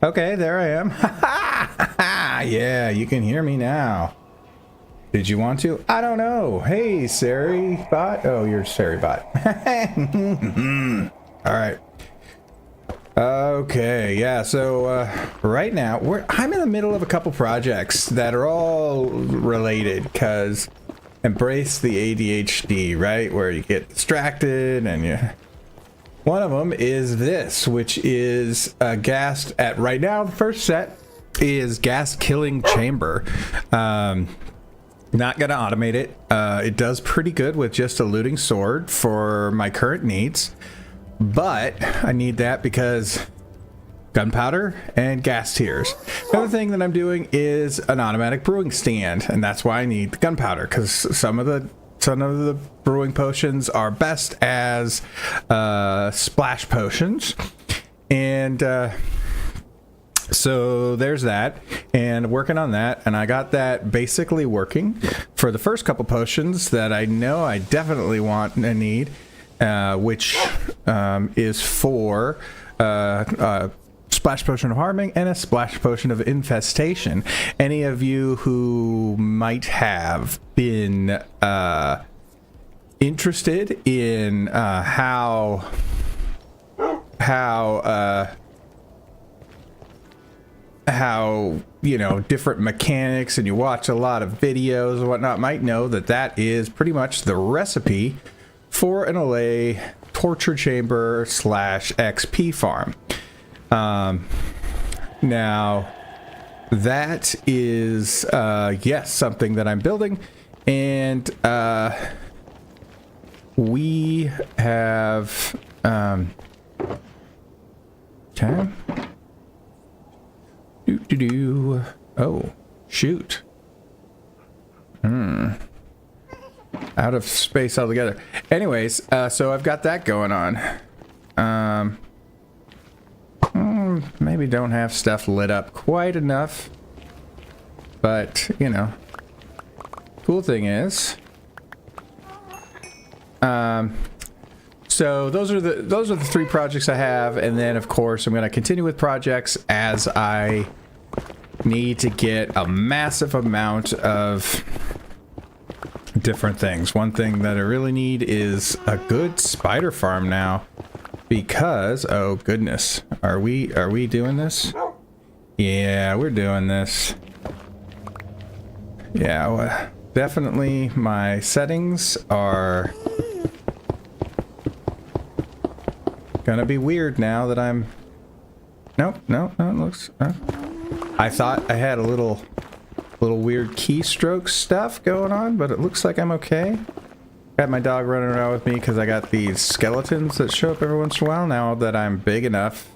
Okay, there I am. Yeah, you can hear me now. Did you want to? I don't know. Hey, Sari bot. Oh, you're Sari bot. All right. Okay, yeah, so right now I'm in the middle of a couple projects that are all related because embrace the ADHD, right? Where you get distracted and you... One of them is this, which is gas at right now. The first set is gas killing chamber. Not gonna automate it. It does pretty good with just a looting sword for my current needs. But I need that because gunpowder and gas tiers. The other thing that I'm doing is an automatic brewing stand, and that's why I need the gunpowder, because some of the brewing potions are best as splash potions. And so there's that, and working on that, and I got that basically working for the first couple potions that I know I definitely want and need. Which is for splash potion of harming and a splash potion of infestation. Any of you who might have been interested in how you know, different mechanics, and you watch a lot of videos and whatnot, might know that that is pretty much the recipe for an LA torture chamber / XP farm. Now that is yes, something that I'm building, and we have okay. Oh shoot. Out of space altogether. Anyways, so I've got that going on. Maybe don't have stuff lit up quite enough, but you know, cool thing is, so those are the 3 projects I have, and then of course I'm going to continue with projects as I need to get a massive amount of different things. One thing that I really need is a good spider farm now, because oh goodness, are we doing this? Yeah, we're doing this. Yeah, well, definitely my settings are gonna be weird now that I'm no, it looks I thought I had a little weird keystroke stuff going on, but it looks like I'm okay. Got my dog running around with me because I got these skeletons that show up every once in a while. Now that I'm big enough,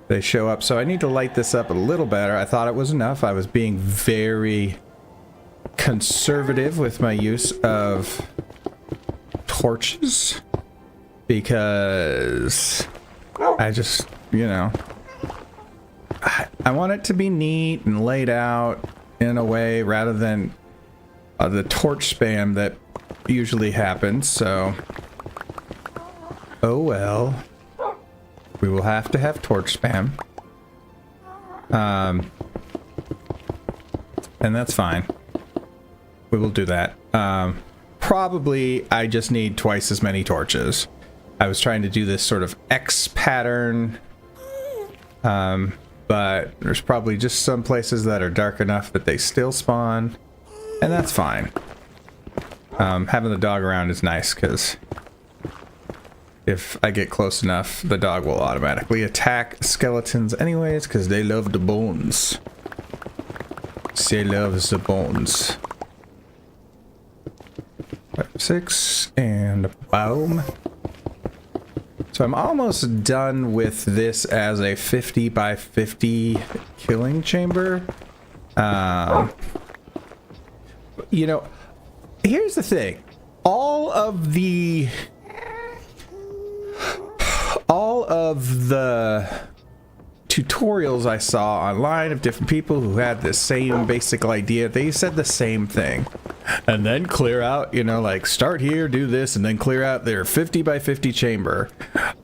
they show up. So I need to light this up a little better. I thought it was enough. I was being very conservative with my use of torches because I just, you know, I want it to be neat and laid out in a way rather than the torch spam that usually happens. So oh well, we will have to have torch spam, and that's fine. We will do that. Probably I just need twice as many torches. I was trying to do this sort of X pattern, but there's probably just some places that are dark enough that they still spawn, and that's fine. Having the dog around is nice, because if I get close enough, the dog will automatically attack skeletons anyways, because they love the bones. They love the bones. 5, 6, and boom. So I'm almost done with this as a 50 by 50 killing chamber. You know, here's the thing. All of the tutorials I saw online of different people who had the same basic idea. They said the same thing. And then clear out, you know, like start here, do this, and then clear out their 50 by 50 chamber.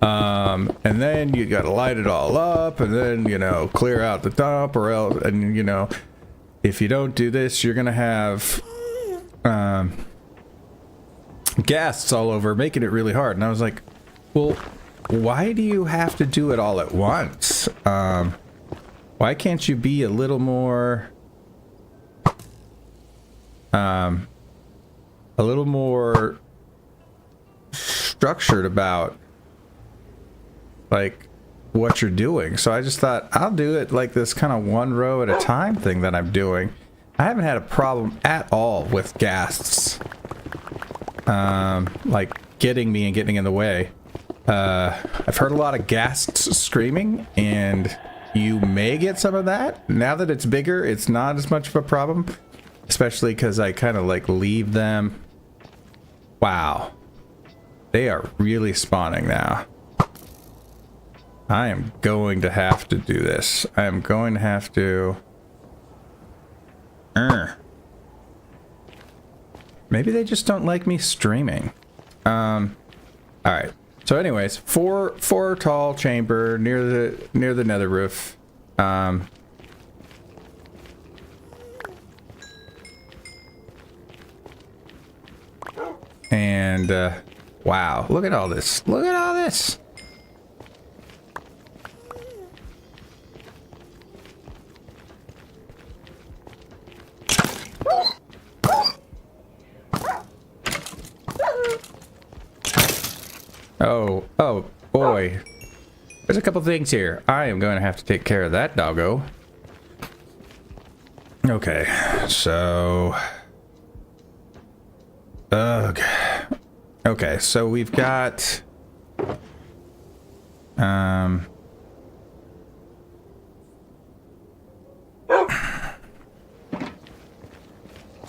And then you got to light it all up, and then, you know, clear out the dump, or else, and, you know, if you don't do this, you're going to have ghasts all over, making it really hard. And I was like, well, why do you have to do it all at once? Why can't you be a little more structured about like what you're doing? So I just thought I'll do it like this kind of one row at a time thing that I'm doing. I haven't had a problem at all with ghasts like getting me and getting in the way. I've heard a lot of ghasts screaming, and you may get some of that. Now that it's bigger, it's not as much of a problem, especially because I kind of like leave them. Wow, they are really spawning now. I am going to have to do this. I am going to have to maybe they just don't like me streaming. All right. So anyways, four tall chamber near the nether roof. And wow, look at all this. Look at all this. Oh boy. There's a couple things here. I am going to have to take care of that doggo. Okay, so... ugh. Okay, so we've got...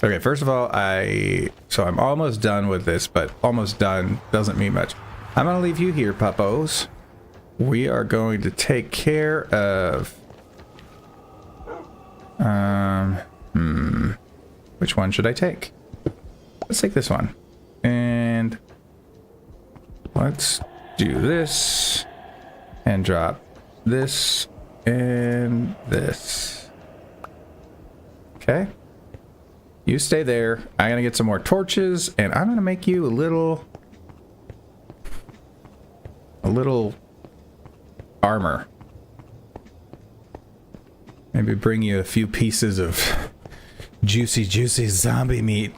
Okay, first of all, I'm almost done with this, but almost done doesn't mean much. I'm gonna leave you here, puppos. We are going to take care of... which one should I take? Let's take this one. And let's do this. And drop this and this. Okay. You stay there. I'm gonna get some more torches, and I'm gonna make you a little armor. Maybe bring you a few pieces of juicy zombie meat.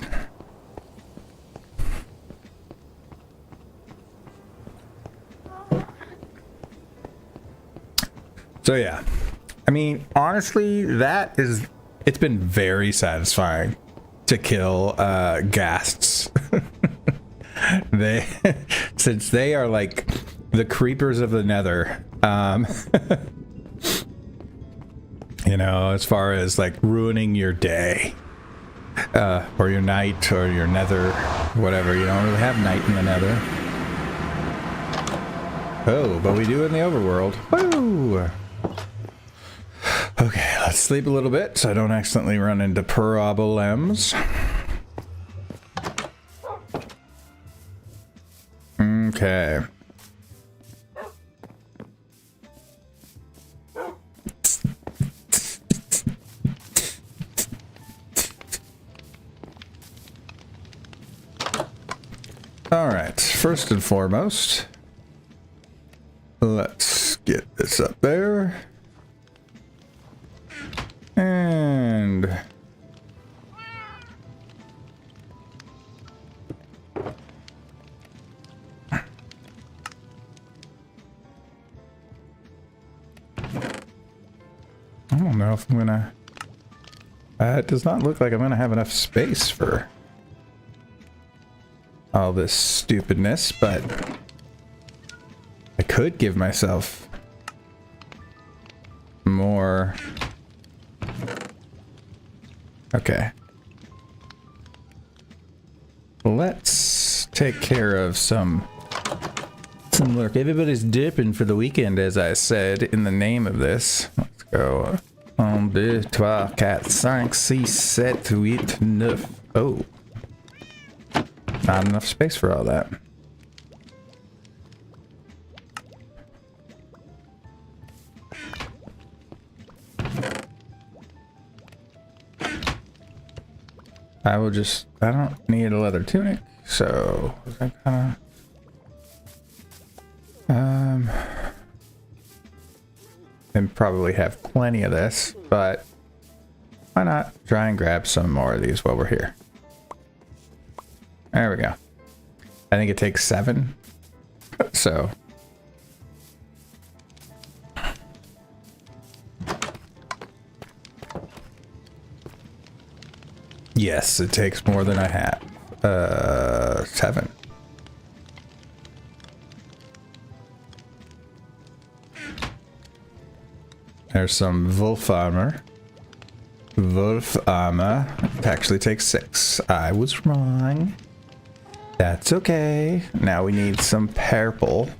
So yeah, I mean, honestly, it's been very satisfying to kill ghasts. Since they are like the creepers of the nether, you know, as far as like ruining your day, or your night, or your nether, whatever. You don't really have night in the nether. Oh, but we do in the overworld. Woo! Okay, let's sleep a little bit so I don't accidentally run into problems. Okay. All right, first and foremost, let's get this up there. And I don't know if I'm gonna... it does not look like I'm gonna have enough space for all this stupidness, but I could give myself more... Okay. Let's take care of some Look, everybody's dipping for the weekend, as I said in the name of this. Let's go. 1, 2, 3, 4, 5, 6, 7, 8, 9. Oh. Not enough space for all that. I don't need a leather tunic, so I kind of and probably have plenty of this, but why not try and grab some more of these while we're here? There we go. I think it takes 7, so yes, it takes more than I have. 7. There's some wolf armor. Wolf armor. It actually takes 6. I was wrong. That's okay. Now we need some purple.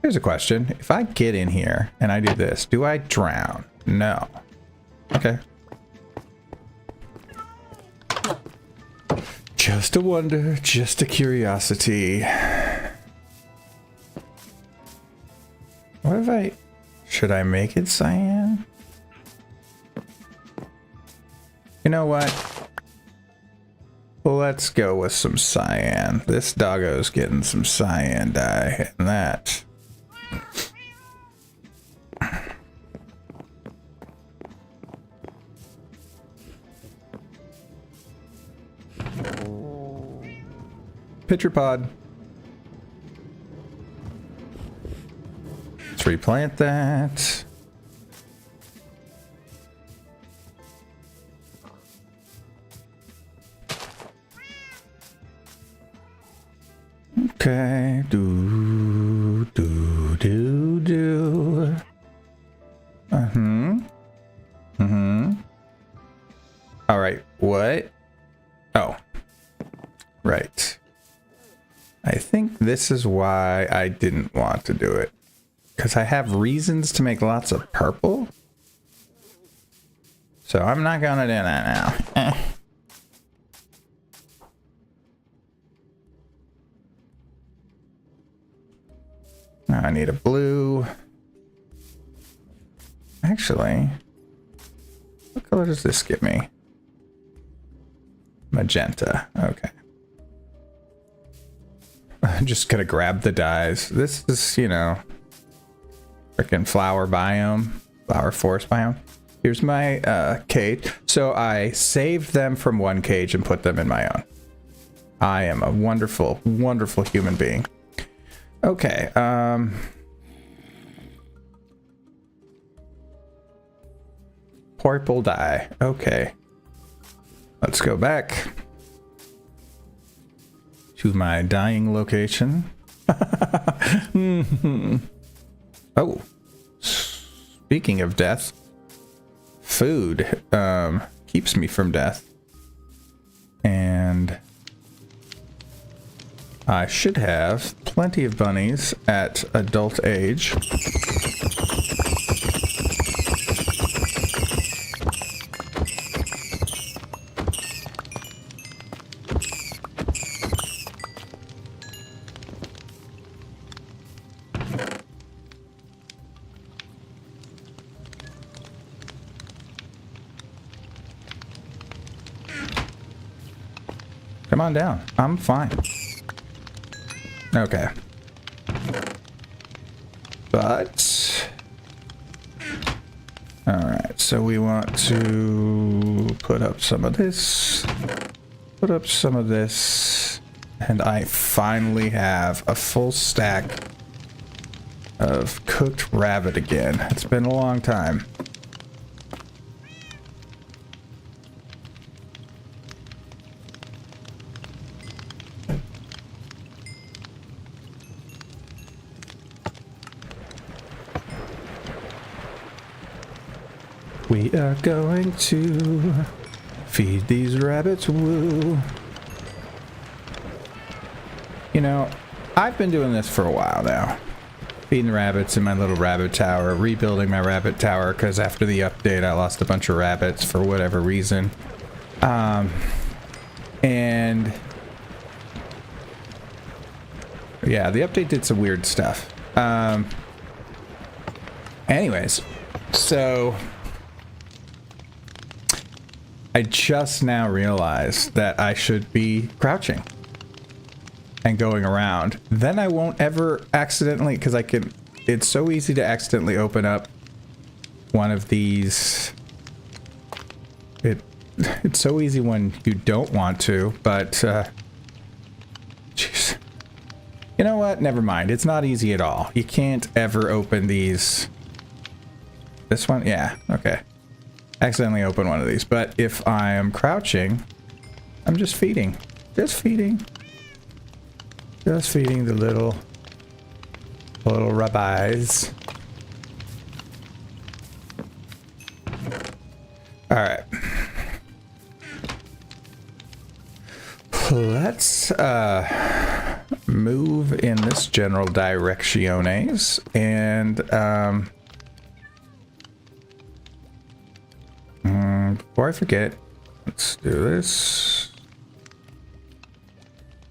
Here's a question. If I get in here and I do this, do I drown? No. Okay. Just a wonder, just a curiosity. What if I... Should I make it cyan? You know what? Let's go with some cyan. This doggo's getting some cyan dye and that. Pitcher pod. Let's replant that. Okay. Do. All right. What? Oh. Right. I think this is why I didn't want to do it. Because I have reasons to make lots of purple. So I'm not gonna do that now. I need a blue. Actually, what color does this give me? Magenta. Okay. I'm just gonna grab the dyes. This is, you know, freaking flower biome, flower forest biome. Here's my cage. So I saved them from one cage and put them in my own. I am a wonderful, wonderful human being. Okay, purple dye. Okay. Let's go back to my dying location. Oh, speaking of death, food keeps me from death. And I should have plenty of bunnies at adult age. Come on down. I'm fine. Okay. But... Alright, so we want to put up some of this. Put up some of this. And I finally have a full stack of cooked rabbit again. It's been a long time. We are going to Feed these rabbits, woo. You know, I've been doing this for a while now. Feeding the rabbits in my little rabbit tower, rebuilding my rabbit tower, because after the update I lost a bunch of rabbits for whatever reason. And yeah, the update did some weird stuff. Anyways, so I just now realized that I should be crouching and going around. Then I won't ever accidentally, because it's so easy to accidentally open up one of these. It's so easy when you don't want to, but jeez. You know what? Never mind. It's not easy at all. You can't ever open these. This one? Yeah. Okay. Accidentally open one of these. But if I am crouching, I'm just feeding. Just feeding. Just feeding the little rabbis. All right. Let's move in this general directiones and before I forget, let's do this.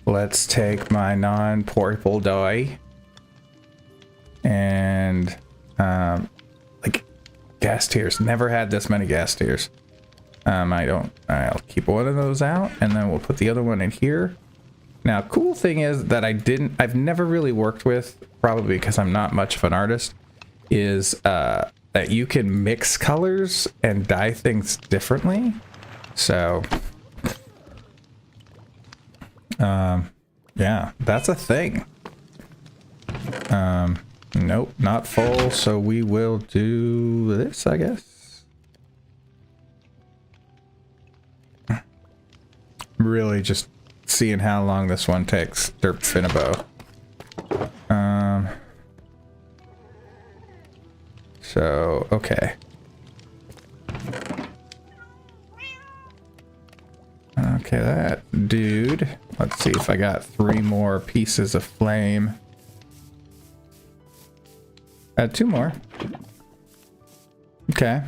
Let's take my non-purple dye and like gas tiers. Never had this many gas tiers. I'll keep one of those out and then we'll put the other one in here. Now, cool thing is that I've never really worked with, probably because I'm not much of an artist, is that you can mix colors and dye things differently. So, yeah, that's a thing. Nope, not full, so we will do this, I guess. Really just seeing how long this one takes. Derp Finabo. So, okay. Okay, that dude. Let's see if I got 3 more pieces of flame. 2 more. Okay.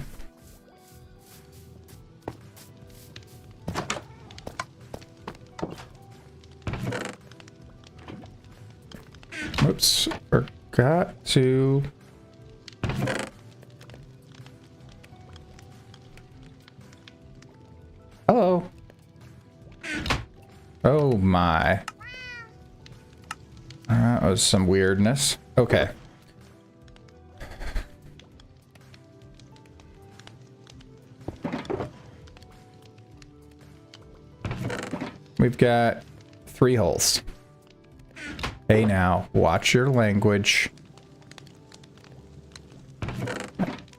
Oops, forgot to... Hello. Oh my. That was some weirdness. Okay. We've got 3 holes. Hey now, watch your language.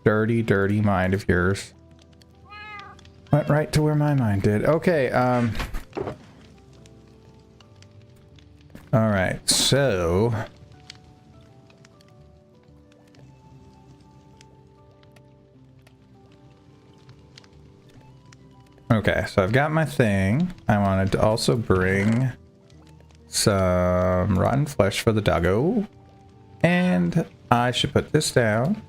Dirty, dirty mind of yours. Went right to where my mind did. Okay, alright, so... Okay, so I've got my thing. I wanted to also bring some rotten flesh for the doggo. And I should put this down.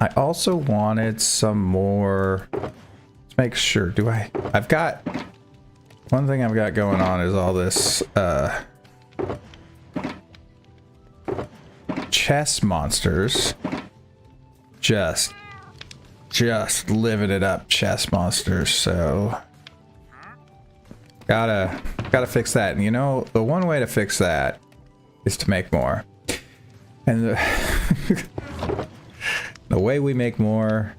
I also wanted some more... Let's make sure, I've got... One thing I've got going on is all this, chess monsters. Just living it up, chess monsters, so... Gotta fix that. And you know, the one way to fix that is to make more. And the way we make more,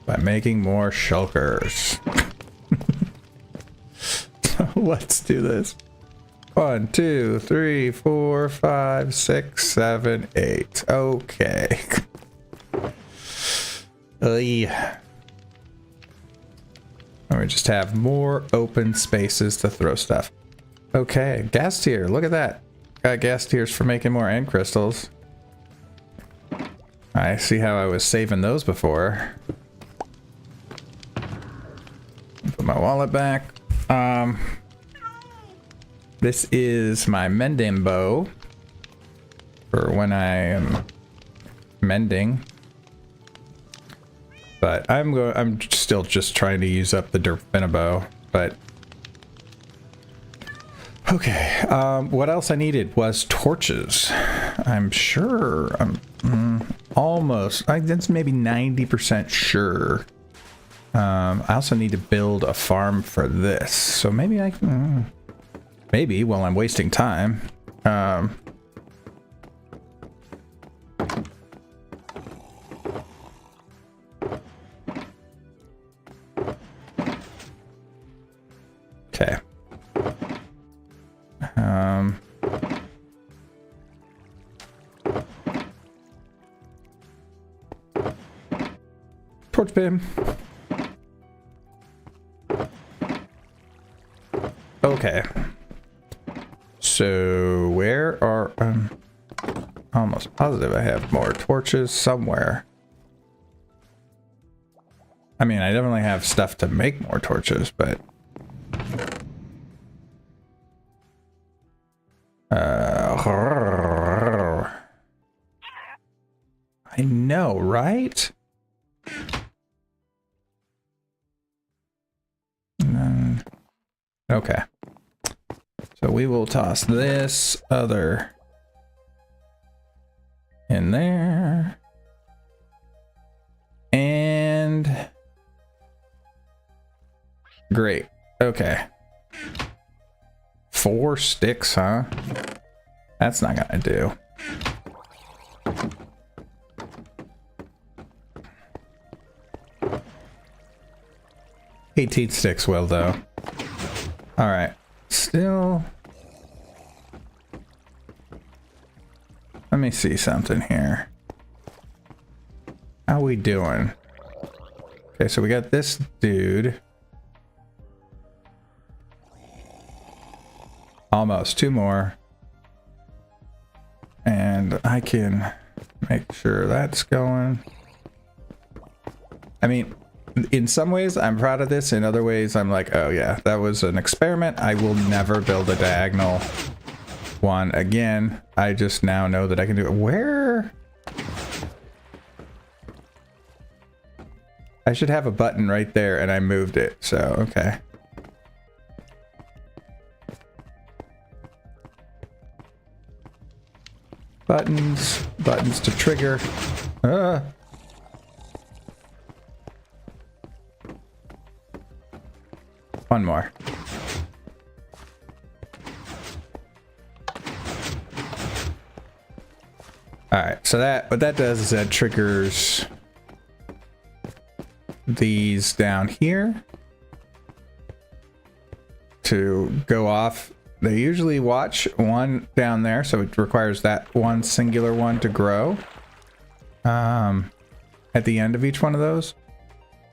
by making more shulkers. So let's do this. 1, 2, 3, 4, 5, 6, 7, 8. Okay. And we just have more open spaces to throw stuff. Okay, gas tier. Look at that. Got gas tiers for making more end crystals. I see how I was saving those before. my wallet back. This is my mending bow for when I am mending. But I'm still just trying to use up the derpin bow, but okay. What else I needed was torches. I'm sure almost, that's maybe 90% sure. I also need to build a farm for this, so maybe I can, maybe while I'm wasting time. Okay. Torch bin. Okay. So where are almost positive I have more torches somewhere. I mean, I definitely have stuff to make more torches, but I know, right? Okay. So we will toss this other in there. And great. Okay. 4 sticks, huh? That's not gonna do. $18 sticks will, though. All right. Still. Let me see something here. How we doing? Okay, so we got this dude. Almost 2 more. And I can make sure that's going. I mean, in some ways I'm proud of this. In other ways I'm like, oh yeah, that was an experiment. I will never build a diagonal one again. I just now know that I can do it. Where? I should have a button right there and I moved it. So, okay. Buttons to trigger. One more. All right, so what that does is that triggers these down here to go off. They usually watch one down there, so it requires that one singular one to grow at the end of each one of those.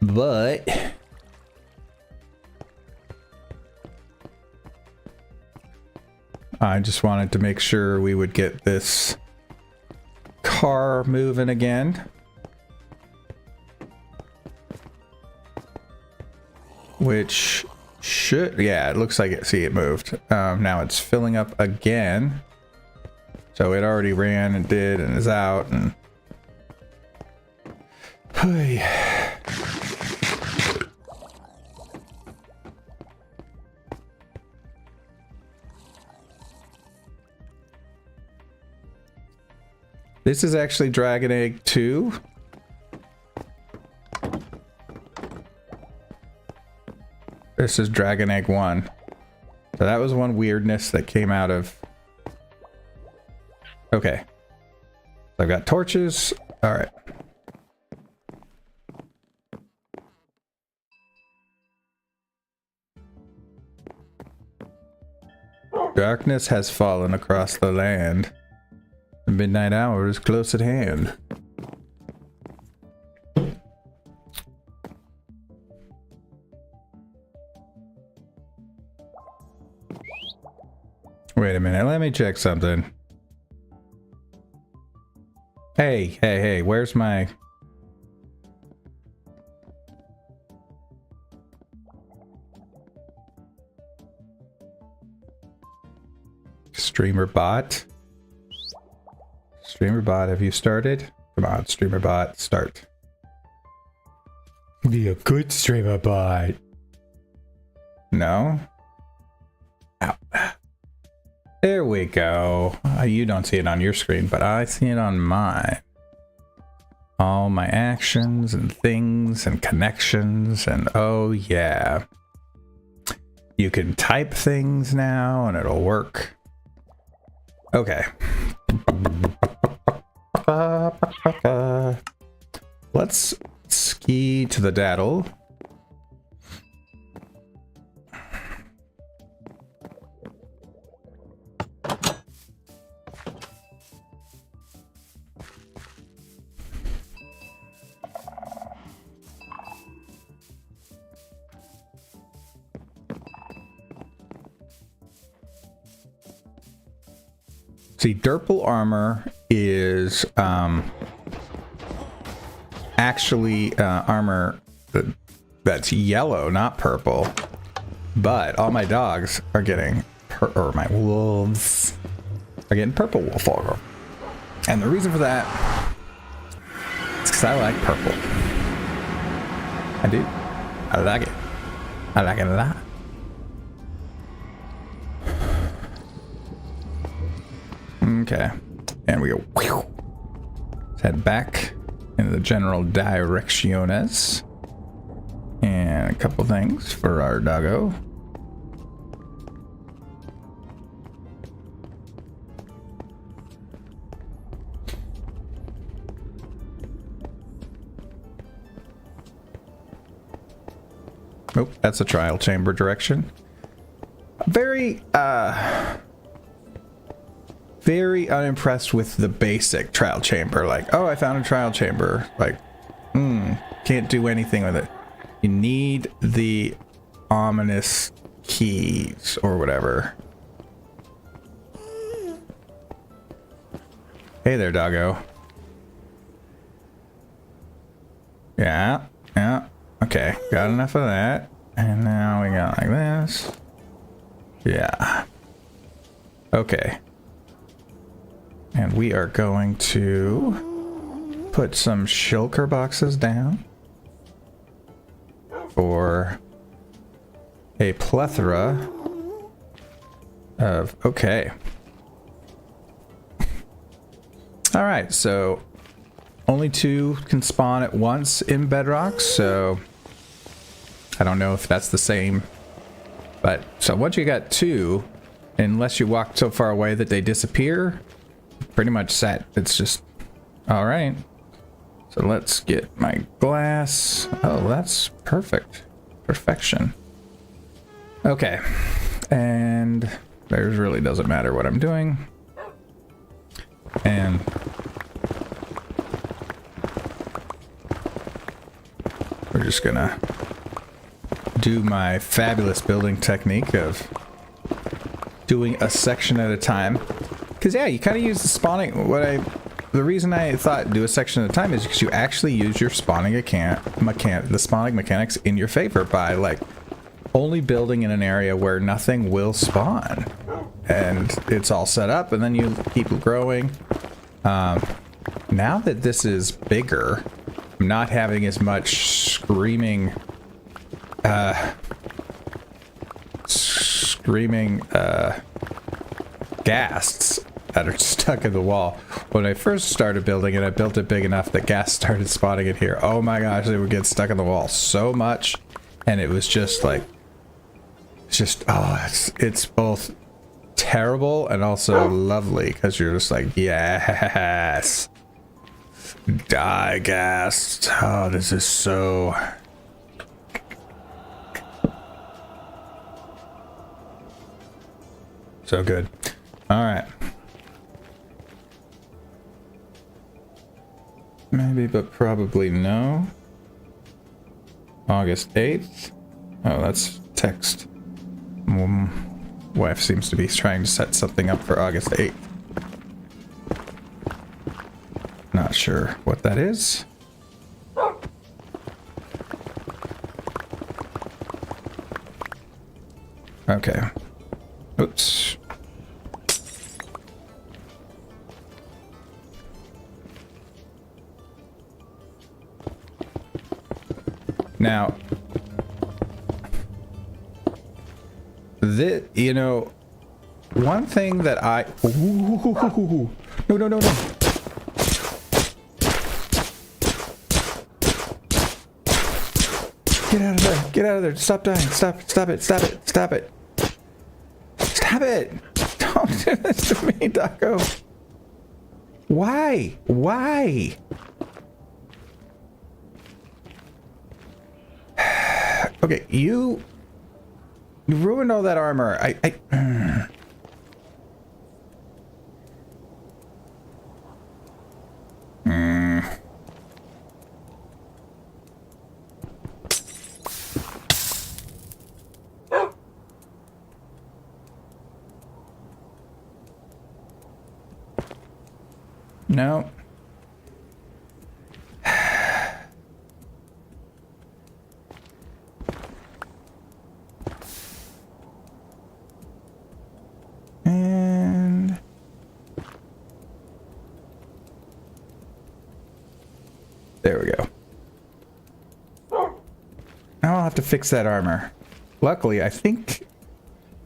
But I just wanted to make sure we would get this car moving again. Which should, yeah, it looks like it. See, it moved. Now it's filling up again. So it already ran and did and is out and. This is actually Dragon Egg 2. This is Dragon Egg 1. So that was one weirdness that came out of... Okay. So I've got torches. All right. Darkness has fallen across the land. The midnight hour is close at hand. Wait a minute, let me check something. Hey, where's my... Streamer bot. Streamer bot, have you started? Come on, streamer bot, start. Be a good streamer bot. No? Ow. There we go. You don't see it on your screen, but I see it on mine. All my actions and things and connections and oh yeah. You can type things now and it'll work. Okay. Let's ski to the daddle. See, Derpal armor is actually armor that's yellow, not purple. But all my dogs are getting, or my wolves are getting purple wolf armor. And the reason for that is because I like purple. I do. I like it. I like it a lot. Okay, and we go. Whew. Let's head back in the general direcciones. And a couple things for our doggo. Oh, that's a trial chamber direction. Very unimpressed with the basic trial chamber. Like, oh, I found a trial chamber. Like, can't do anything with it. You need the ominous keys or whatever. Hey there, doggo. Yeah. Okay, got enough of that. And now we got like this. Yeah. Okay. And we are going to put some shulker boxes down for a plethora of, okay. All right, so only 2 can spawn at once in Bedrock, so I don't know if that's the same. But so once you got 2, unless you walk so far away that they disappear, pretty much set. It's just all right. So let's get my glass. Oh, that's perfect. Perfection. Okay. And there's really doesn't matter what I'm doing. And we're just gonna do my fabulous building technique of doing a section at a time. Because yeah, you kind of use the spawning. The reason I thought do a section at a time is because you actually use your spawning the spawning mechanics in your favor by like only building in an area where nothing will spawn, and it's all set up, and then you keep growing. Now that this is bigger, I'm not having as much screaming ghasts that are stuck in the wall. When I first started building it, I built it big enough that ghast started spawning in here. Oh my gosh, they would get stuck in the wall so much, and it was just like, it's both terrible and also lovely because you're just like, yes, die ghast. Oh, this is so good. All right. Maybe, but probably no. August 8th. Oh, that's text. Wife seems to be trying to set something up for August 8th. Not sure what that is. Okay. Oops. Now, this, you know, one thing that I... Ooh, no, no, no, no. Get out of there. Get out of there. Stop dying. Stop. Stop it. Stop it. Stop it. Stop it. Don't do this to me, Taco. Why? Why? Okay, you ruined all that armor. No. And there we go. Now I'll have to fix that armor. Luckily, I think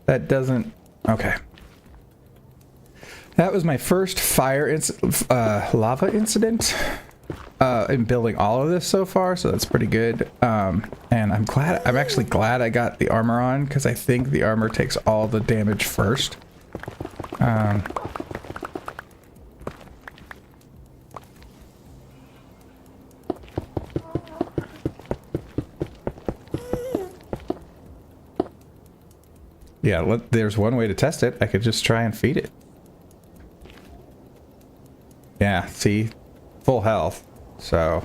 that doesn't... Okay. That was my first lava incident in building all of this so far, so that's pretty good. And I'm actually glad I got the armor on, because I think the armor takes all the damage first. Yeah, there's one way to test it. I could just try and feed it. Yeah, see? Full health. So...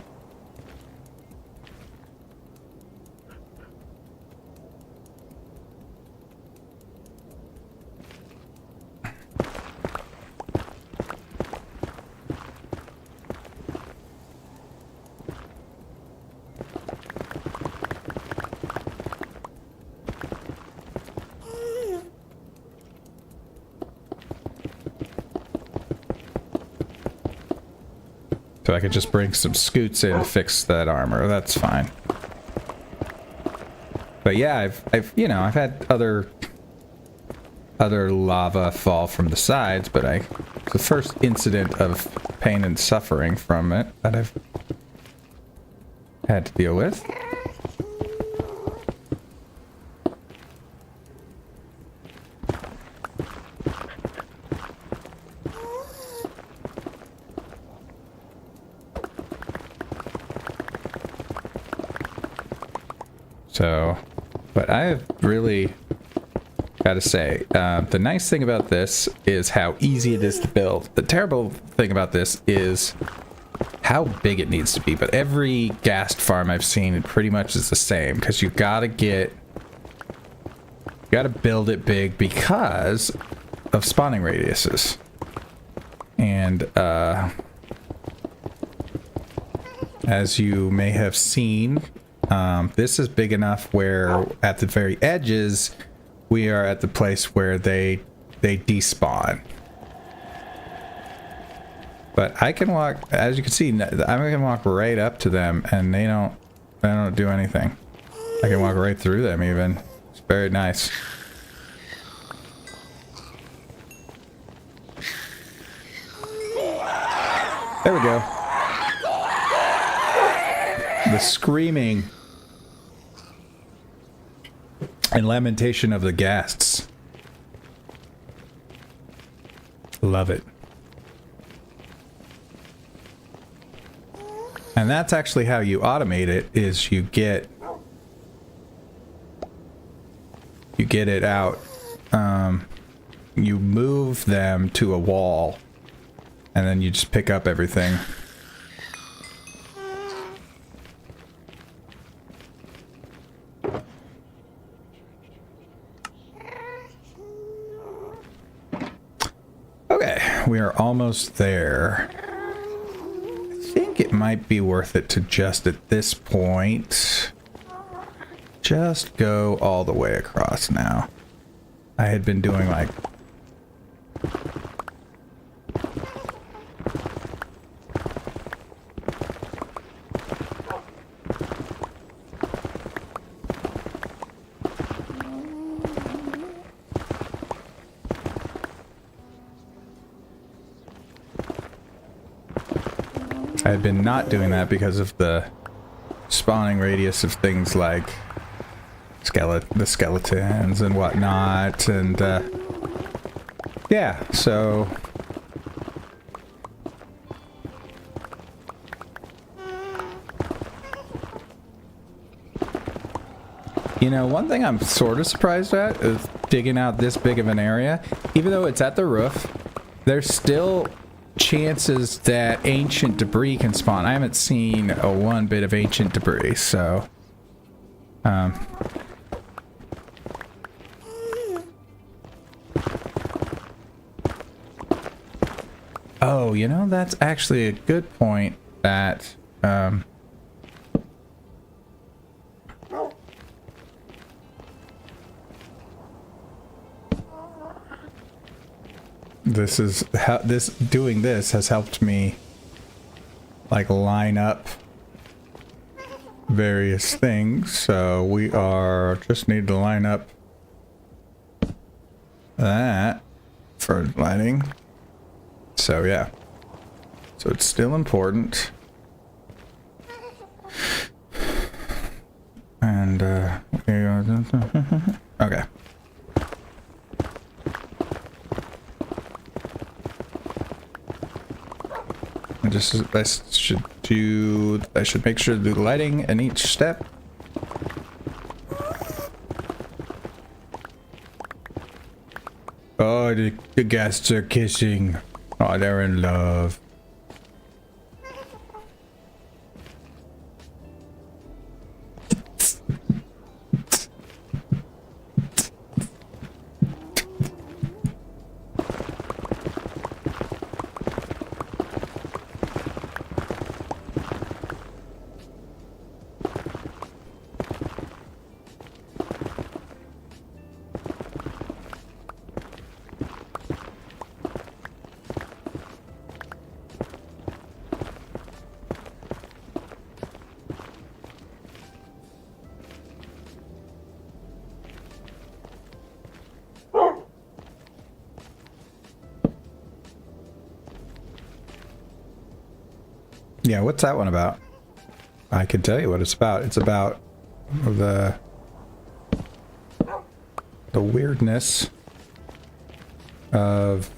So I could just bring some scoots in to fix that armor. That's fine. But yeah, I've had other lava fall from the sides, but it's the first incident of pain and suffering from it that I've had to deal with. So, but I've really got to say, the nice thing about this is how easy it is to build. The terrible thing about this is how big it needs to be. But every ghast farm I've seen, it pretty much is the same, because you gotta build it big because of spawning radiuses. And as you may have seen, this is big enough where at the very edges we are at the place where they despawn. But I can walk, as you can see, I can walk right up to them and they don't do anything. I can walk right through them even. It's very nice. There we go. The screaming and lamentation of the ghasts. Love it. And that's actually how you automate it, is you get it out. You move them to a wall and then you just pick up everything. We are almost there. I think it might be worth it to just at this point just go all the way across now. I had been doing like I had been not doing that because of the spawning radius of things like the skeletons and whatnot, and yeah, so you know, one thing I'm sort of surprised at is digging out this big of an area. Even though it's at the roof, there's still chances that ancient debris can spawn. I haven't seen one bit of ancient debris, so oh, you know, that's actually a good point that this is how doing this has helped me like line up various things. So we are just need to line up that for lighting. So yeah, so it's still important. And okay. I should make sure to do lighting in each step. Oh, the guests are kissing. Oh, they're in love. Yeah, what's that one about? I can tell you what it's about. It's about the weirdness of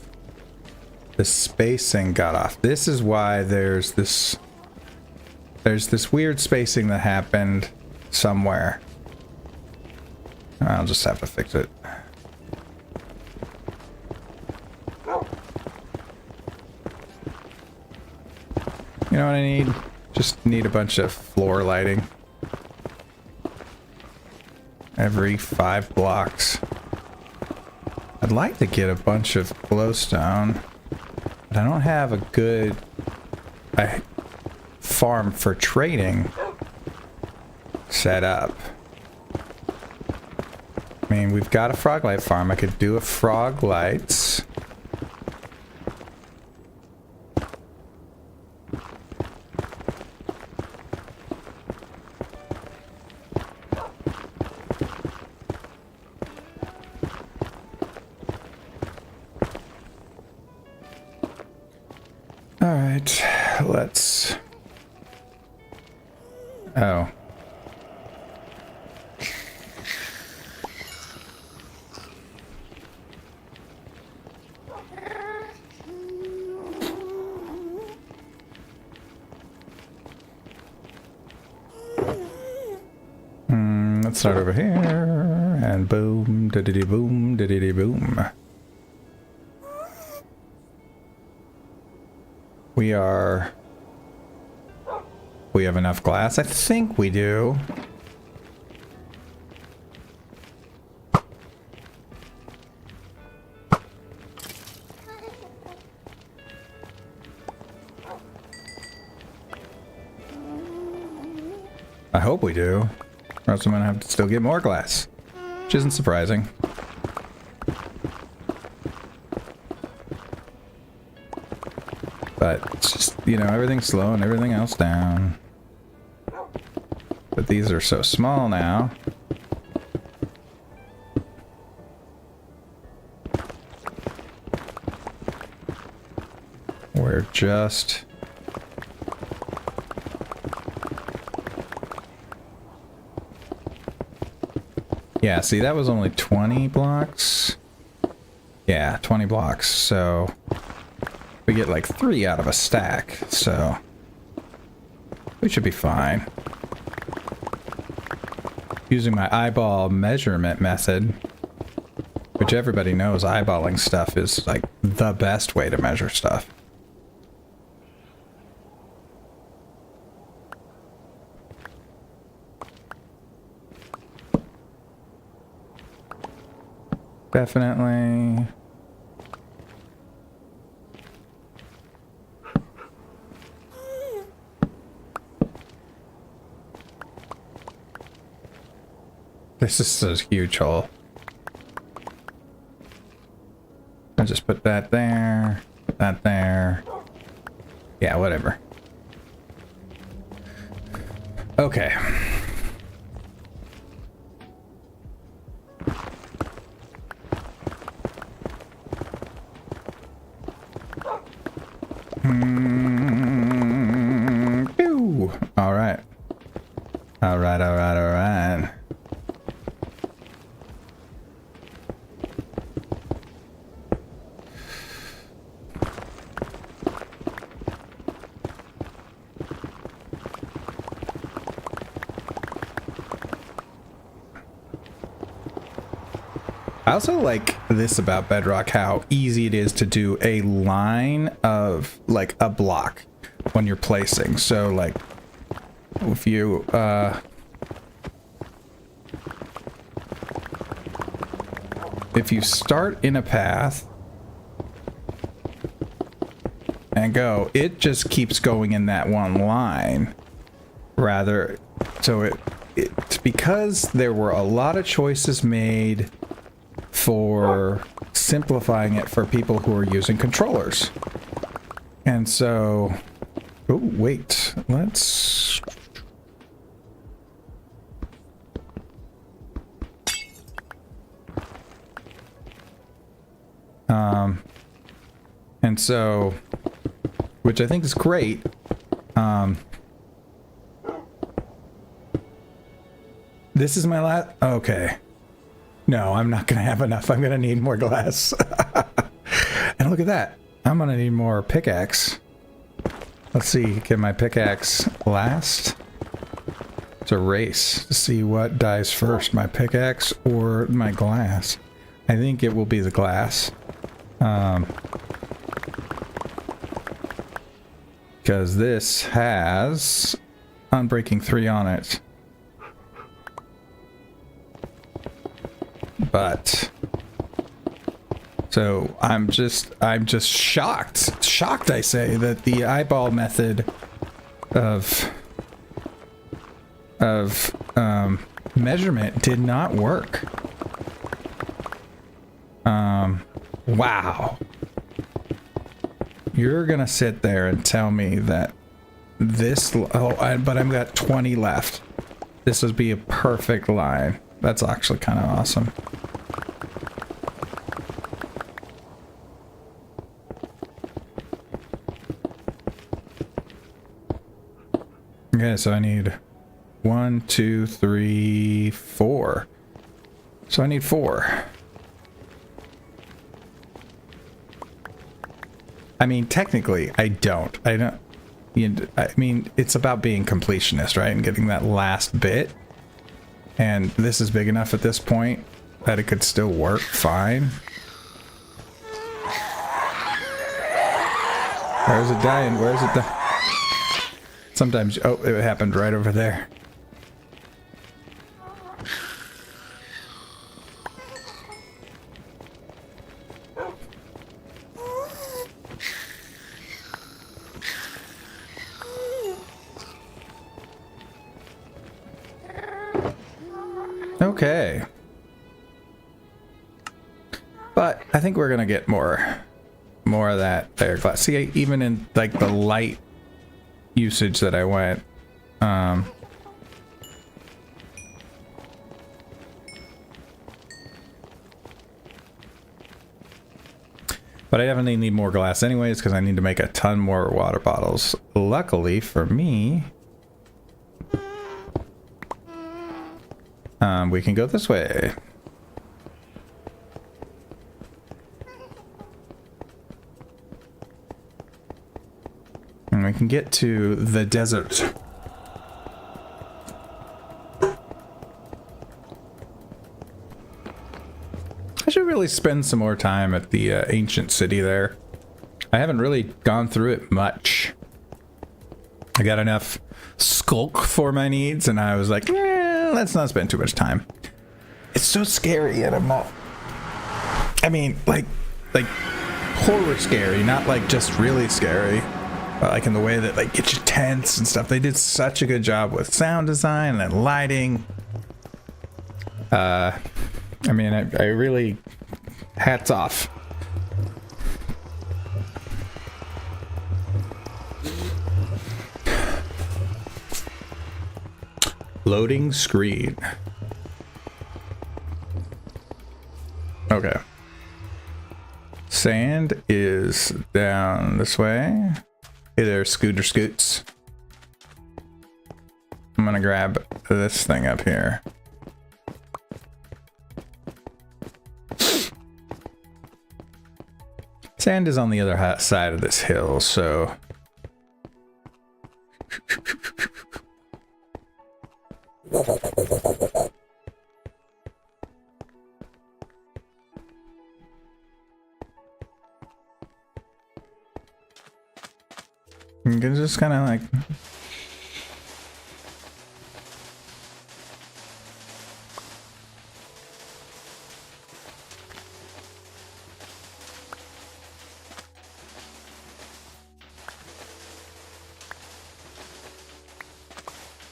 the spacing got off. This is why there's this weird spacing that happened somewhere. I'll just have to fix it. You know what I need? Just need a bunch of floor lighting. Every 5 blocks. I'd like to get a bunch of glowstone, but I don't have a good farm for trading set up. I mean, we've got a frog light farm. I could do a frog lights. Alright, let's... Oh. Let's start over here, and boom, da-dee-dee boom, da-dee-dee boom. We have enough glass. I think we do. I hope we do. Or else I'm gonna have to still get more glass. Which isn't surprising. But it's just, you know, everything's slowing everything else down. But these are so small now. We're just Yeah, see, that was only 20 blocks. Yeah, 20 blocks. So we get like 3 out of a stack. So we should be fine. Using my eyeball measurement method, which everybody knows eyeballing stuff is like the best way to measure stuff. Definitely. This is a huge hole. I'll just put that there, put that there. Yeah, whatever. Okay. Pew. All right. All right, all right, all right. I also like this about Bedrock, how easy it is to do a line of like a block when you're placing. So like if you start in a path and go, it just keeps going in that one line. Rather, so it's because there were a lot of choices made for simplifying it for people who are using controllers. And so, oh wait, let's and so, which I think is great. This is my last, okay. No, I'm not going to have enough. I'm going to need more glass. And look at that. I'm going to need more pickaxe. Let's see. Can my pickaxe last? It's a race to see what dies first, my pickaxe or my glass. I think it will be the glass. Because this has Unbreaking 3 on it. But so I'm just shocked I say that the eyeball method of measurement did not work. Wow. You're gonna sit there and tell me that this, but I've got 20 left. This would be a perfect line. That's actually kind of awesome. Okay, so I need 1, 2, 3, 4. So I need 4. I mean, technically, I don't. I mean, it's about being completionist, right? And getting that last bit. And this is big enough at this point that it could still work fine. Where is it dying? Where is it dying? Sometimes, oh, it happened right over there. Okay. But I think we're gonna get more of that there glass. See, even in like the light usage that I went, but I definitely need more glass anyways because I need to make a ton more water bottles. Luckily for me, We can go this way. And we can get to the desert. I should really spend some more time at the ancient city there. I haven't really gone through it much. I got enough skulk for my needs, and I was like, let's not spend too much time. It's so scary, and I'm not... I mean, like horror scary, not like just really scary. But like in the way that like gets you tense and stuff. They did such a good job with sound design and lighting. I mean, I really... hats off. Loading screen. Okay. Sand is down this way. Hey there, Scooter Scoots. I'm gonna grab this thing up here. Sand is on the other side of this hill, so... You can just kind of like...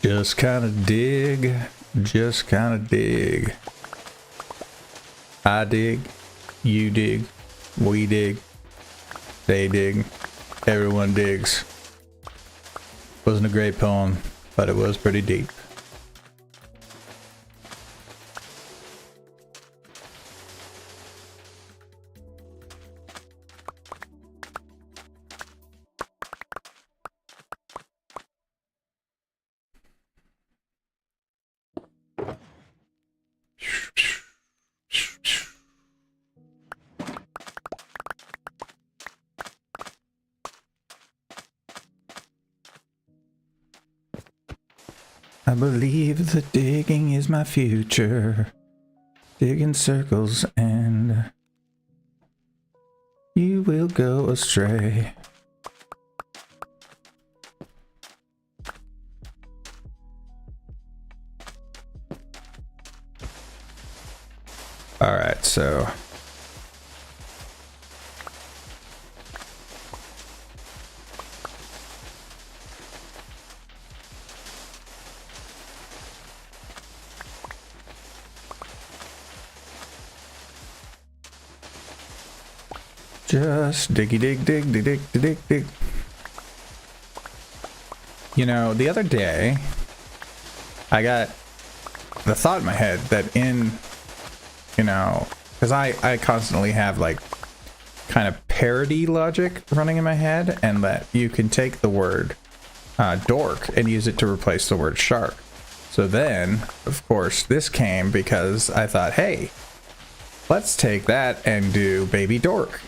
Just kind of dig. Just kind of dig. I dig. You dig. We dig. They dig. Everyone digs. Wasn't a great poem, but it was pretty deep. I believe that digging is my future. Digging circles and you will go astray. All right, so just diggy dig dig dig dig dig dig. You know, the other day I got the thought in my head that in, you know, because I constantly have like kind of parody logic running in my head, and that you can take the word dork and use it to replace the word shark. So then, of course, this came because I thought, hey, let's take that and do baby dork.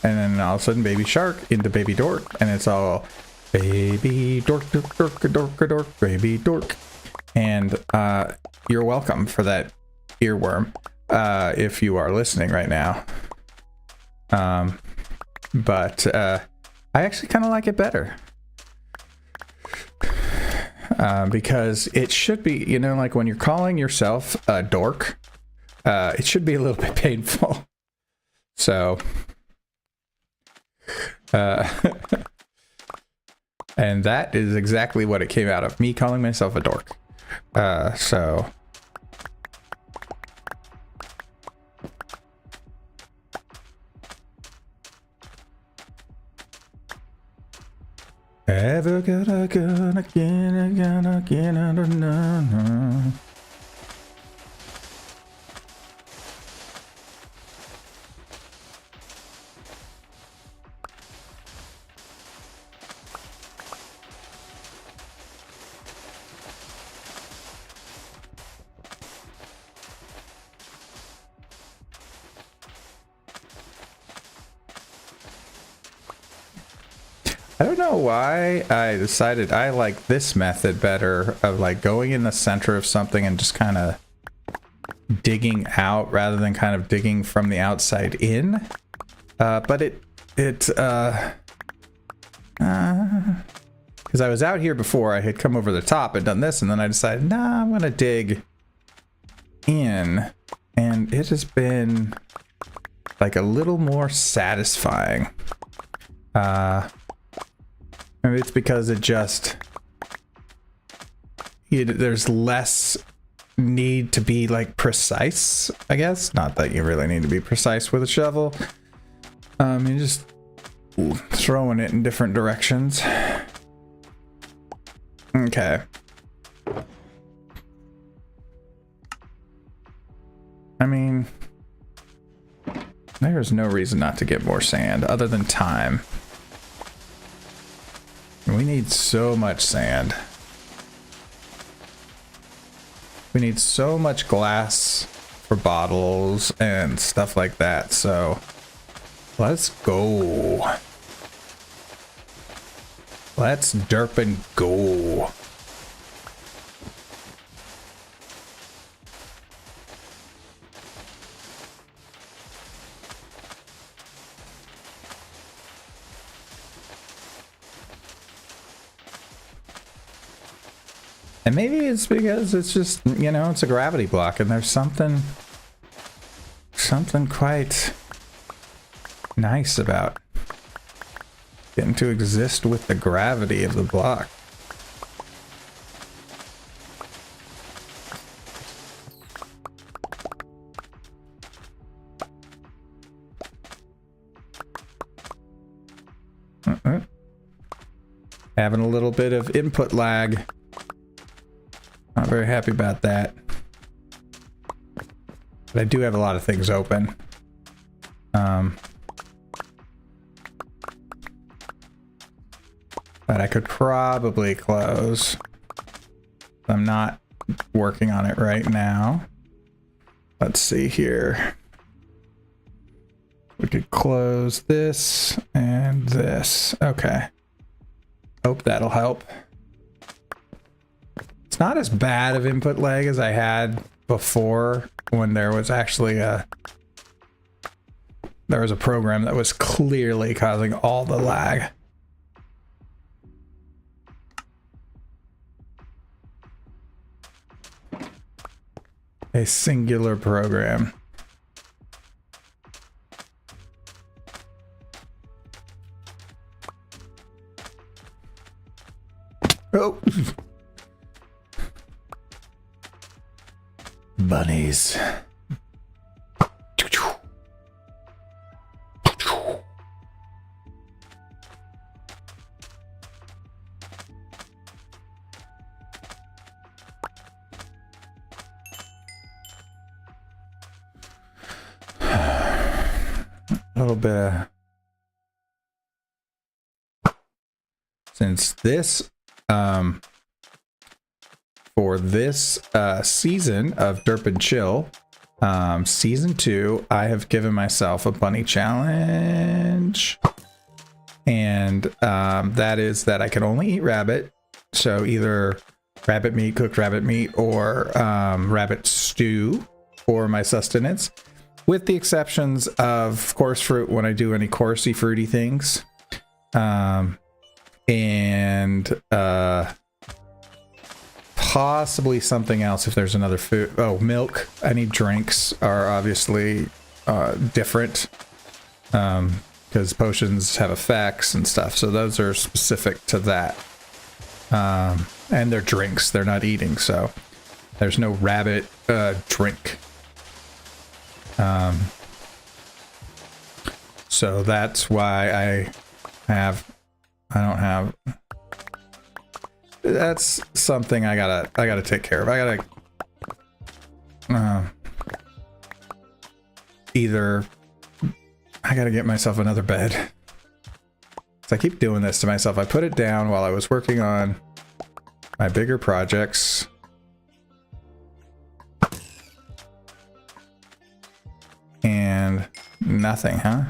And then all of a sudden, baby shark into baby dork, and it's all baby dork, dork, dork, dork, dork, baby dork. And you're welcome for that earworm if you are listening right now. But I actually kind of like it better. Because it should be, you know, like when you're calling yourself a dork, it should be a little bit painful. So... and that is exactly what it came out of, me calling myself a dork. So ever gonna again. I don't know why I decided I like this method better of like going in the center of something and just kind of digging out rather than kind of digging from the outside in. But because I was out here before, I had come over the top and done this, and then I decided, nah, I'm gonna dig in, and it has been like a little more satisfying. Maybe it's because it just there's less need to be like precise, I guess. Not that you really need to be precise with a shovel. You're just throwing it in different directions. Okay. I mean, there's no reason not to get more sand other than time. We need so much sand. We need so much glass for bottles and stuff like that, so let's go. Let's derp and go. And maybe it's because it's just, you know, it's a gravity block and there's something quite nice about getting to exist with the gravity of the block. Having a little bit of input lag. Not very happy about that. But I do have a lot of things open. That I could probably close. I'm not working on it right now. Let's see here. We could close this and this. Okay. Hope that'll help. It's not as bad of input lag as I had before when there was actually a program that was clearly causing all the lag. A singular program. Oh. Bunnies. A little bit of, since this for this season of Derp and Chill, season 2, I have given myself a bunny challenge, and that is that I can only eat rabbit, so either rabbit meat, cooked rabbit meat, or rabbit stew for my sustenance, with the exceptions of coarse fruit when I do any coursey fruity things, and possibly something else if there's another food. Oh, milk. Any drinks are obviously different, because potions have effects and stuff, so those are specific to that. And they're drinks, they're not eating, so there's no rabbit drink. So that's why that's something I gotta take care of. I gotta get myself another bed. So I keep doing this to myself. I put it down while I was working on my bigger projects. And nothing, huh?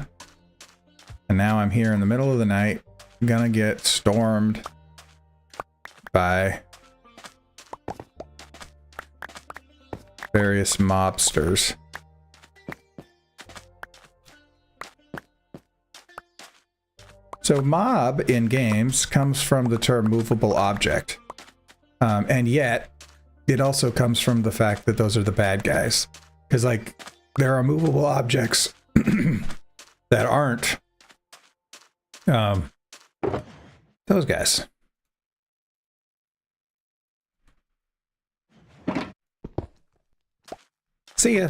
And now I'm here in the middle of the night gonna get stormed by various mobsters. So mob in games comes from the term movable object. And yet it also comes from the fact that those are the bad guys. Because like there are movable objects that aren't those guys. See ya.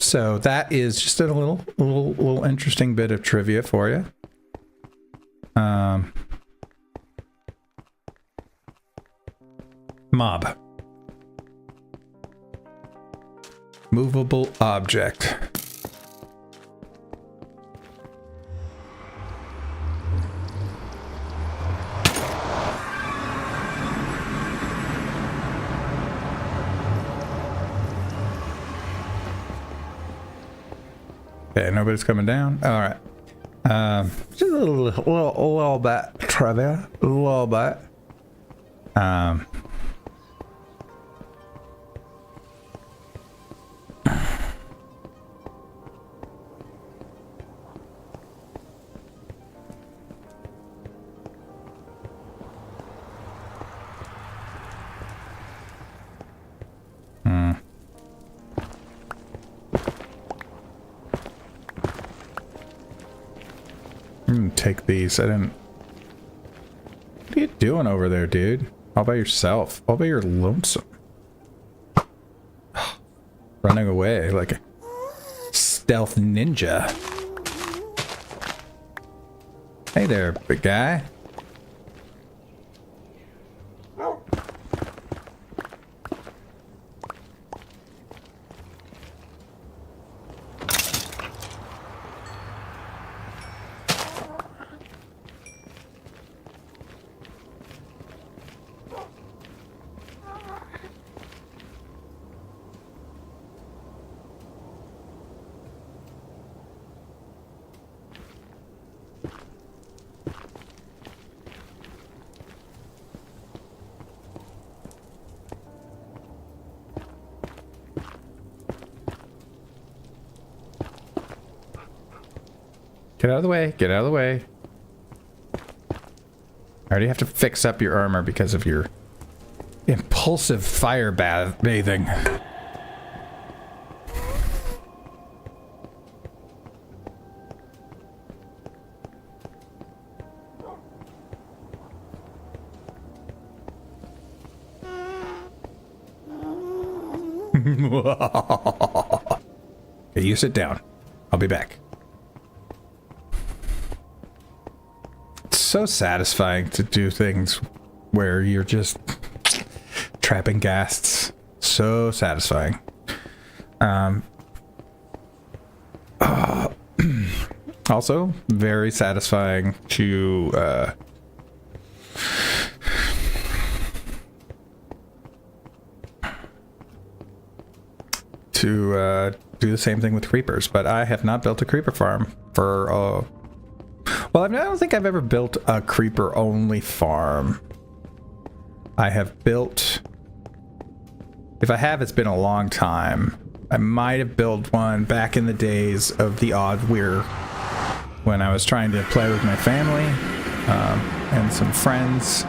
So that is just a little interesting bit of trivia for you. Mob. Movable object. Okay, nobody's coming down. All right. Just a little bit trivia. A little bit. Take these. I didn't. What are you doing over there, dude? All by yourself? All by your lonesome? Running away like a stealth ninja. Hey there, big guy. Get out of the way. Get out of the way. I already have to fix up your armor because of your impulsive fire bathing. Okay, you sit down. I'll be back. So satisfying to do things where you're just trapping ghasts. So satisfying. Also very satisfying to do the same thing with creepers, but I have not built a creeper farm for well, I don't think I've ever built a creeper-only farm. I have built... If I have, it's been a long time. I might have built one back in the days of the Odd Weir, when I was trying to play with my family and some friends.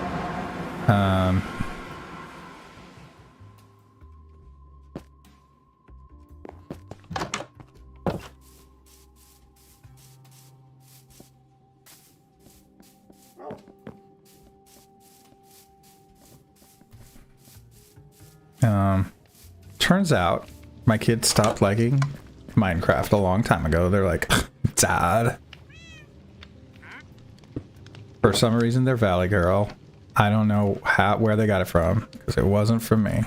Turns out my kids stopped liking Minecraft a long time ago. They're like, Dad. For some reason, they're Valley Girl. I don't know where they got it from, because it wasn't from me.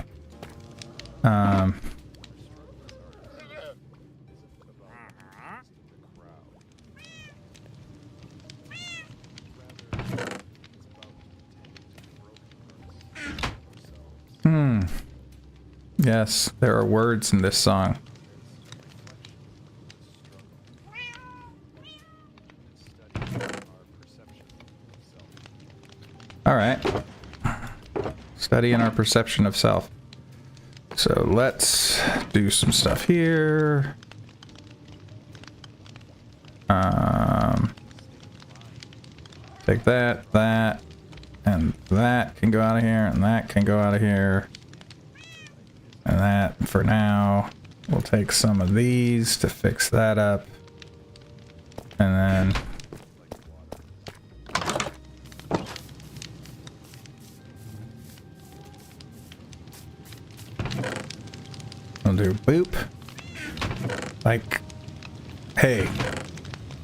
Yes, there are words in this song. All right. Studying our perception of self. So let's do some stuff here. Take that, and that can go out of here, and that can go out of here. And that, for now, we'll take some of these to fix that up. And then we'll do boop. Like, hey,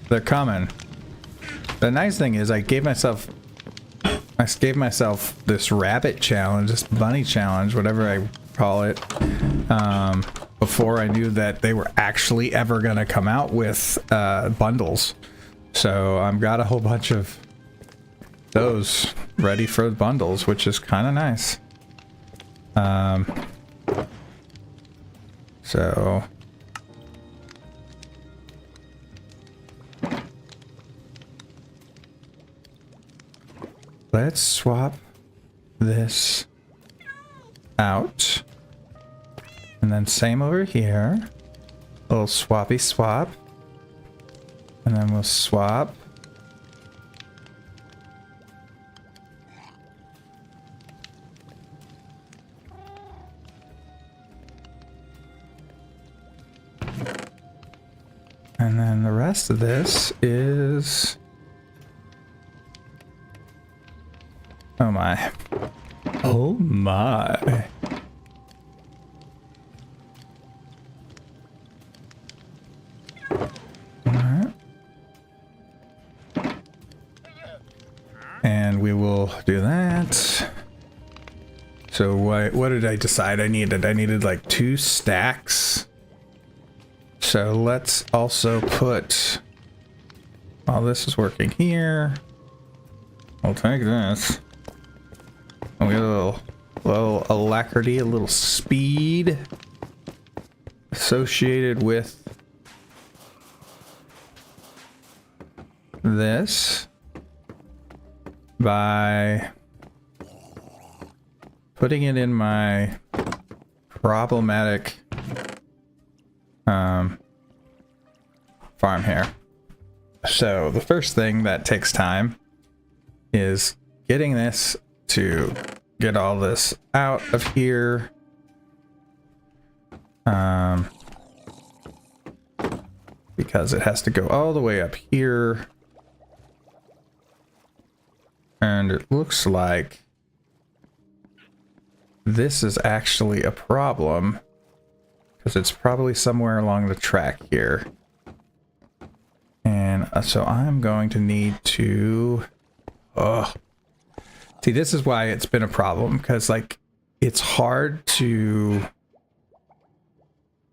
they're coming. The nice thing is I gave myself this rabbit challenge, this bunny challenge, whatever I call it, before I knew that they were actually ever gonna come out with bundles. So I've got a whole bunch of those ready for bundles, which is kind of nice. So let's swap this out. And then same over here. A little swappy swap. And then we'll swap. And then the rest of this is... oh my. Oh my. Alright. And we will do that. So what did I decide I needed? I needed like 2 stacks. So let's also put, while this is working here, I'll take this. And we have a little alacrity, a little speed associated with this by putting it in my problematic farm here. So the first thing that takes time is getting this to get all this out of here. Because it has to go all the way up here. And it looks like this is actually a problem, because it's probably somewhere along the track here. And so I'm going to need to... see, this is why it's been a problem, because like it's hard to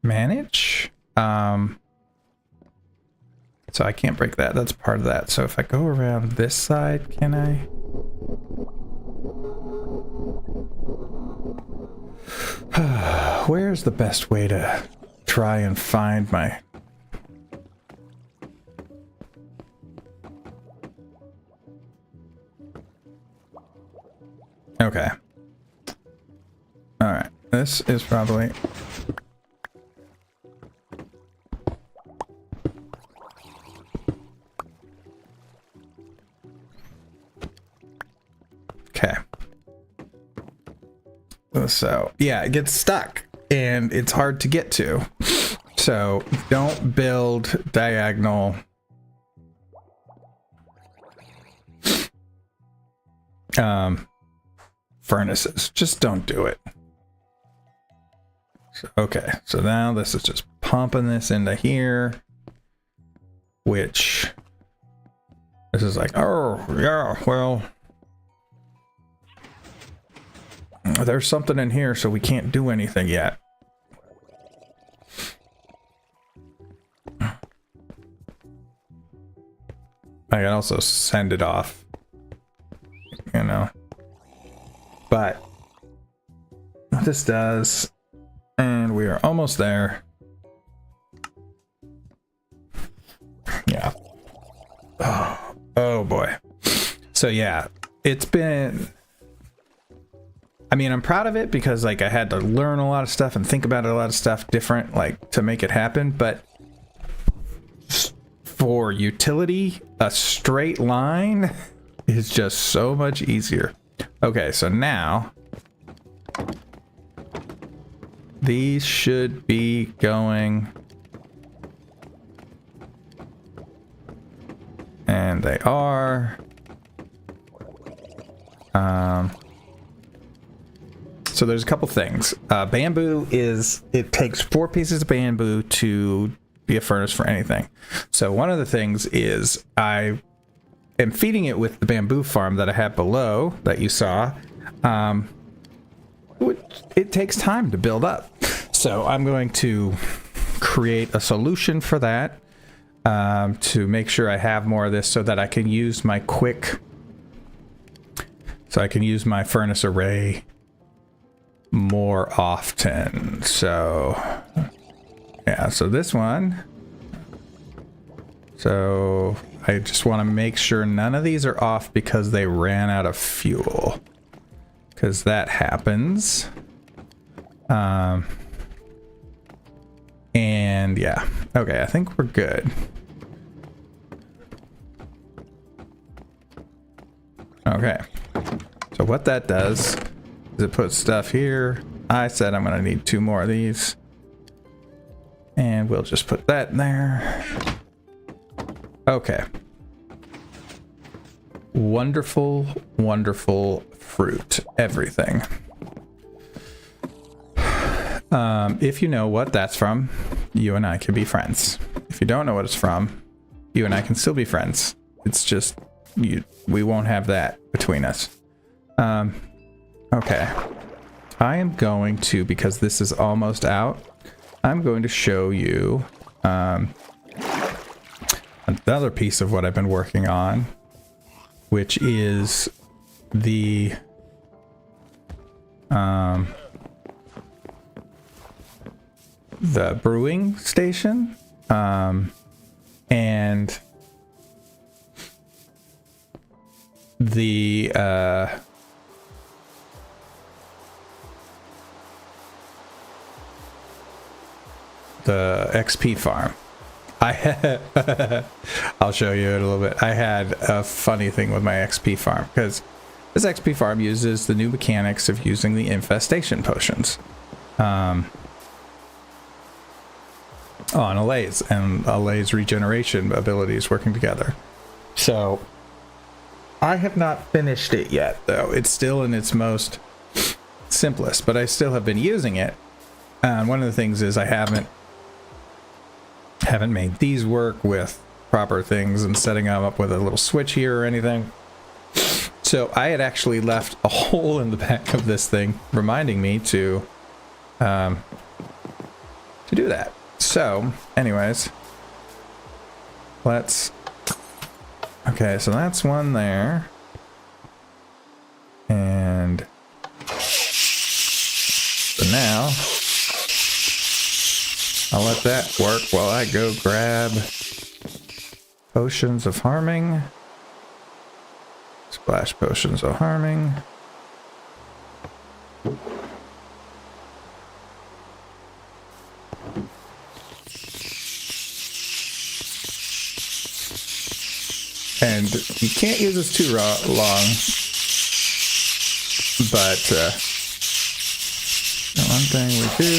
manage. So I can't break that. That's part of that. So if I go around this side, can I? Where's the best way to try and find my... okay. All right. This is probably... okay. So, yeah, it gets stuck and it's hard to get to. So, don't build diagonal furnaces. Just don't do it. So, okay, so now this is just pumping this into here, which this is like, oh, yeah, well, there's something in here, so we can't do anything yet. I can also send it off, you know. But what this does, and we are almost there. Yeah. Oh boy. So yeah, it's been, I mean, I'm proud of it because like I had to learn a lot of stuff and think about a lot of stuff different, like to make it happen. But for utility, a straight line is just so much easier. Okay, so now these should be going, and they are. So there's a couple things. Bamboo is, it takes 4 pieces of bamboo to be a furnace for anything. So one of the things is I am feeding it with the bamboo farm that I have below that you saw. It takes time to build up. So I'm going to create a solution for that to make sure I have more of this so that I can use my furnace array more often. So yeah, so this one, so I just want to make sure none of these are off because they ran out of fuel, because that happens. And yeah, okay, I think we're good. Okay, so what that does is it puts stuff here. I said I'm gonna need 2 more of these, and we'll just put that in there. Okay. Wonderful, wonderful fruit. Everything. If you know what that's from, you and I can be friends. If you don't know what it's from, you and I can still be friends. It's just, we won't have that between us. Okay. I am going to, because this is almost out, I'm going to show you another piece of what I've been working on, which is the brewing station, and the XP farm. I'll show you in a little bit. I had a funny thing with my XP farm because this XP farm uses the new mechanics of using the infestation potions on Allays and Allays regeneration abilities working together. So I have not finished it yet, though. It's still in its most simplest, but I still have been using it. And one of the things is I haven't made these work with proper things and setting them up with a little switch here or anything. So I had actually left a hole in the back of this thing reminding me to do that. So anyways, okay, so that's one there. And so now I'll let that work while I go grab potions of harming. Splash potions of harming. And you can't use this too long, but one thing we do.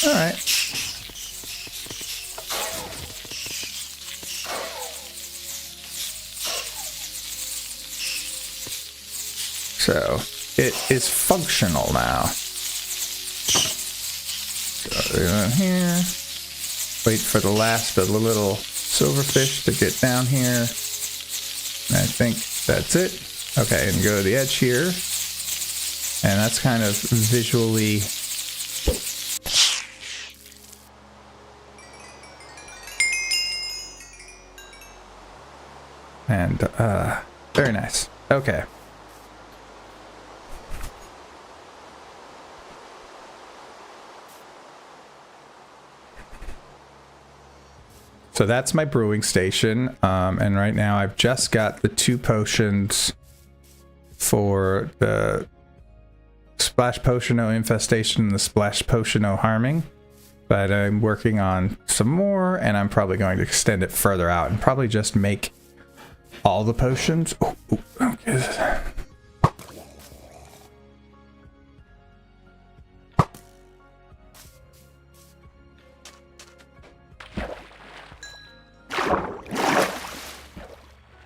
All right. So it is functional now. So in here. Wait for the last of the little silverfish to get down here. And I think that's it. Okay, and go to the edge here. And that's kind of visually and very nice. Okay. So that's my brewing station. And right now I've just got the 2 potions for the Splash Potion O Infestation and the Splash Potion O Harming. But I'm working on some more, and I'm probably going to extend it further out and probably just make all the potions. Okay.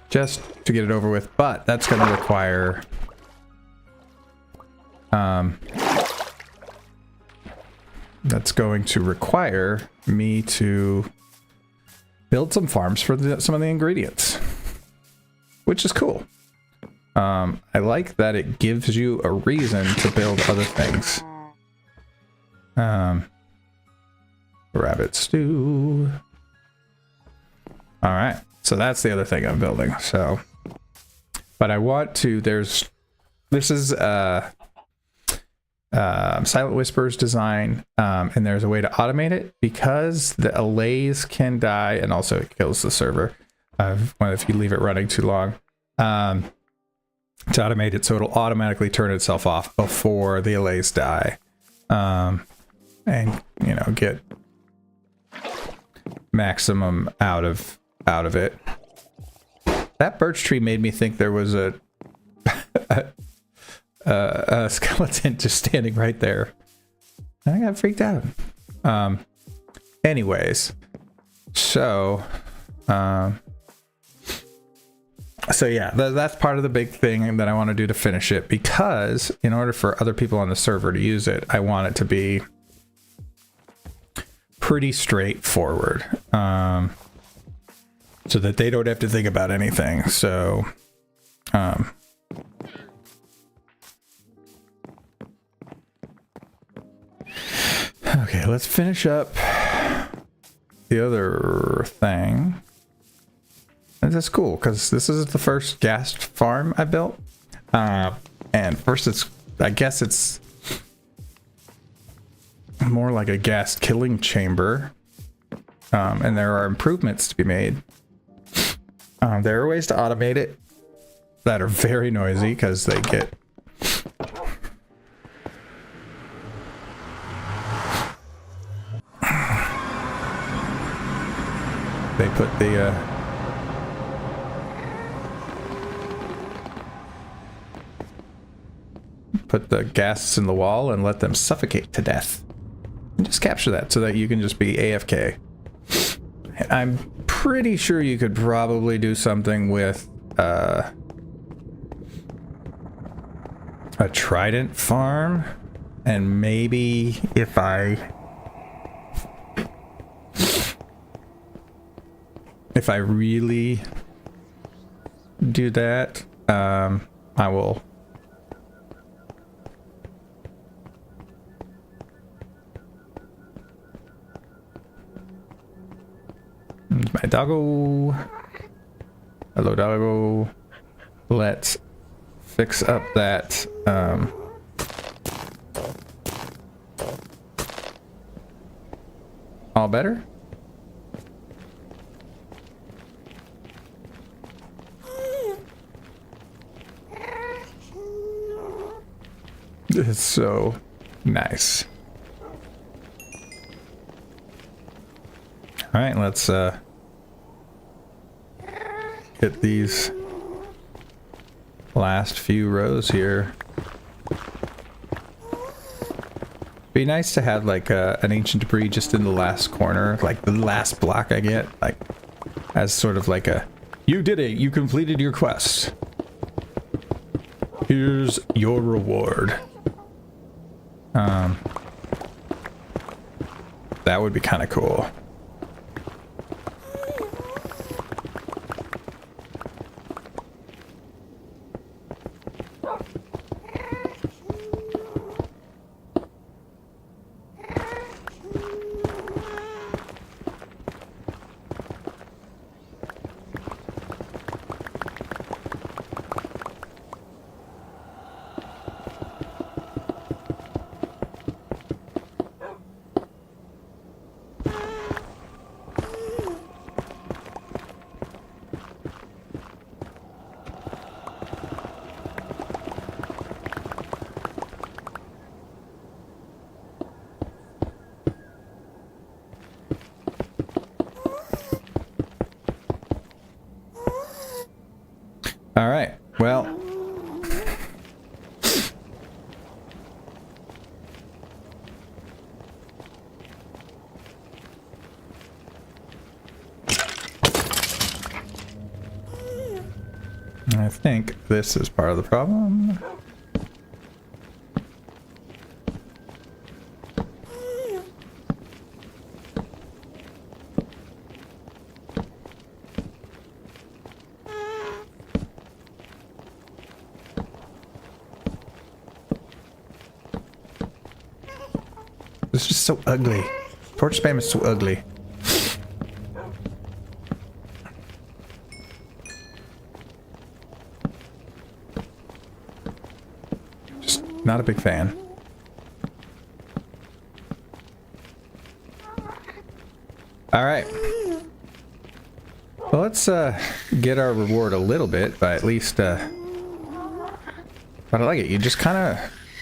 Just to get it over with, but that's going to require me to build some farms for some of the ingredients, which is cool. I like that it gives you a reason to build other things. Rabbit stew. All right. So that's the other thing I'm building. So, but I want to, this is Silent Whisper's design, and there's a way to automate it because the allays can die, and also it kills the server if you leave it running too long. To automate it so it'll automatically turn itself off before the allays die, and you know, get maximum out of it. That birch tree made me think there was a skeleton just standing right there. I got freaked out. Anyways, so yeah, that's part of the big thing that I want to do to finish it, because in order for other people on the server to use it, I want it to be pretty straightforward. So that they don't have to think about anything. So, okay, let's finish up the other thing. And that's cool, because this is the first ghast farm I built. And first I guess it's more like a ghast killing chamber. And there are improvements to be made. There are ways to automate it that are very noisy because they get they put the ghasts in the wall and let them suffocate to death. And just capture that so that you can just be AFK. I'm pretty sure you could probably do something with a trident farm, and maybe if I really do that, I will my doggo. Hello, doggo. Let's fix up that all better. This is so nice. All right, let's hit these last few rows here. Be nice to have like an ancient debris just in the last corner, like the last block I get, like as sort of like a, you did it, you completed your quest. Here's your reward. That would be kind of cool. All right. Well. I think this is part of the problem. It's just so ugly. Torch spam is so ugly. Just not a big fan. All right. Well, let's get our reward a little bit, but at least but I like it. You just kind of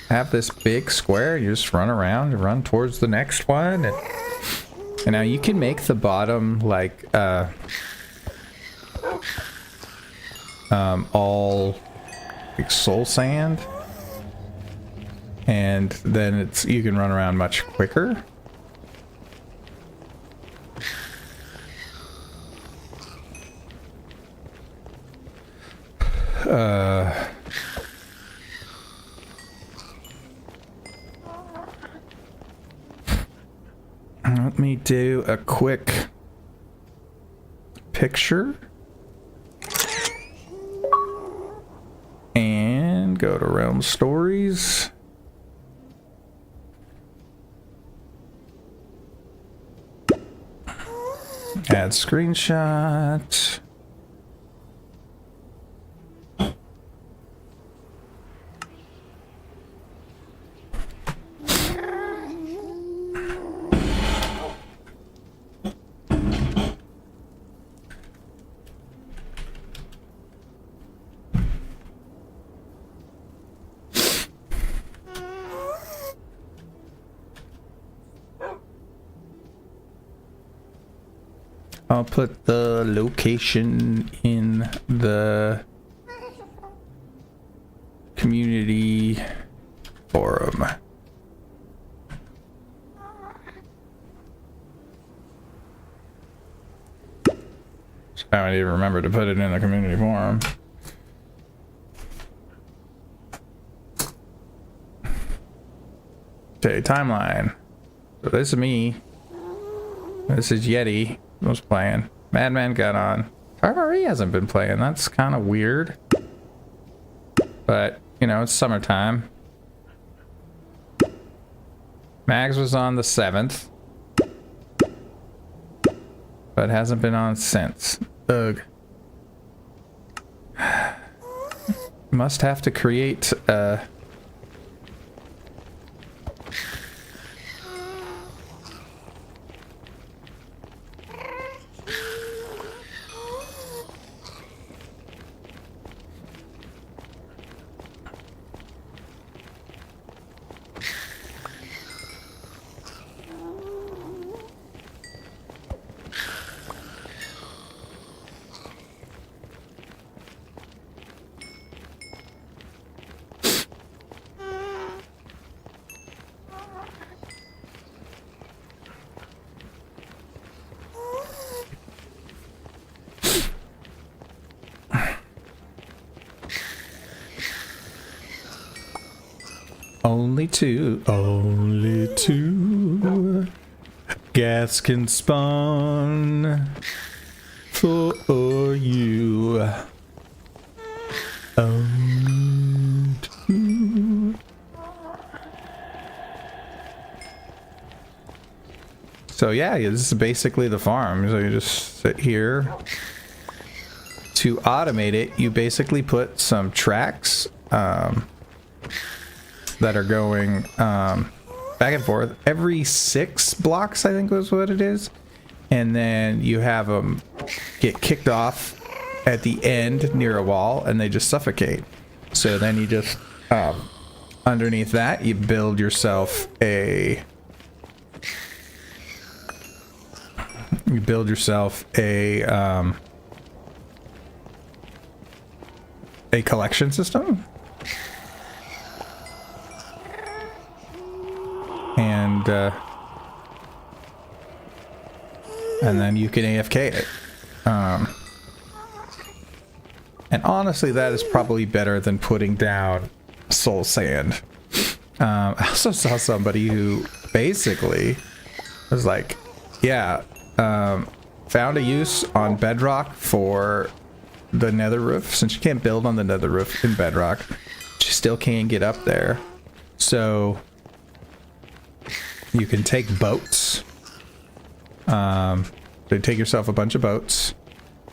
have this big square, you just run around and run towards the next one, and now you can make the bottom like all like soul sand, and then you can run around much quicker. Let me do a quick picture and go to Realm Stories. Add screenshot. I'll put the location in the community forum. I don't even remember to put it in the community forum. Okay, timeline. So this is me. This is Yeti. Was playing. Madman got on. Marie hasn't been playing. That's kind of weird. But, you know, it's summertime. Mags was on the 7th. But hasn't been on since. Ugh. Must have to create only two gas can spawn for you. Only two. So yeah, this is basically the farm. So you just sit here. To automate it, you basically put some tracks that are going back and forth every 6 blocks, I think was what it is, and then you have them get kicked off at the end near a wall and they just suffocate. So then you just underneath that you build yourself a a collection system. And then you can AFK it. And honestly, that is probably better than putting down soul sand. I also saw somebody who basically was like, yeah, found a use on bedrock for the nether roof. Since you can't build on the nether roof in bedrock, you still can't get up there. So you can take boats. So take yourself a bunch of boats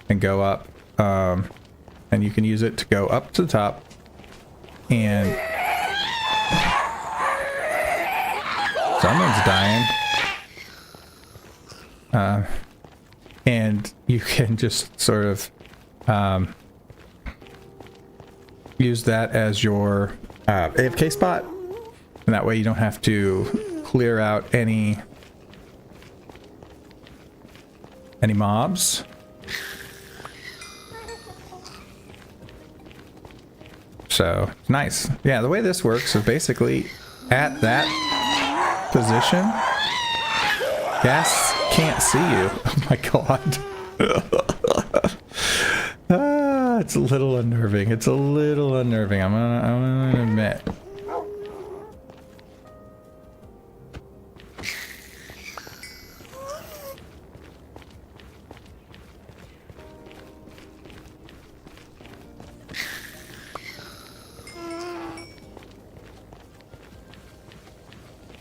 and go up. And you can use it to go up to the top and someone's dying. And you can just sort of use that as your AFK spot. And that way you don't have to clear out any mobs. So nice. Yeah, the way this works is basically at that position, gas can't see you. Oh my god. It's a little unnerving. It's a little unnerving. I'm gonna admit.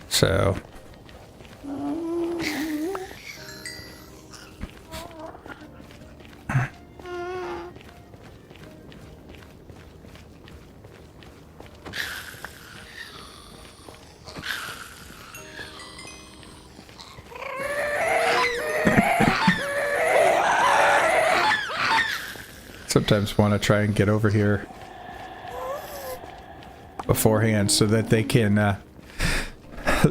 So sometimes want to try and get over here beforehand so that they can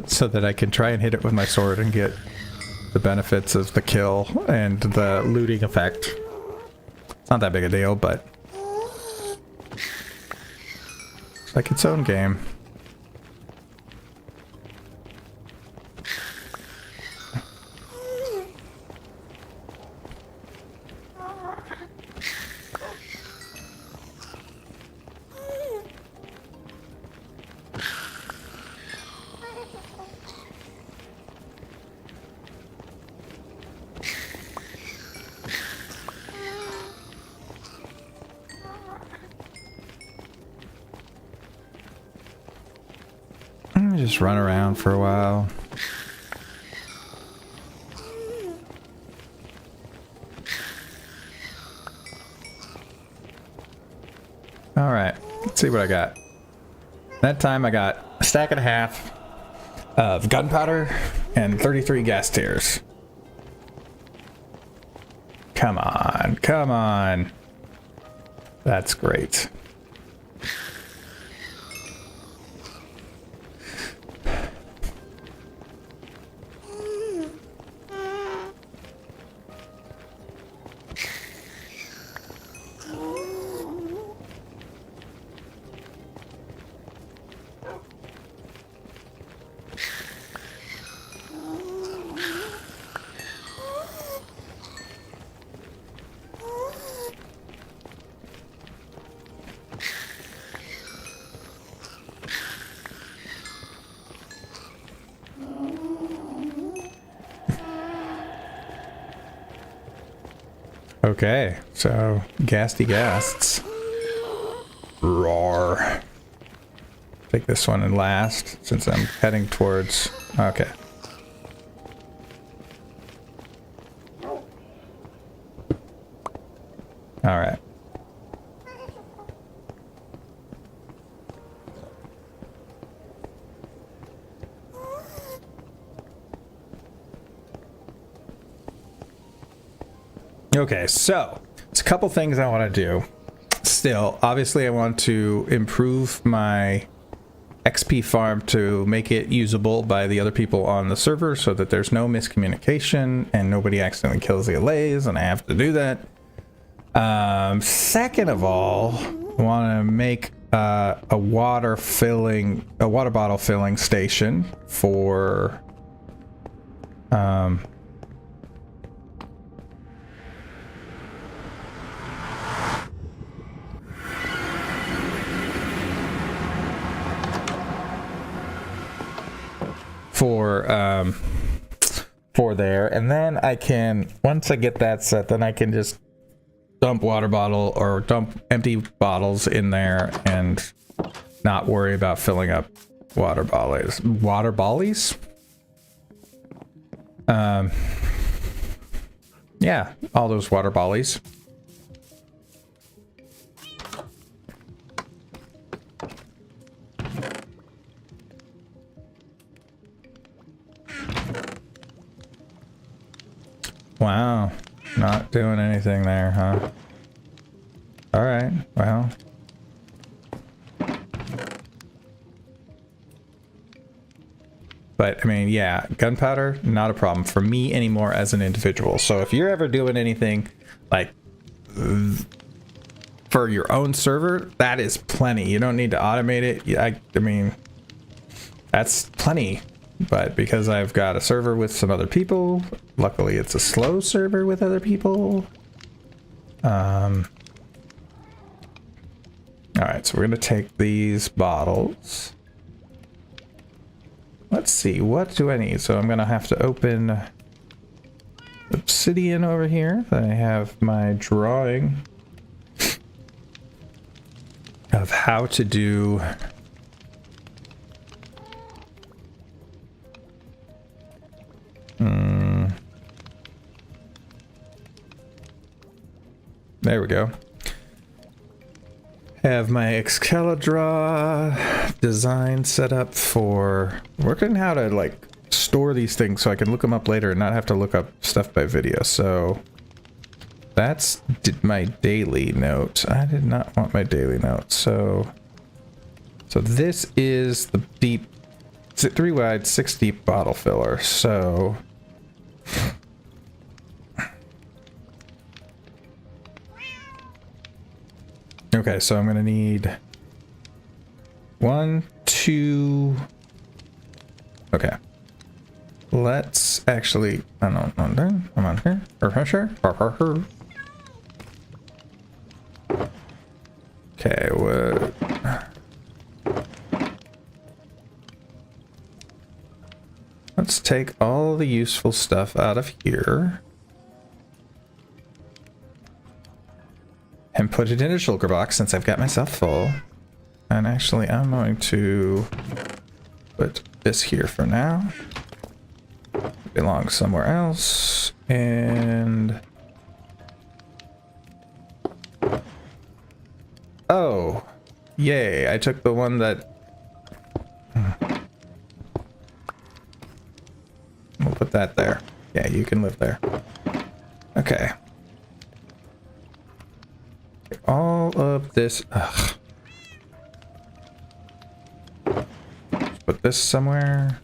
so that I can try and hit it with my sword and get the benefits of the kill and the looting effect. It's not that big a deal, but it's like its own game. Just run around for a while. All right, let's see what I got. That time I got a stack and a half of gunpowder and 33 gas tears. Come on, come on. That's great. Okay, so gasty gasts. Roar. Take this one and last, since I'm heading towards... Okay. Alright. Okay, so it's a couple things I want to do. Still, obviously I want to improve my XP farm to make it usable by the other people on the server so that there's no miscommunication and nobody accidentally kills the allays, and I have to do that. Second of all, I want to make a water bottle filling station for for there, and then I can, once I get that set, then I can just dump water bottle or dump empty bottles in there and not worry about filling up water bollies. Yeah, all those water bollies. Wow, not doing anything there, huh? All right, well. But I mean, yeah, gunpowder, not a problem for me anymore as an individual. So if you're ever doing anything like for your own server, that is plenty. You don't need to automate it. I mean, that's plenty. But because I've got a server with some other people, luckily it's a slow server with other people. All right, so we're gonna take these bottles. Let's see, what do I need? So I'm gonna have to open Obsidian over here. I have my drawing of how to do there we go. Have my Excalibur design set up for working how to like store these things so I can look them up later and not have to look up stuff by video. So that's my daily note. I did not want my daily note. So this is the deep, 3 wide, 6 deep bottle filler. So okay, so I'm gonna need 1, 2. Okay, let's actually. I'm on here. Okay, what? Let's take all the useful stuff out of here and put it in a shulker box since I've got myself full. And actually, I'm going to put this here for now. It belongs somewhere else. And oh, yay! I took the one that. We'll put that there. Yeah, you can live there. Okay. All of this. Ugh. Put this somewhere.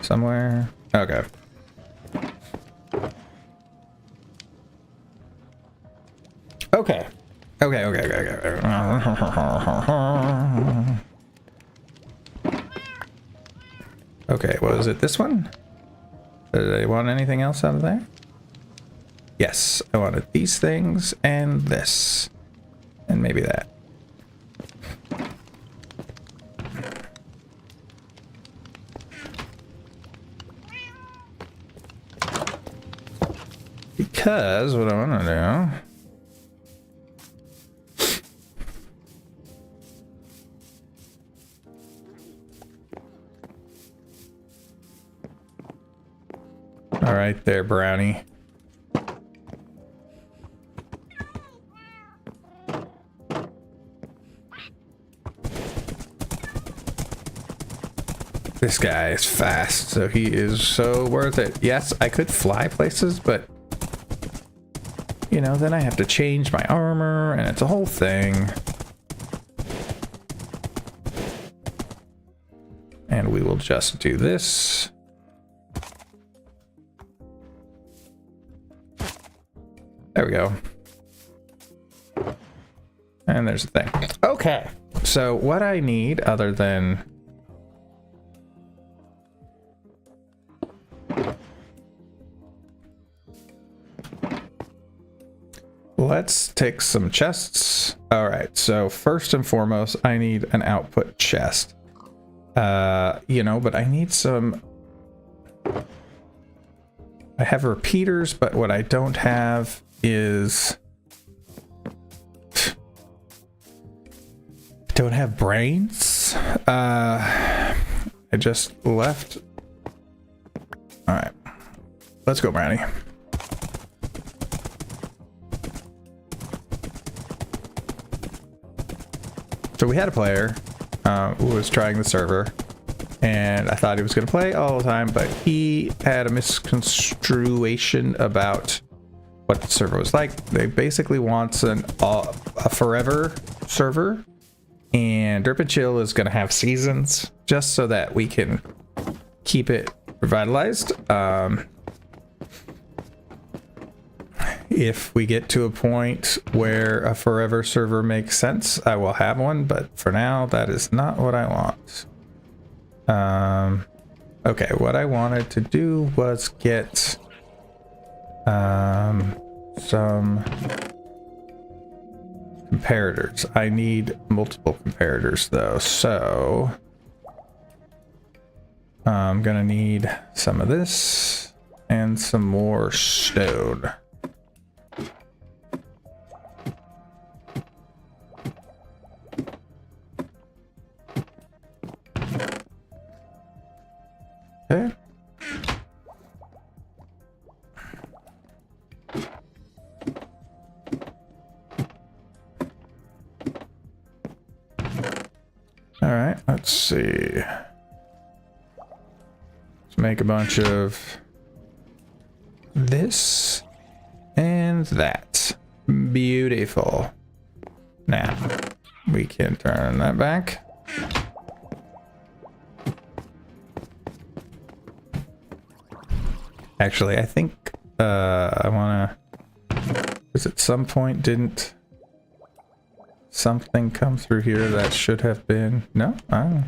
Somewhere. Okay. Okay. Okay. Okay, what was it? This one? Did I want anything else out of there? Yes, I wanted these things and this. And maybe that. Because what I want to do. All right there, Brownie. This guy is fast, so he is so worth it. Yes, I could fly places, but you know, then I have to change my armor, and it's a whole thing. And we will just do this. There we go. And there's the thing. Okay. So what I need other than... Let's take some chests. All right. So first and foremost, I need an output chest. You know, but I need some... I have repeaters, but what I don't have is... I don't have brains. I just left. All right. Let's go, Brownie. So we had a player who was trying the server, and I thought he was going to play all the time, but he had a misconstruation about what the server was like. They basically want a forever server, and Derp Chill is going to have seasons just so that we can keep it revitalized. If we get to a point where a forever server makes sense, I will have one, but for now, that is not what I want. Okay, what I wanted to do was get some comparators. I need multiple comparators though, so I'm gonna need some of this and some more stone. Okay. All right, let's see. Let's make a bunch of this and that. Beautiful. Now, we can turn that back. Actually, I think I want to... Because at some point, didn't something come through here that should have been... No? I don't know.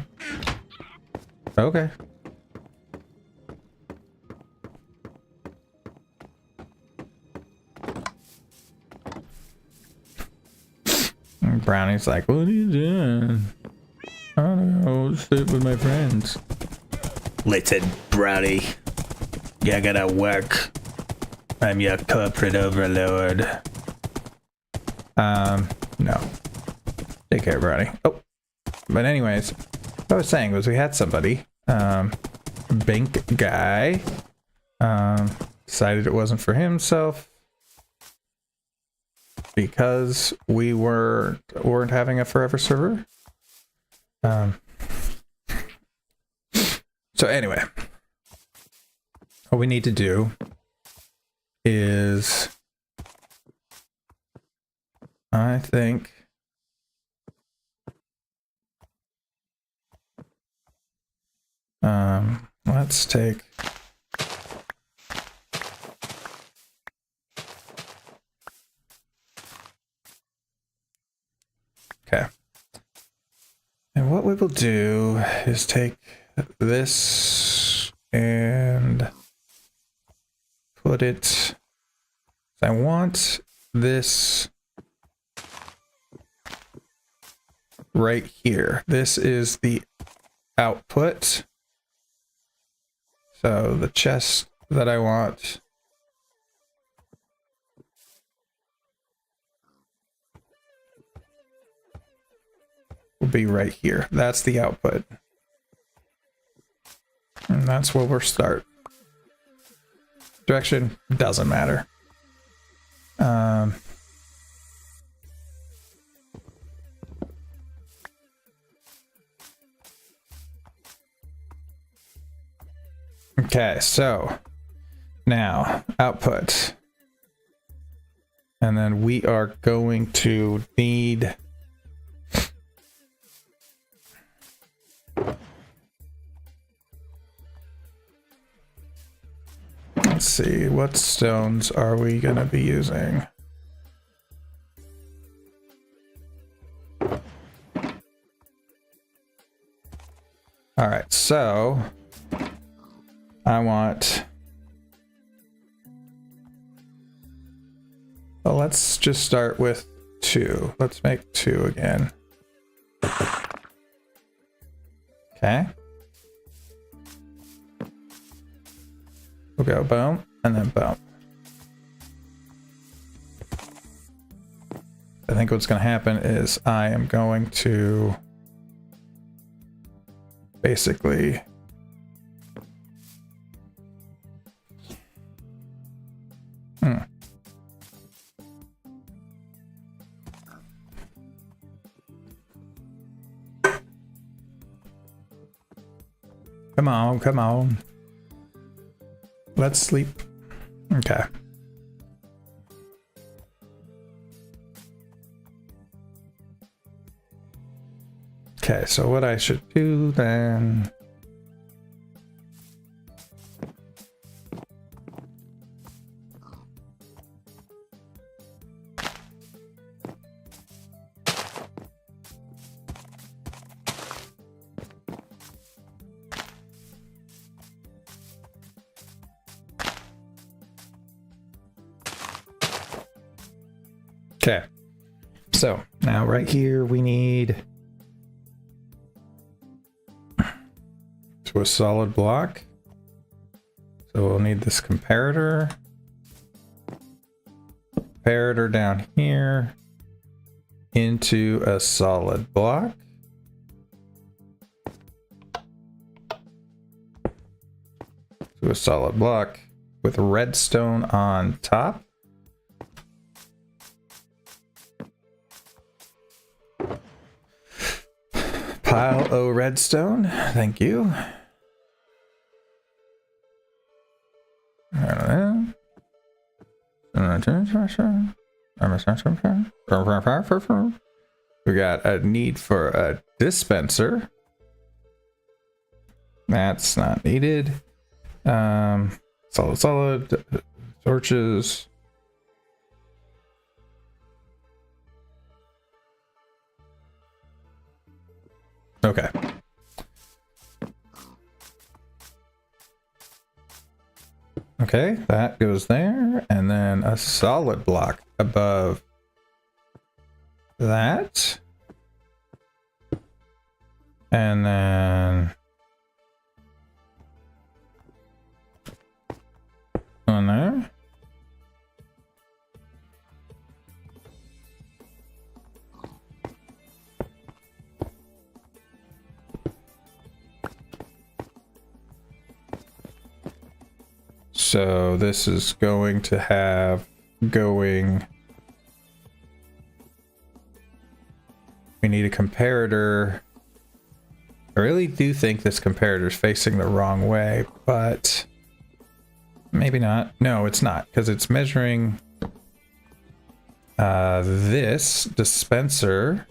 Okay. And Brownie's like, what are you doing? I don't know, sit with my friends. Listen, Brownie. You gotta work. I'm your corporate overlord. No. Take care, Brownie. Oh. But anyways, what I was saying was we had somebody, bank guy, decided it wasn't for himself because we weren't having a forever server. So anyway, what we need to do is, I think, let's take okay. And what we will do is take this and put it, I want this right here. This is the output. So the chest that I want will be right here. That's the output. And that's where we'll start. Direction doesn't matter. Okay, so now output. And then we are going to need let's see, what stones are we gonna be using? So I want, well, let's just start with 2. Let's make 2 again. Okay. We'll go boom and then boom. I think what's going to happen is I am going to basically Come on, come on. Let's sleep. Okay. Okay, so what I should do then... Okay, so now right here we need to a solid block. So we'll need this comparator. Comparator down here into a solid block. To a solid block with redstone on top. Pile o redstone, thank you. We got a need for a dispenser. That's not needed. Solid torches. Okay. Okay, that goes there, and then a solid block above that. And then on there. So this is going to have going. We need a comparator. I really do think this comparator is facing the wrong way, but maybe not. No, it's not, because it's measuring this dispenser,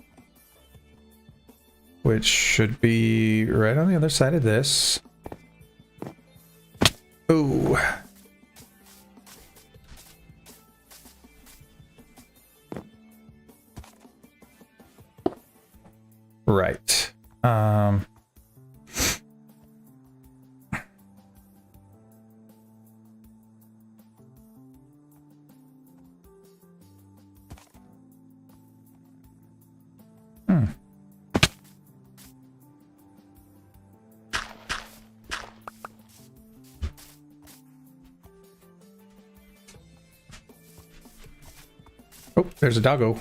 which should be right on the other side of this. Ooh. Right. Oh, there's a doggo.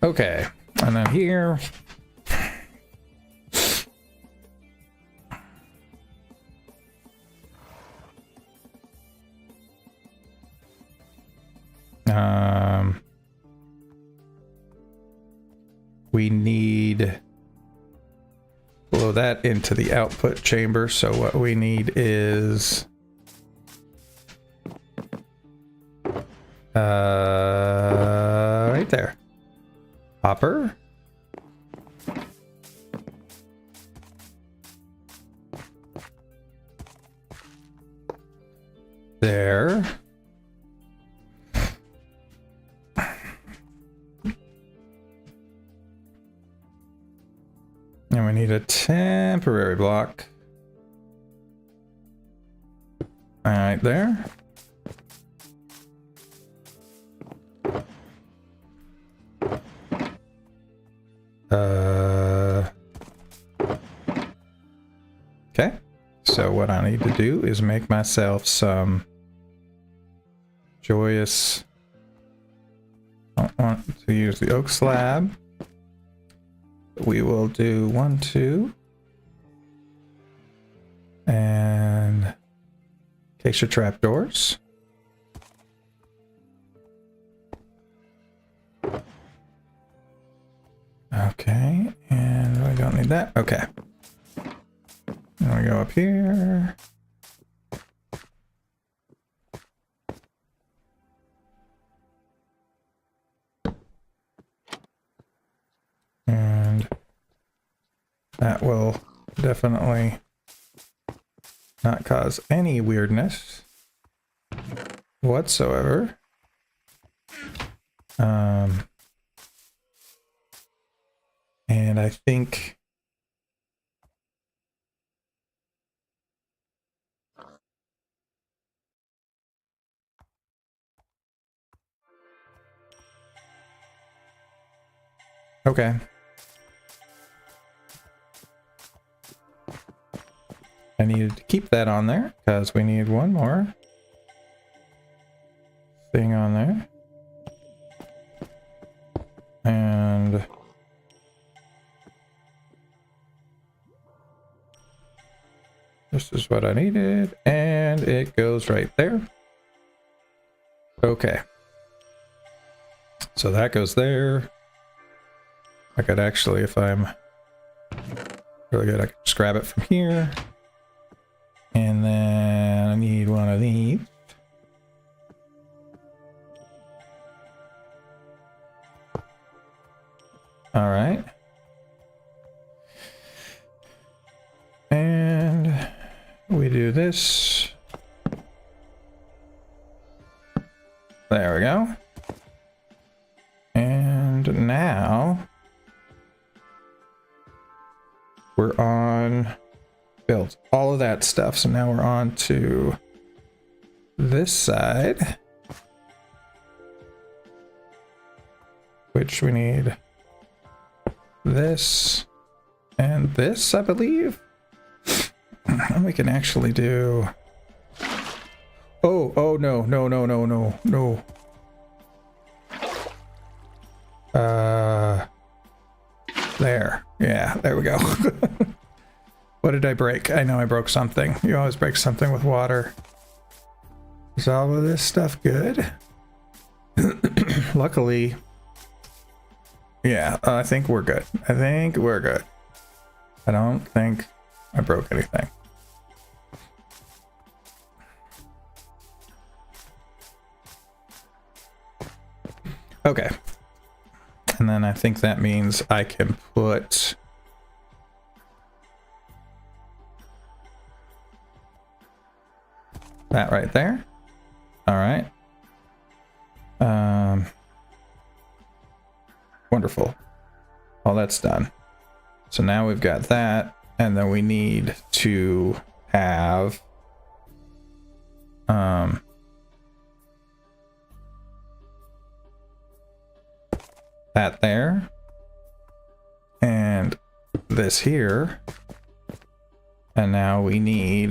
Okay, and then here. We need blow that into the output chamber. So what we need is right there. Hopper. There. And we need a temporary block. All right, there. Okay. So what I need to do is make myself some joyous. I don't want to use the oak slab. We will do 1, 2. And acacia trapdoors. Okay, and we don't need that. Okay. And we go up here. And that will definitely not cause any weirdness whatsoever. And I think okay. I needed to keep that on there because we need one more thing on there. And this is what I needed, and it goes right there. Okay. So that goes there. I could actually, if I'm really good, I could just grab it from here. And then I need one of these. All right. And we do this. There we go. And now we're on build all of that stuff. So now we're on to this side, which we need this and this, I believe. And we can actually do. Oh no. There. Yeah, there we go. What did I break? I know I broke something. You always break something with water. Is all of this stuff good? Luckily. Yeah, I think we're good. I think we're good. I don't think I broke anything. Okay. And then I think that means I can put that right there. All right. Wonderful. All that's done. So now we've got that, and then we need to have that there, and this here, and now we need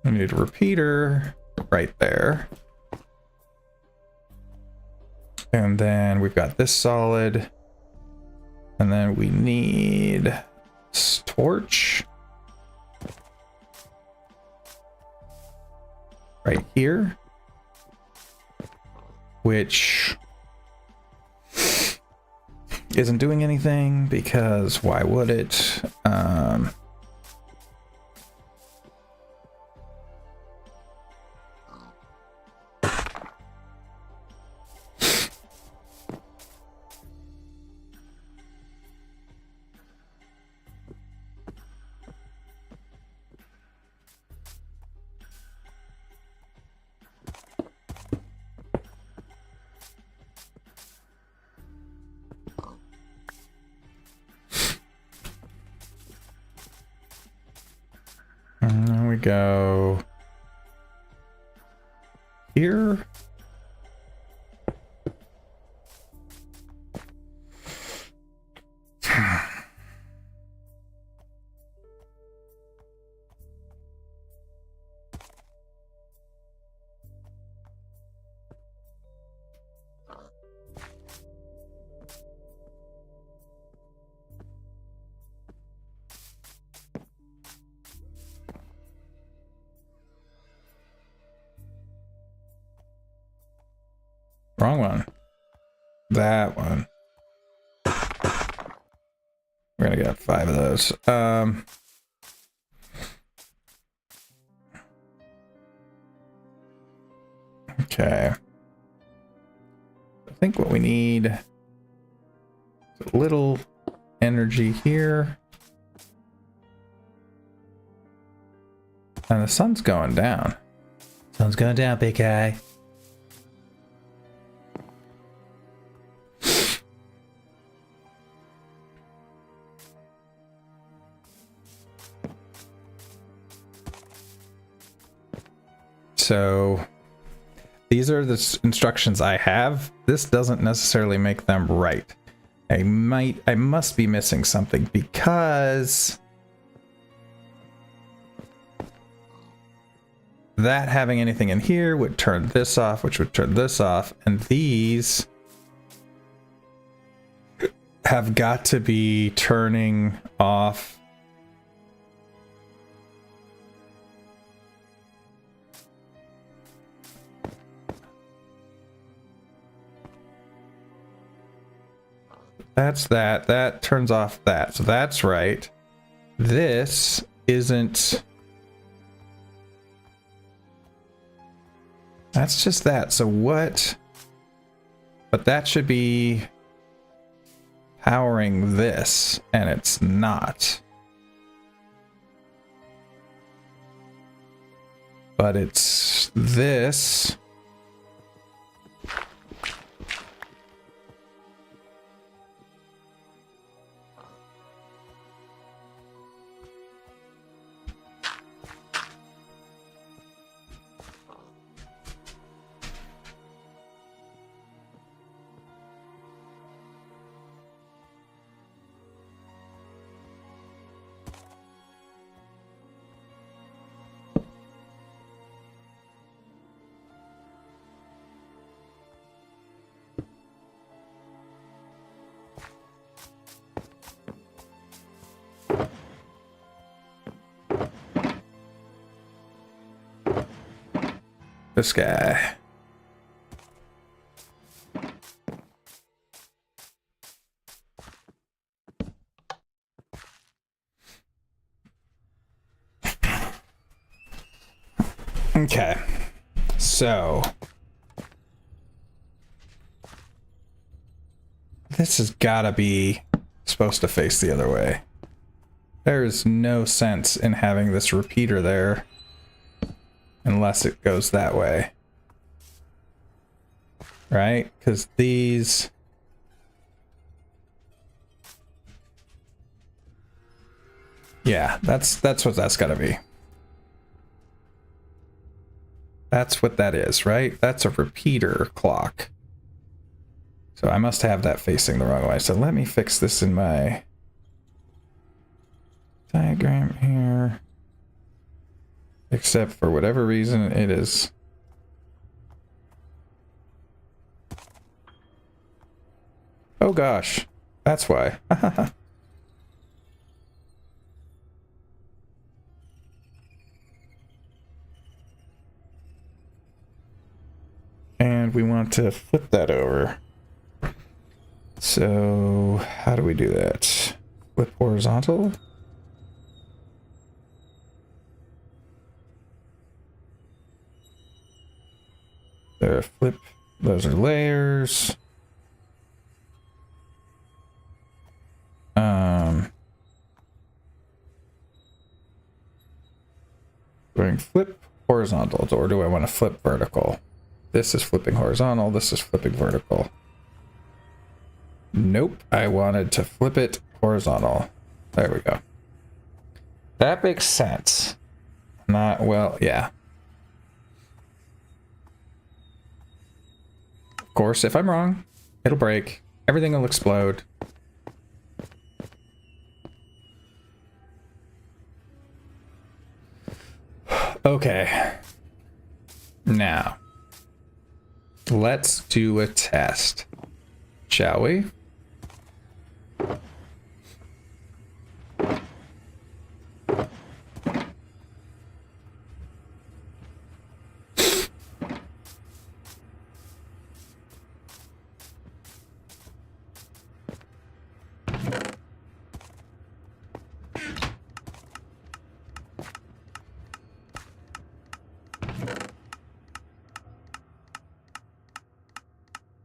we need a repeater right there. And then we've got this solid. And then we need torch right here, which isn't doing anything because why would it? go here. Wrong one. That one. We're gonna get 5 of those. Okay. I think what we need is a little energy here. And the sun's going down. Sun's going down, big guy. So these are the instructions I have. This doesn't necessarily make them right. I must be missing something, because that having anything in here would turn this off, which would turn this off, and these have got to be turning off. That's that. That turns off that. So that's right. This isn't. That's just that. So what? But that should be powering this, and it's not. But it's this. This guy. Okay. So this has got to be supposed to face the other way. There's no sense in having this repeater there unless it goes that way, right? Because these, yeah, that's what that's got to be. That's what that is, right? That's a repeater clock. So I must have that facing the wrong way. So let me fix this in my diagram here. Except for whatever reason it is. Oh gosh, that's why. And we want to flip that over. So how do we do that? Flip horizontal? There, flip. Those are layers. Going flip horizontal, or do I want to flip vertical? This is flipping horizontal. This is flipping vertical. Nope, I wanted to flip it horizontal. There we go. That makes sense. Not well, yeah. Of course, if I'm wrong, it'll break. Everything will explode. Okay. Now, let's do a test, shall we?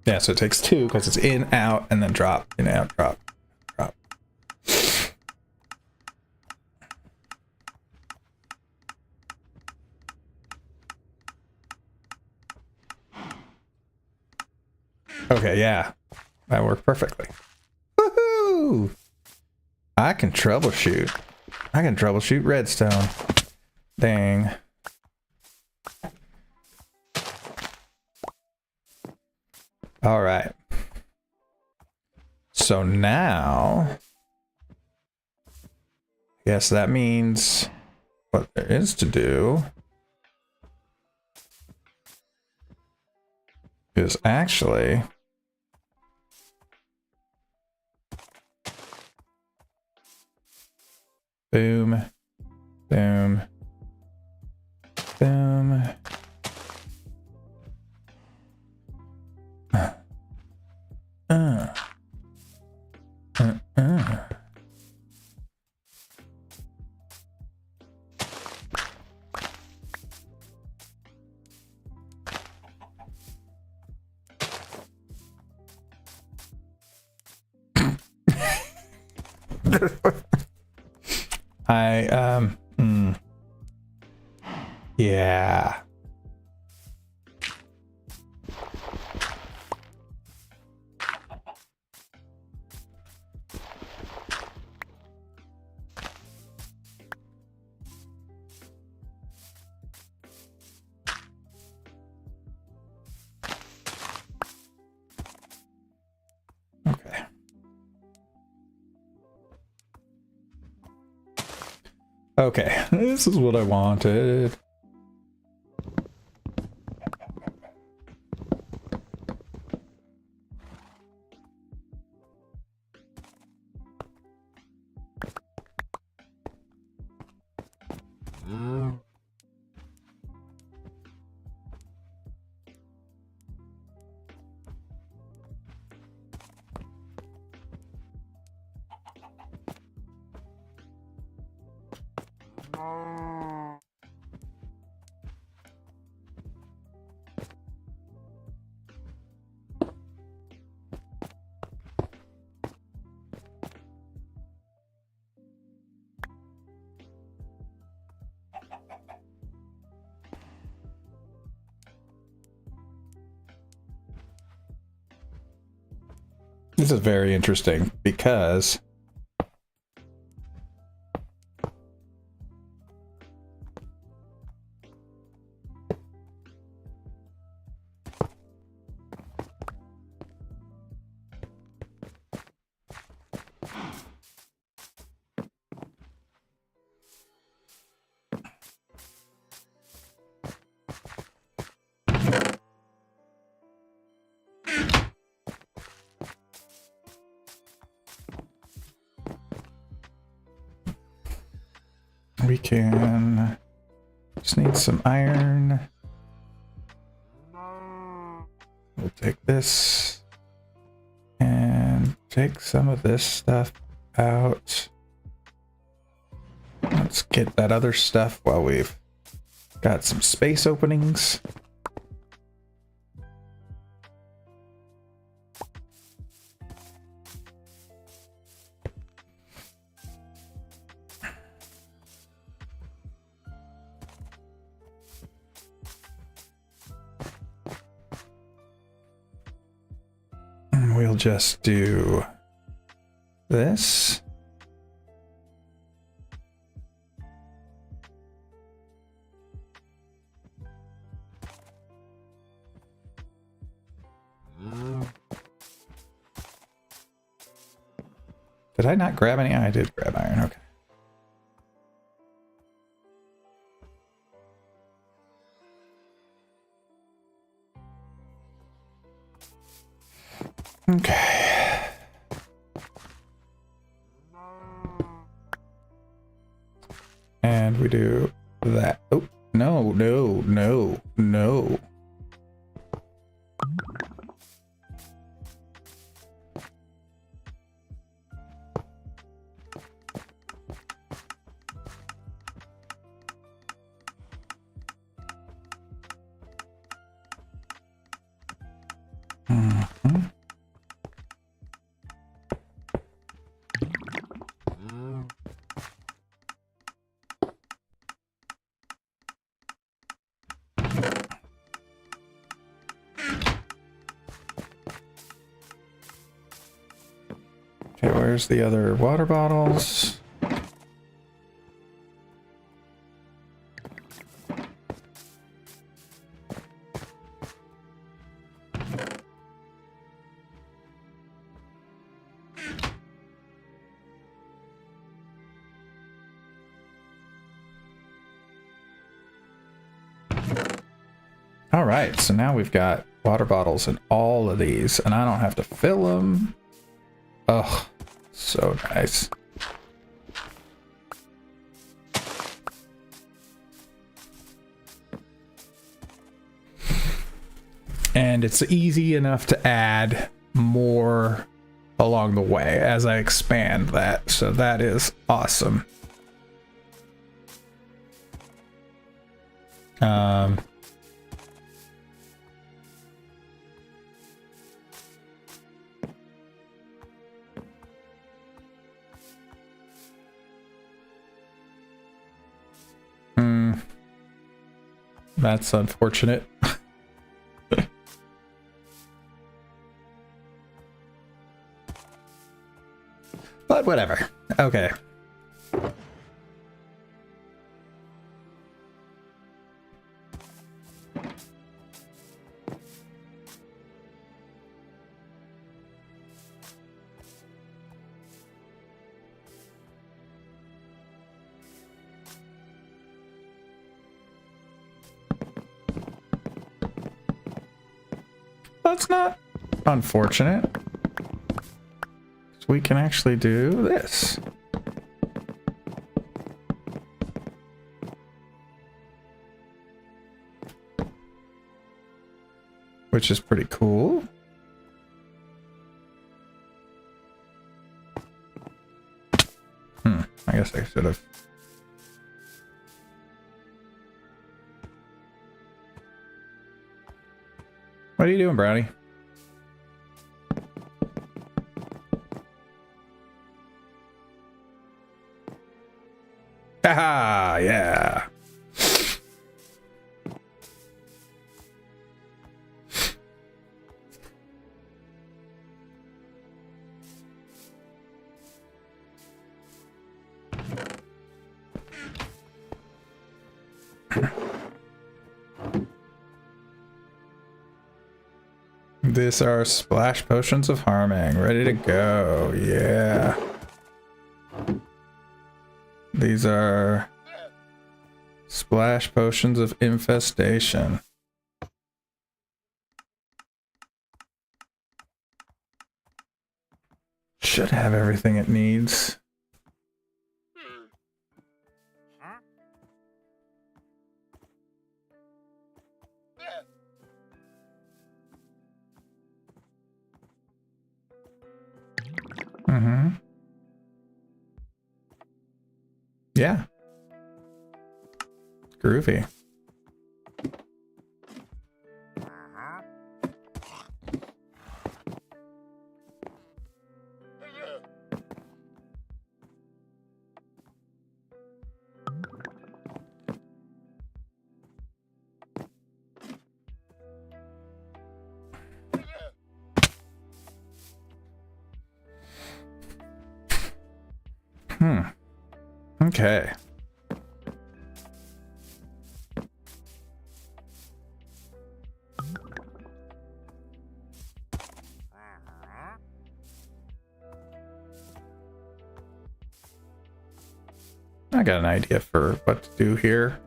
Yeah, so it takes two because it's in, out, and then drop, in, out, drop, drop. Okay, yeah, that worked perfectly. Woohoo! I can troubleshoot. I can troubleshoot redstone. Dang. All right. So now, I guess that means what there is to do is actually boom, boom, boom. Yeah. Okay. Okay, this is what I wanted. This is very interesting because we can just need some iron. We'll take this and take some of this stuff out. Let's get that other stuff while we've got some space openings. We'll just do this. Did I not grab any? I did grab iron. Okay. Okay. And we do that. Oh, no, no, no, no. Mhm. Okay, where's the other water bottles? All right, so now we've got water bottles in all of these, and I don't have to fill them. Oh, so nice. And it's easy enough to add more along the way as I expand that, so that is awesome. That's unfortunate. But whatever. Okay. That's not unfortunate. We can actually do this. Which is pretty cool. I guess I should have. What are you doing, Brownie? Haha, yeah. These are splash potions of harming. Ready to go. Yeah. These are splash potions of infestation. Should have everything it needs. Mm-hmm. Yeah. Groovy. Okay. I got an idea for what to do here.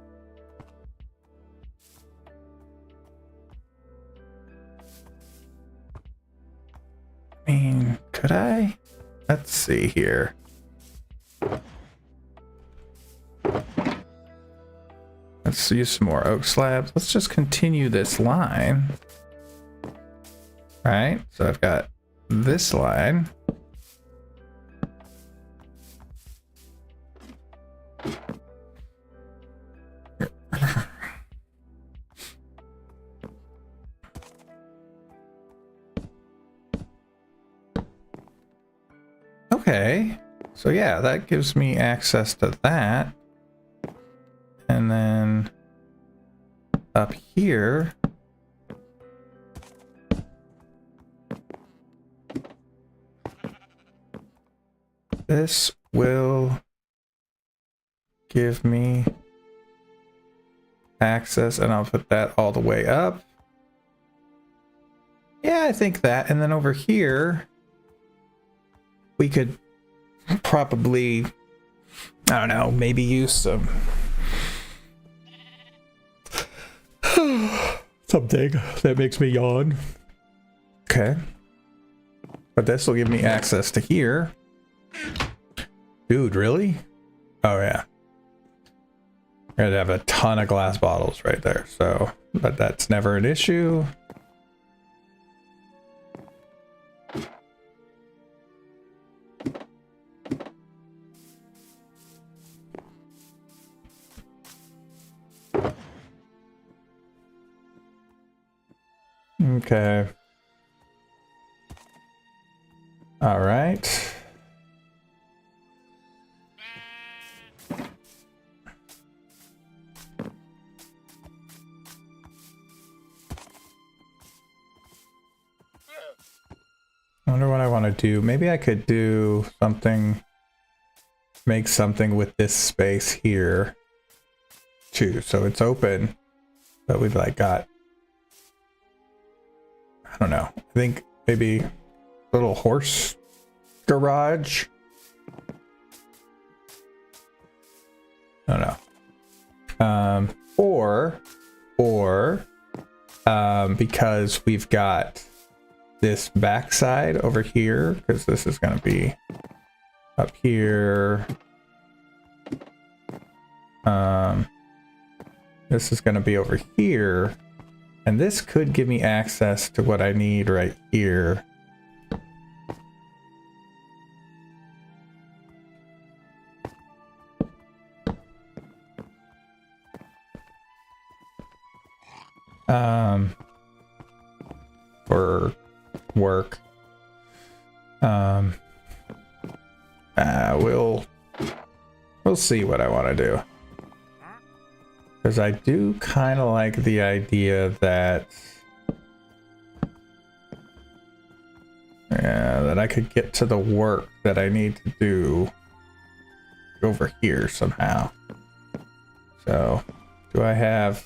I mean, could I? Let's see here. Let's use some more oak slabs. Let's just continue this line. Right? So I've got this line. Okay, so yeah, that gives me access to that. And then up here, this will give me access, and I'll put that all the way up. Yeah, I think that. And then over here, we could probably, I don't know, maybe use some something that makes me yawn. Okay. But this will give me access to here. Dude, really? Oh yeah. We're gonna have a ton of glass bottles right there, so, but that's never an issue. Okay. All right. I wonder what I want to do. Maybe I could do something, make something with this space here too. So it's open, but we've like got, I don't know. I think maybe a little horse garage. I don't know. Or because we've got this backside over here, because this is going to be up here. This is going to be over here. And this could give me access to what I need right here. For work. We'll see what I want to do. Because I do kind of like the idea that that I could get to the work that I need to do over here somehow. So, do I have...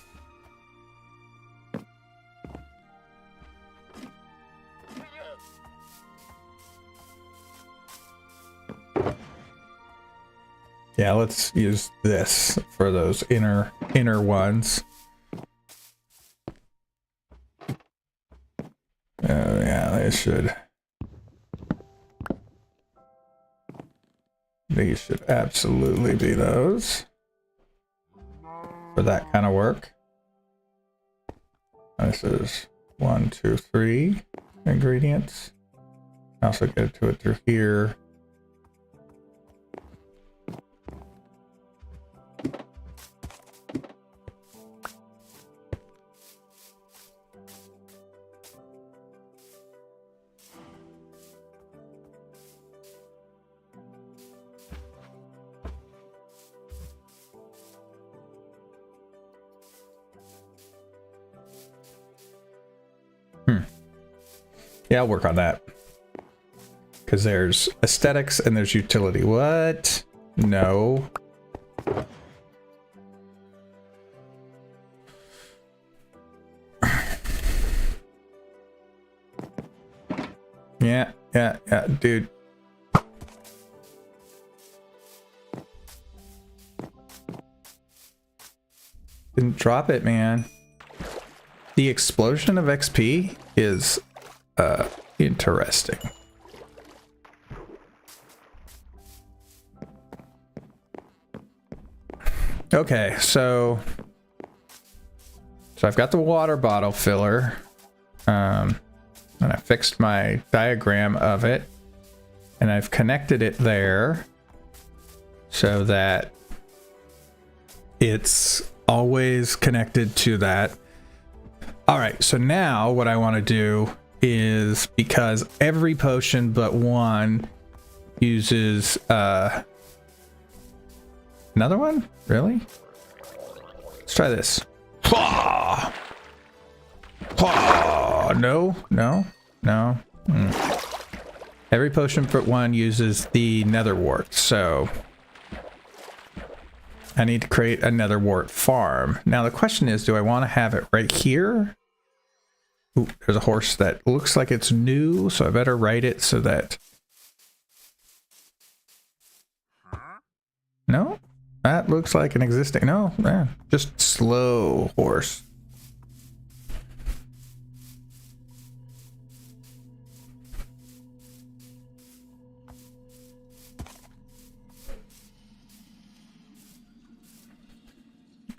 Yeah, let's use this for those inner ones. Yeah, these should absolutely be those for that kind of work. This is 1, 2, 3 ingredients. I also get to it through here. Yeah, I'll work on that. Because there's aesthetics and there's utility. What? No. Yeah, dude. Didn't drop it, man. The explosion of XP is interesting. Okay, so I've got the water bottle filler. And I fixed my diagram of it. And I've connected it there so that it's always connected to that. All right, so now what I want to do is, because every potion but one uses another one? Really? Let's try this. No. Every potion but one uses the nether wart, so I need to create a nether wart farm. Now the question is, do I want to have it right here? Ooh, there's a horse that looks like it's new, so I better write it so that... No? That looks like an existing... No, man, just slow horse.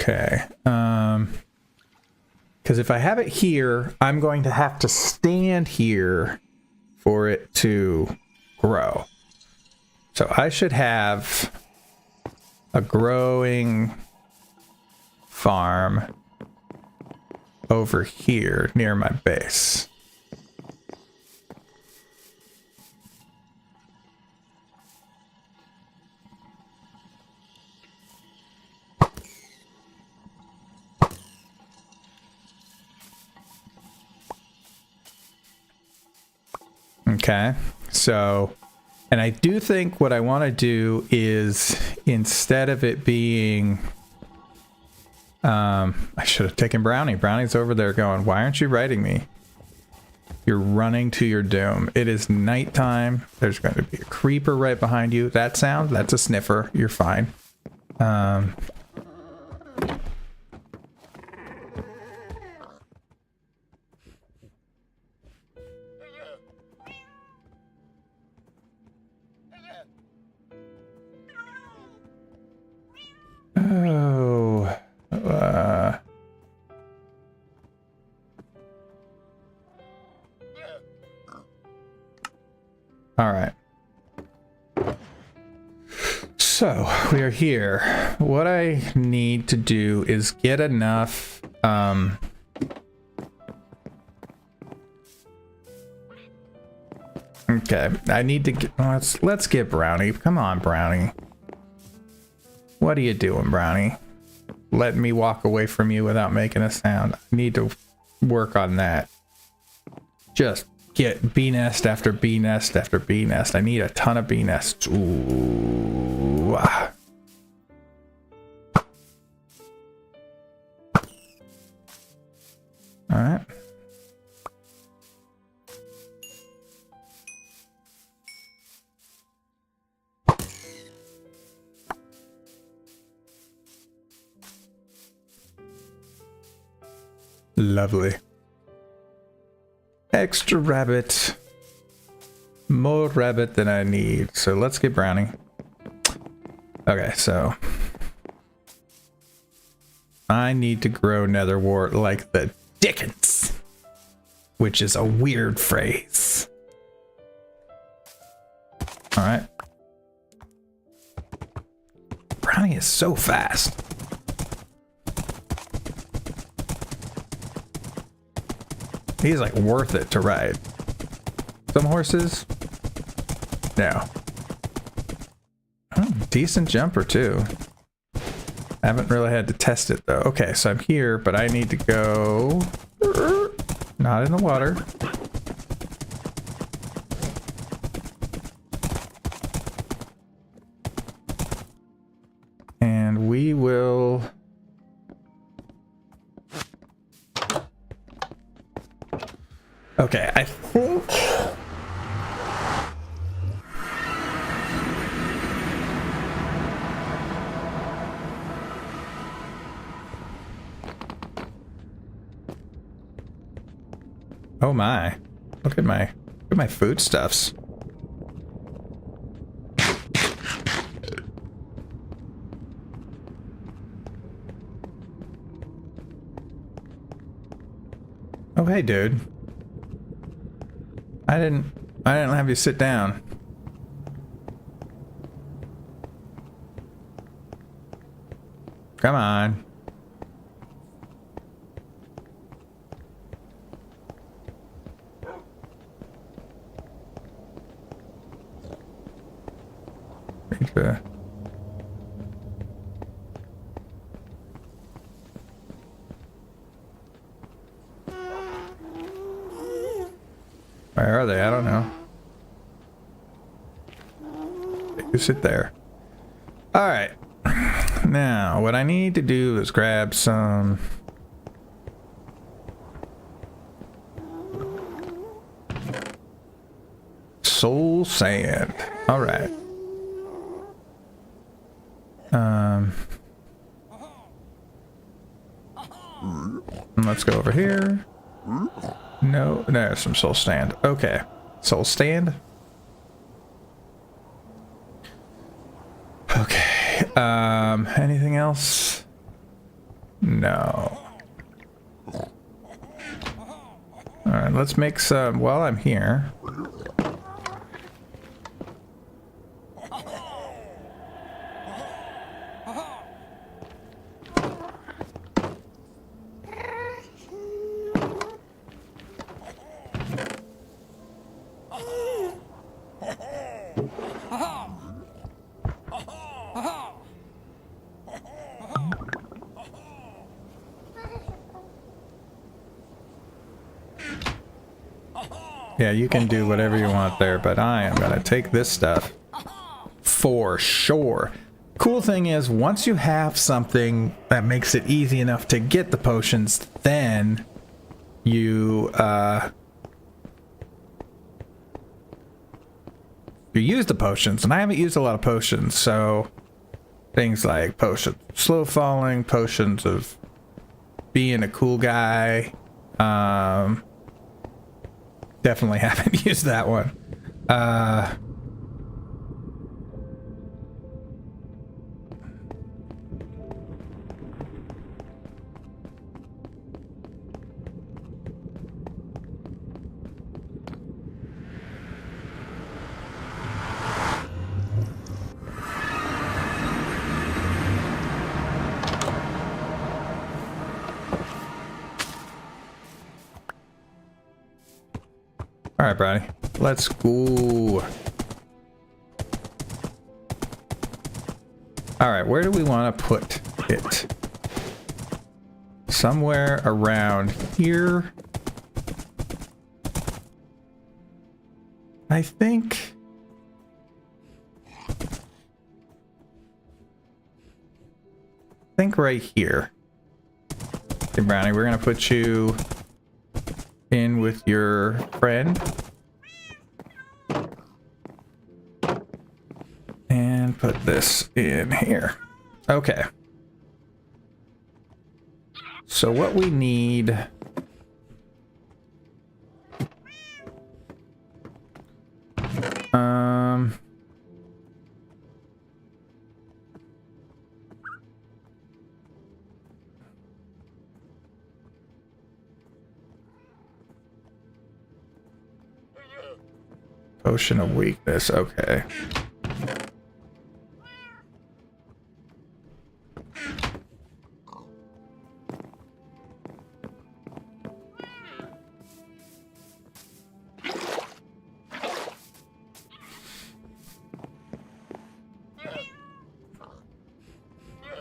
Okay, because if I have it here, I'm going to have to stand here for it to grow. So I should have a growing farm over here near my base. Okay, so, and I do think what I want to do is, instead of it being, I should have taken Brownie. Brownie's over there going, why aren't you writing me? You're running to your doom. It is nighttime. There's going to be a creeper right behind you. That sound, that's a sniffer. You're fine. Oh, all right. So we are here. What I need to do is get enough, okay, I need to get, let's get Brownie. Come on, Brownie. What are you doing, Brownie? Letting me walk away from you without making a sound. I need to work on that. Just get bee nest after bee nest after bee nest. I need a ton of bee nests. Ooh. Ah. All right. Lovely. Extra rabbit. More rabbit than I need. So let's get Brownie. Okay, so I need to grow nether wart like the Dickens, which is a weird phrase. All right. Brownie is so fast. He's like worth it to ride. Some horses, no. Oh, decent jumper too. I haven't really had to test it though. Okay, so I'm here, but I need to go not in the water. And we will okay, I think Oh my. Look at my foodstuffs. Oh hey dude. I didn't have you sit down. Come on. Okay. Where are they? I don't know. You sit there. All right. Now, what I need to do is grab some soul sand. All right. Let's go over here. No, there's some soul sand. Okay. Soul stand. Okay. Anything else? No. Alright, let's make some while I'm here. Yeah, you can do whatever you want there, but I am gonna take this stuff for sure. Cool thing is, once you have something that makes it easy enough to get the potions, then you use the potions, and I haven't used a lot of potions, so things like potions of slow falling, potions of being a cool guy, definitely haven't used that one. All right, Brownie, let's go. All right, where do we want to put it? Somewhere around here. I think. Right here. Okay, Brownie, we're gonna put you in with your friend. And put this in here. Okay. So what we need... Potion of weakness, okay.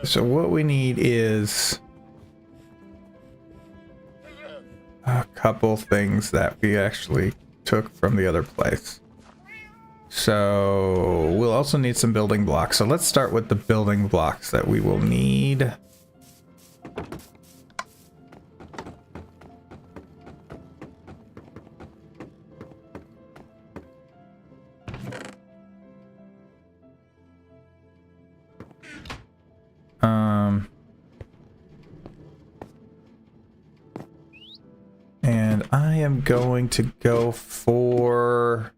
So what we need is a couple things that we actually took from the other place. So we'll also need some building blocks. So let's start with the building blocks that we will need. And I am going to go for...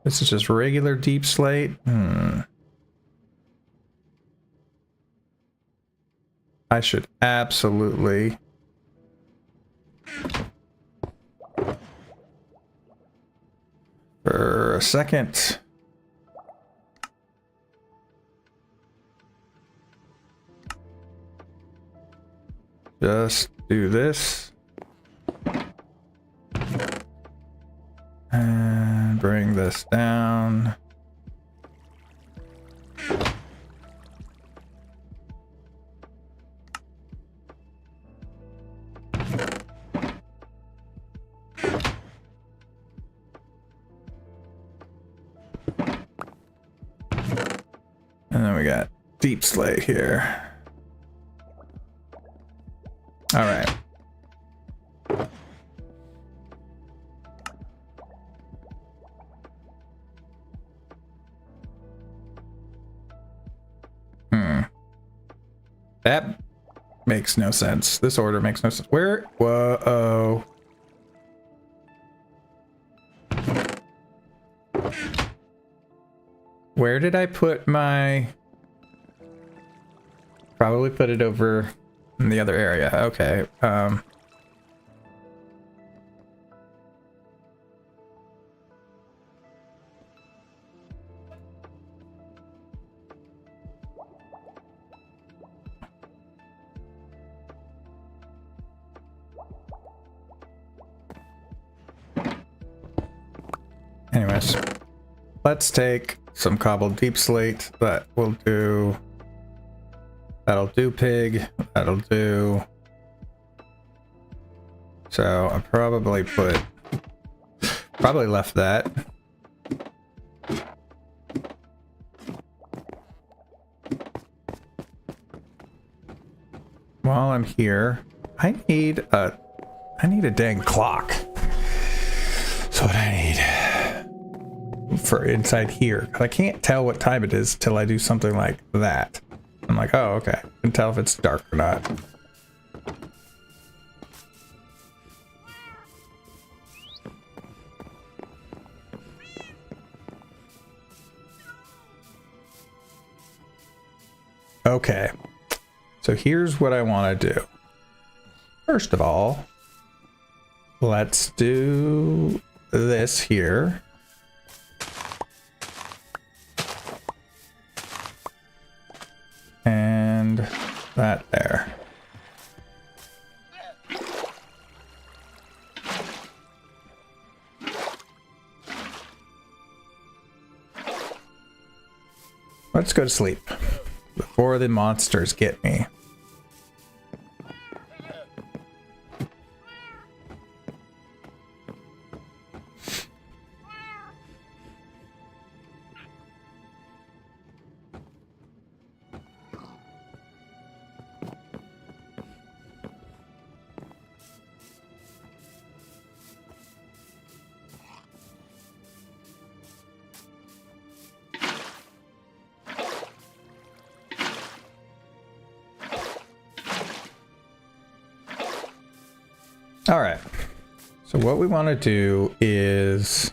This is just regular deep slate. I should absolutely... For a second... Just do this. And bring this down. And then we got deep slate here. All right. That makes no sense. This order makes no sense. Where? Whoa. Where did I put my... Probably put it over in the other area. Okay. Anyways, let's take some cobbled deep slate. That will do. That'll do pig. That'll do. So I probably left that. While I'm here, I need a dang clock. That's what I need for inside here. I can't tell what time it is till I do something like that. I'm like, oh, okay. I can tell if it's dark or not. Okay. So here's what I want to do. First of all, let's do this here. And that there. Let's go to sleep before the monsters get me. All right. So what we want to do is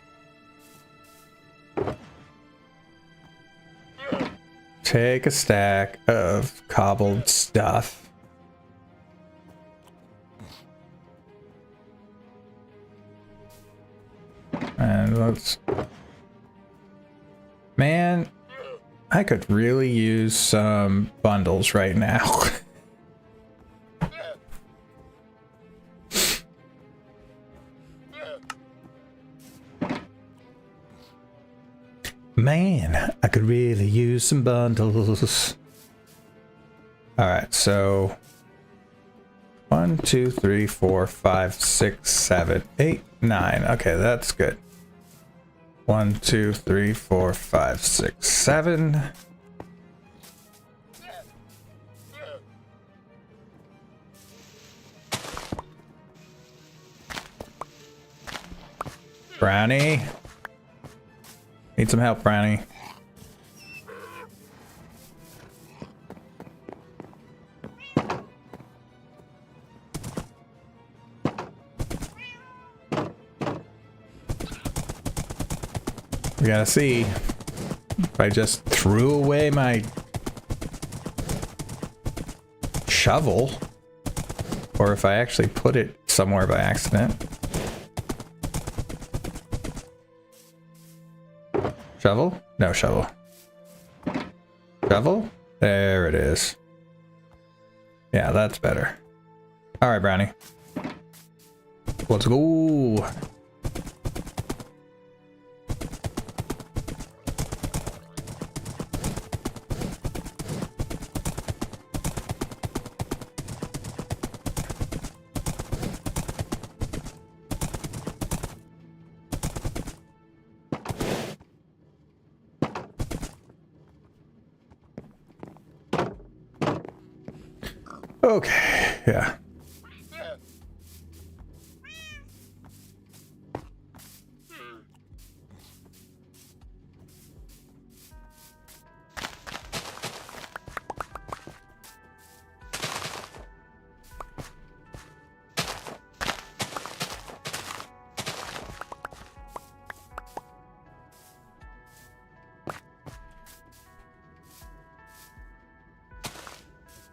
take a stack of cobbled stuff. And let's... Man, I could really use some bundles right now. Man, I could really use some bundles. All right, so 1, 2, 3, 4, 5, 6, 7, 8, 9. Okay, that's good. 1, 2, 3, 4, 5, 6, 7. Brownie. Need some help, Brownie. We gotta see if I just threw away my shovel or if I actually put it somewhere by accident. Shovel? No shovel. Shovel? There it is. Yeah, that's better. All right, Brownie. Let's go. Okay, yeah.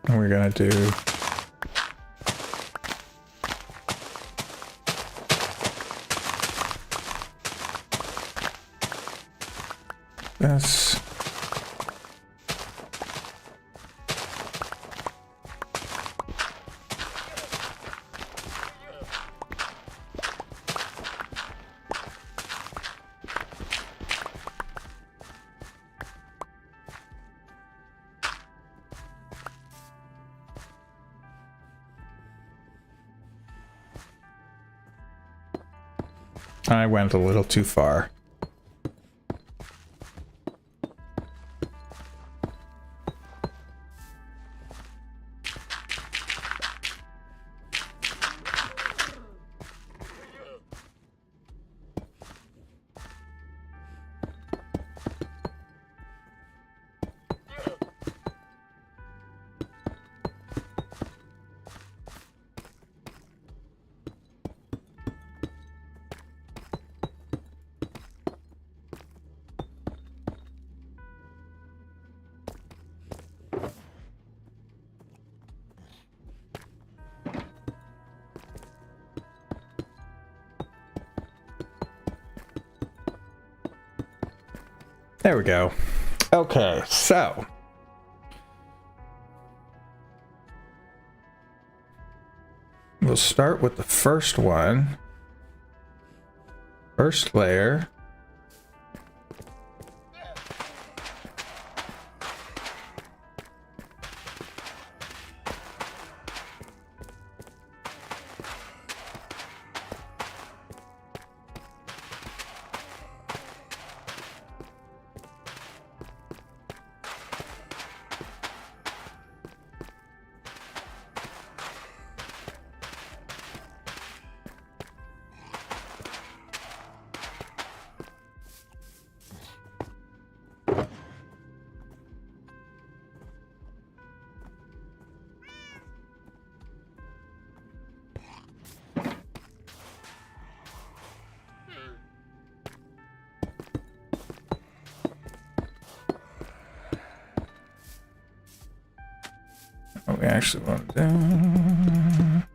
And we're gonna do this. I went a little too far. There we go. Okay, so we'll start with the first one. First layer. What we actually want to do.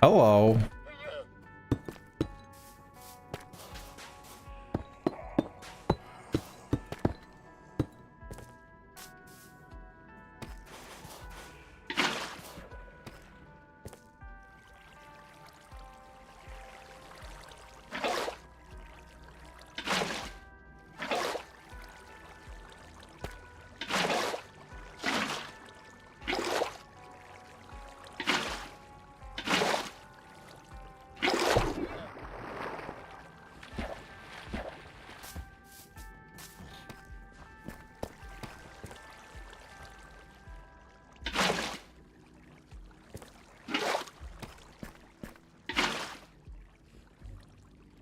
Hello.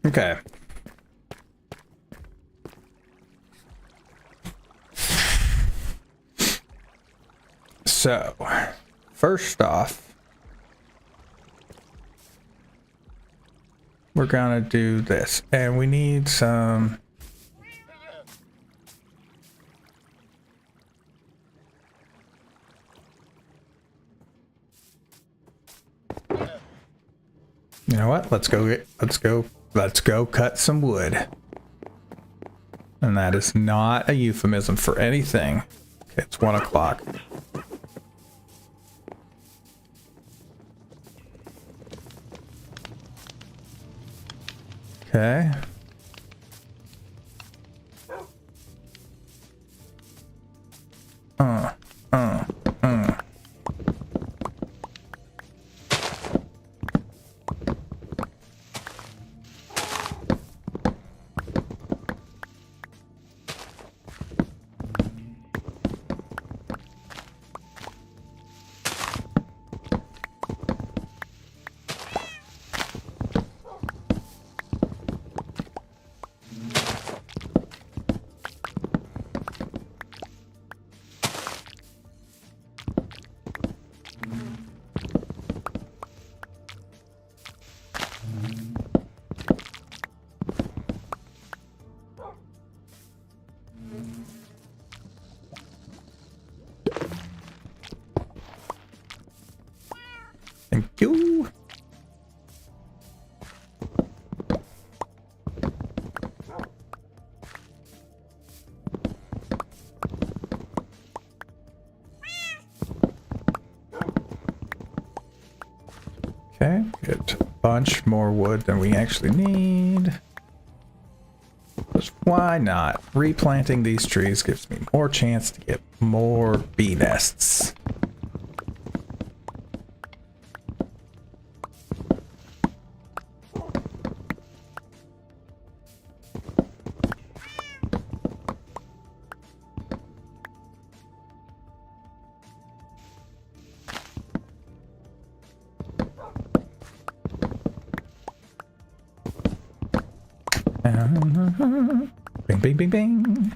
Okay. So, first off, we're gonna do this, and we need some. You know what? Let's go cut some wood. And that is not a euphemism for anything. Okay, it's 1 o'clock. Okay. Uh. Thank you. Okay, get a bunch more wood than we actually need. Because why not? Replanting these trees gives me more chance to get more bee nests. Bing, bing, bing, bing.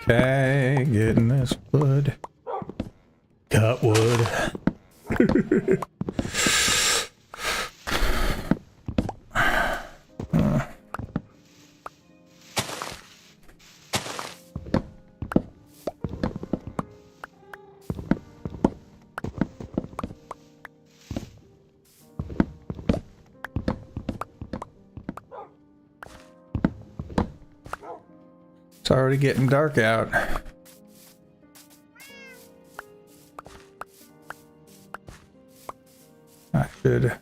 Okay, getting this wood. Cut wood. It's already getting dark out. I should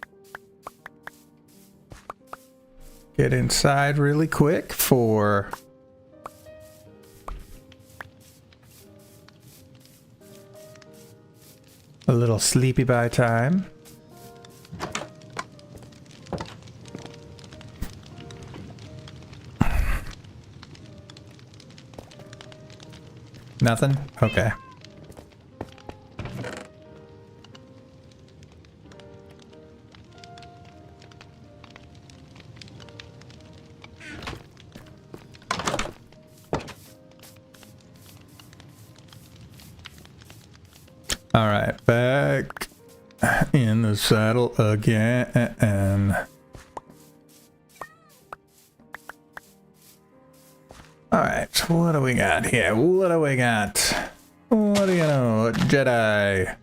get inside really quick for a little sleepy by time. Nothing? Okay. All right, back in the saddle again. Alright, what do we got here? What do we got? What do you know? Jedi.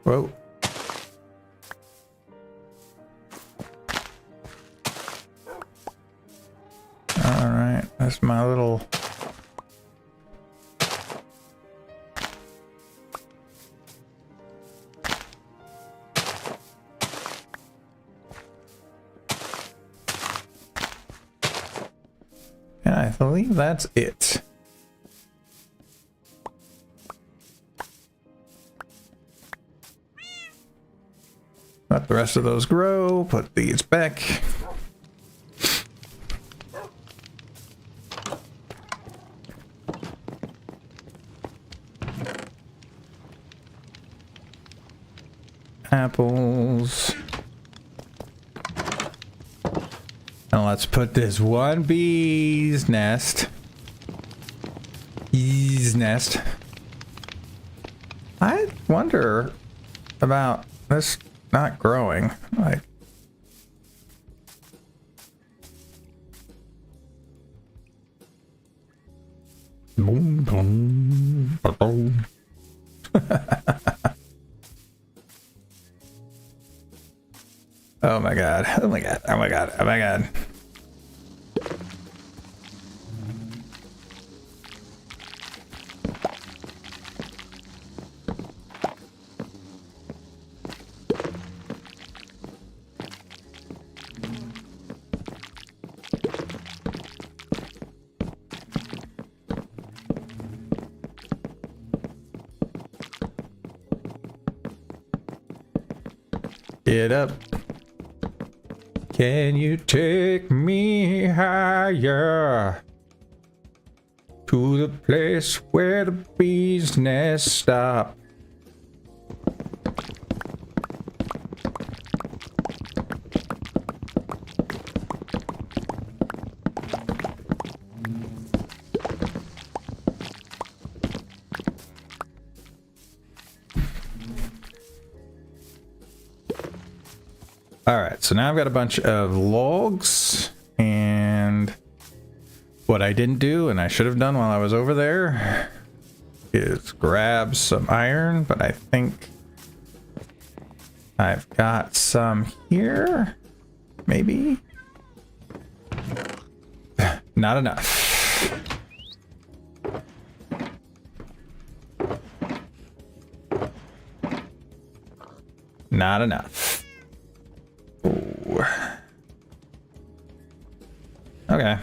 Whoa. All right, that's my little... And I believe that's it. Let the rest of those grow, put these back. Apples. And let's put this one bee's nest. Bee's nest. I wonder about this not growing. Like, boom, boom, boom. Oh my god. Oh my god. Oh my god. Oh my god. Get up. Can you take me higher to the place where the bees nest stop? All right, so now I've got a bunch of logs, and what I didn't do, and I should have done while I was over there, is grab some iron, but I think I've got some here, maybe? Not enough. Not enough. Ooh. Okay.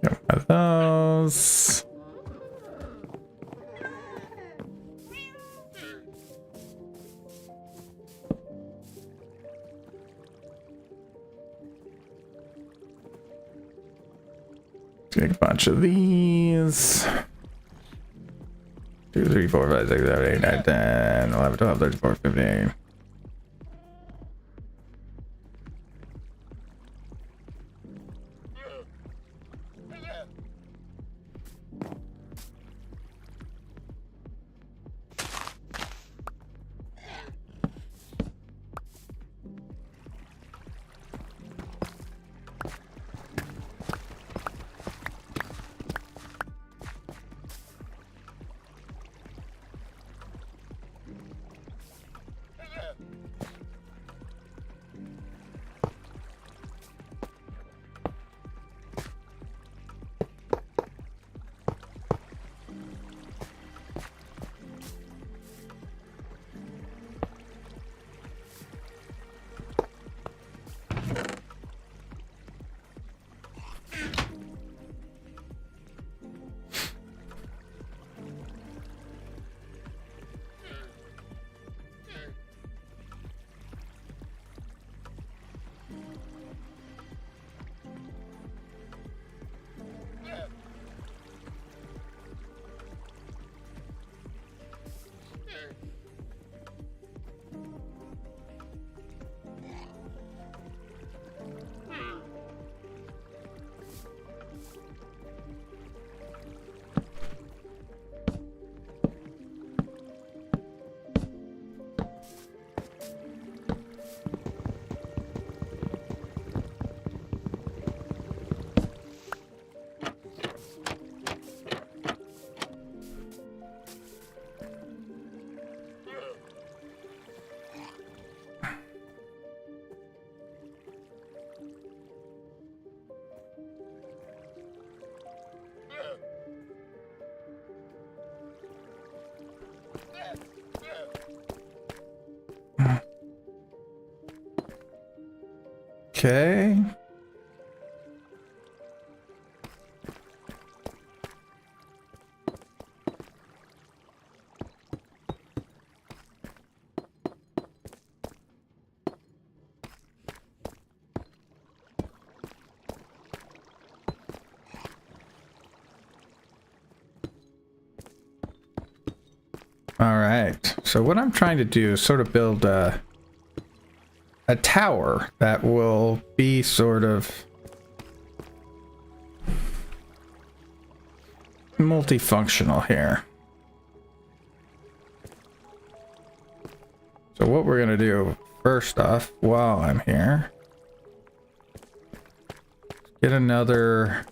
Got those. Take a bunch of these. 2, 3, 4, 5, 6, 7, 8, 9, 10, 11, 12, 13, 14, 15. Okay. All right. So what I'm trying to do is sort of build a tower that will be sort of multifunctional here. So what we're going to do first off, while I'm here, get another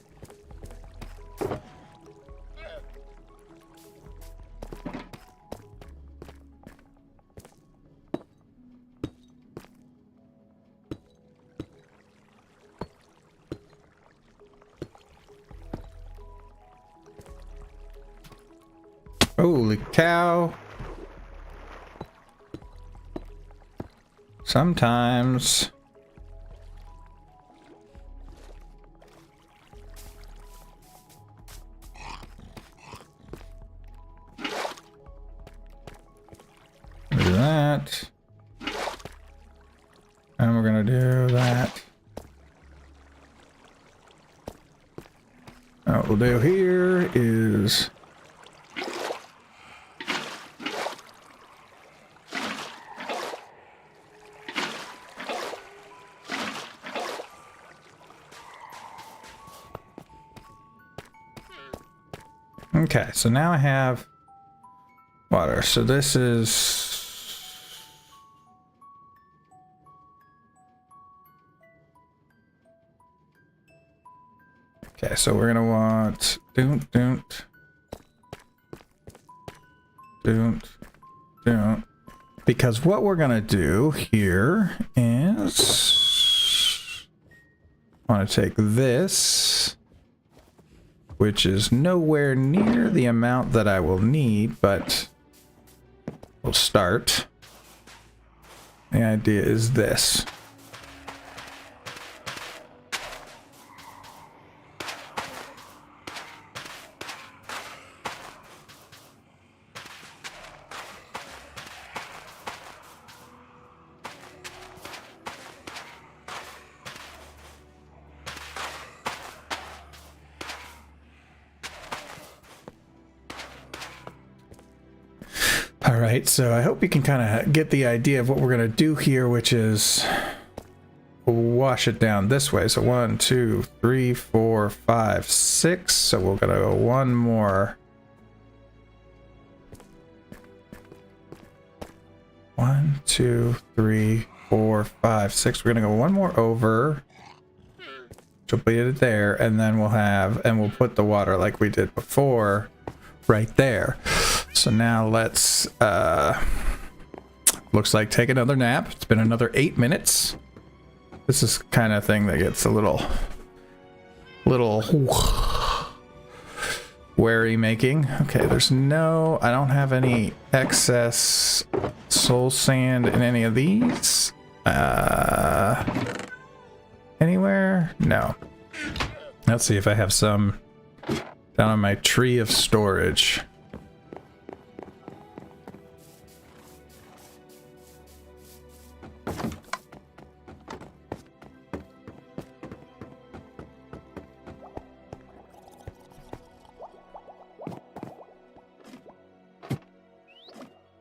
holy cow. Sometimes do that. And we're gonna do that. What we'll do here is okay, so now I have water. So this is okay, so we're gonna want don't because what we're gonna do here is I want to take this, which is nowhere near the amount that I will need, but we'll start. The idea is this. All right, so I hope you can kind of get the idea of what we're going to do here, which is wash it down this way. So 1, 2, 3, 4, 5, 6. So we're going to go one more. 1, 2, 3, 4, 5, 6. We're going to go one more over. Which will be it there, and then we'll put the water like we did before right there. So now let's looks like take another nap. It's been another 8 minutes. This is kind of thing that gets a little wary making. Okay, I don't have any excess soul sand in any of these. Anywhere? No. Let's see if I have some down on my tree of storage.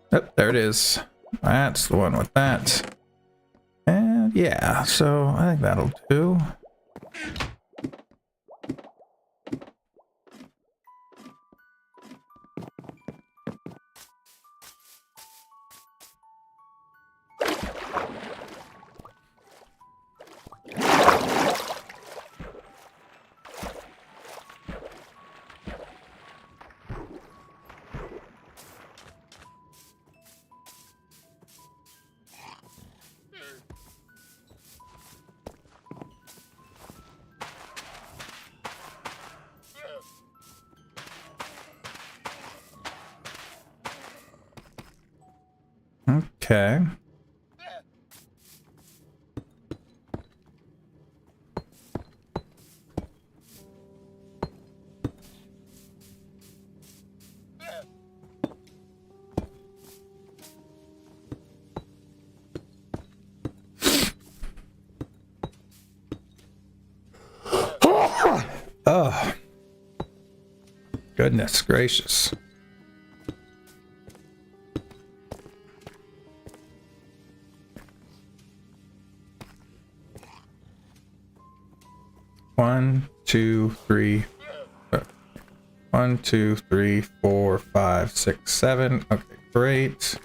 Oh, there it is. That's the one with that. And yeah, so I think that'll do. Okay. Goodness gracious. One, two, three. 1, 2, 3, 4, 5, 6, 7. Okay, great.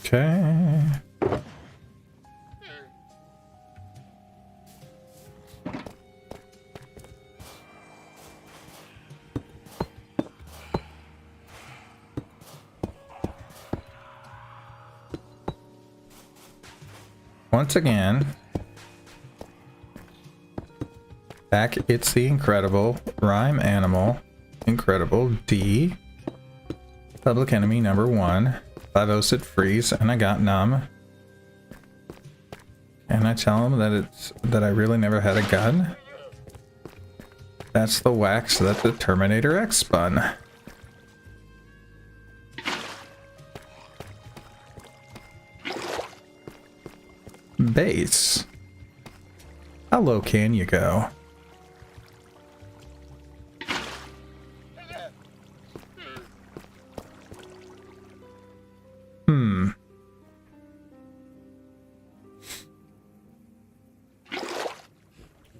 Okay. Once again, back it's the incredible rhyme animal, incredible D, public enemy number 1. 5-0 said freeze, and I got numb. And I tell him that I really never had a gun. That's the wax that the Terminator X spun. Base. How low can you go?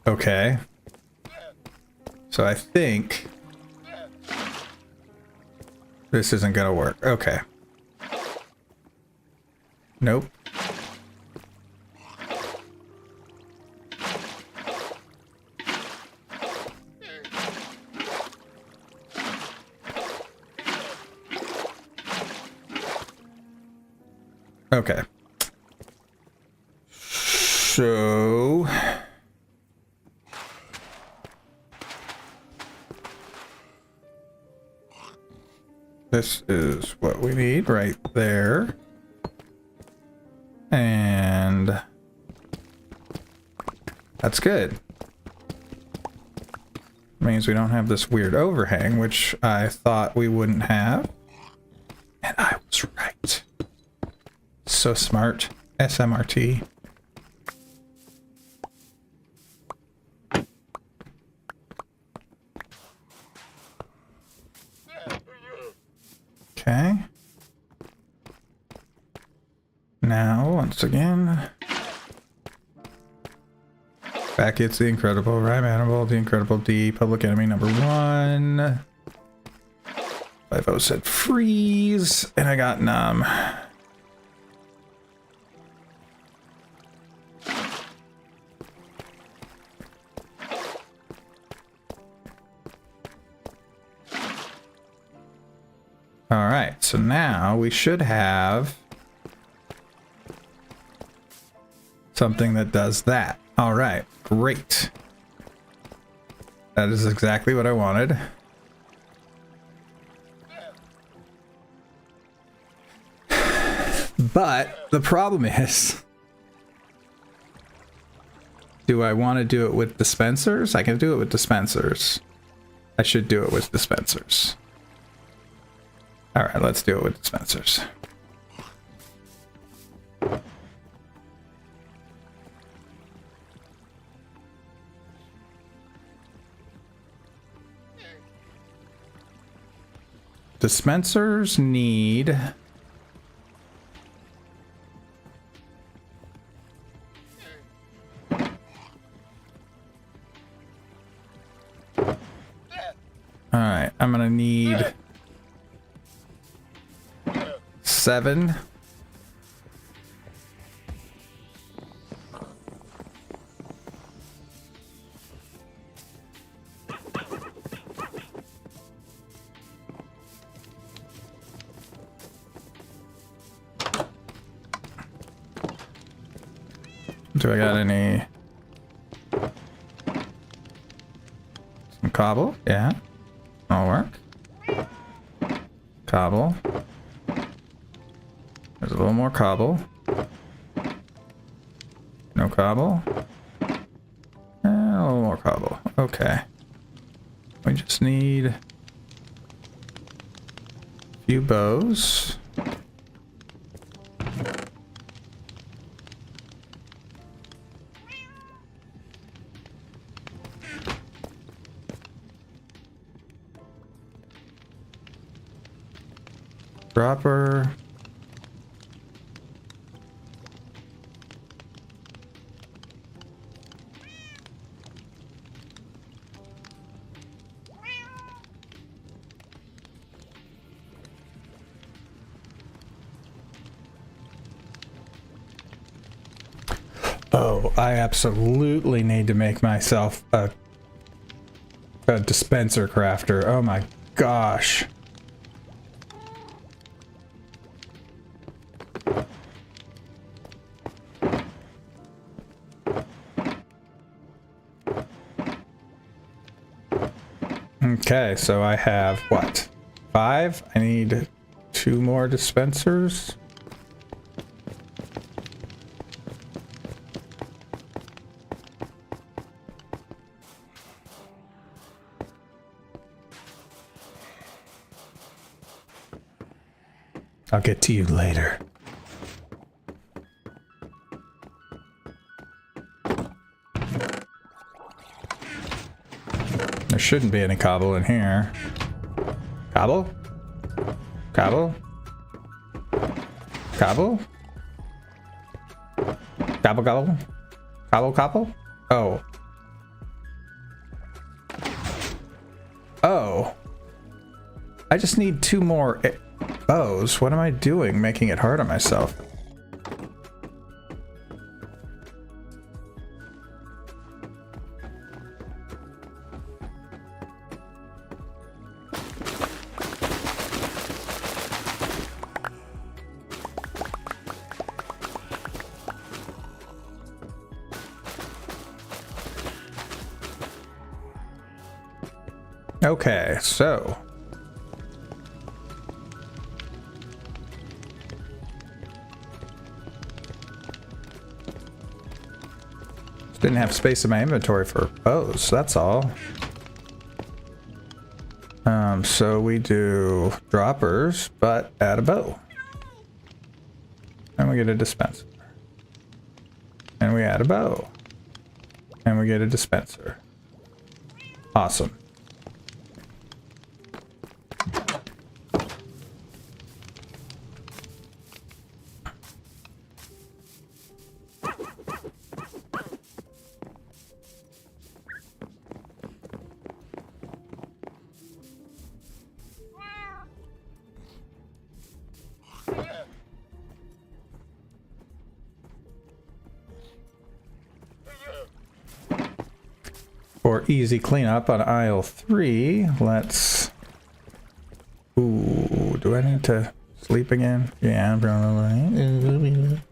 Okay. So I think this isn't gonna work. Okay. Nope. Okay. So this is what we need right there. And that's good. Means we don't have this weird overhang, which I thought we wouldn't have. And I was right. So smart. SMRT. Okay. Now, once again, back it's the incredible rhyme animal, the incredible D, public enemy number 1. 5-0 said freeze, and I got numb. All right, so now we should have something that does that. All right, great. That is exactly what I wanted. But the problem is, do I want to do it with dispensers? I can do it with dispensers. I should do it with dispensers. All right, let's do it with dispensers. Dispensers need all right, I'm gonna need 7. Do I got any? Some cobble? Yeah. That'll work. Cobble. There's a little more cobble. No cobble. And a little more cobble. Okay. We just need a few bows. Dropper. Oh, I absolutely need to make myself a dispenser crafter. Oh my gosh. Okay, so I have what? 5? I need 2 more dispensers. I'll get to you later. There shouldn't be any cobble in here. Cobble? Cobble? Cobble? Gobble gobble? Cobble cobble? Oh. Oh. I just need 2 more bows. What am I doing making it hard on myself? Okay, so just didn't have space in my inventory for bows, that's all. So we do droppers, but add a bow. And we get a dispenser. And we add a bow. And we get a dispenser. Awesome. For easy cleanup on aisle 3, let's... Ooh, do I need to sleep again? Yeah, probably.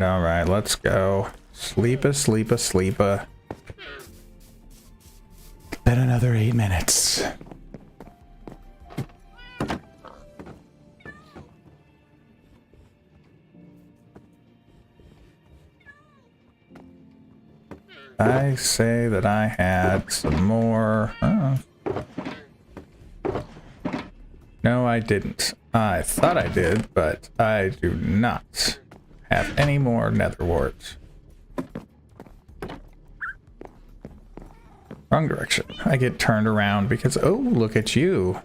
All right, let's go. Sleepa, sleepa, sleepa. Then another 8 minutes. I say that I had some more. No, I didn't. I thought I did, but I do not have any more nether warts. Wrong direction. I get turned around because, oh, look at you.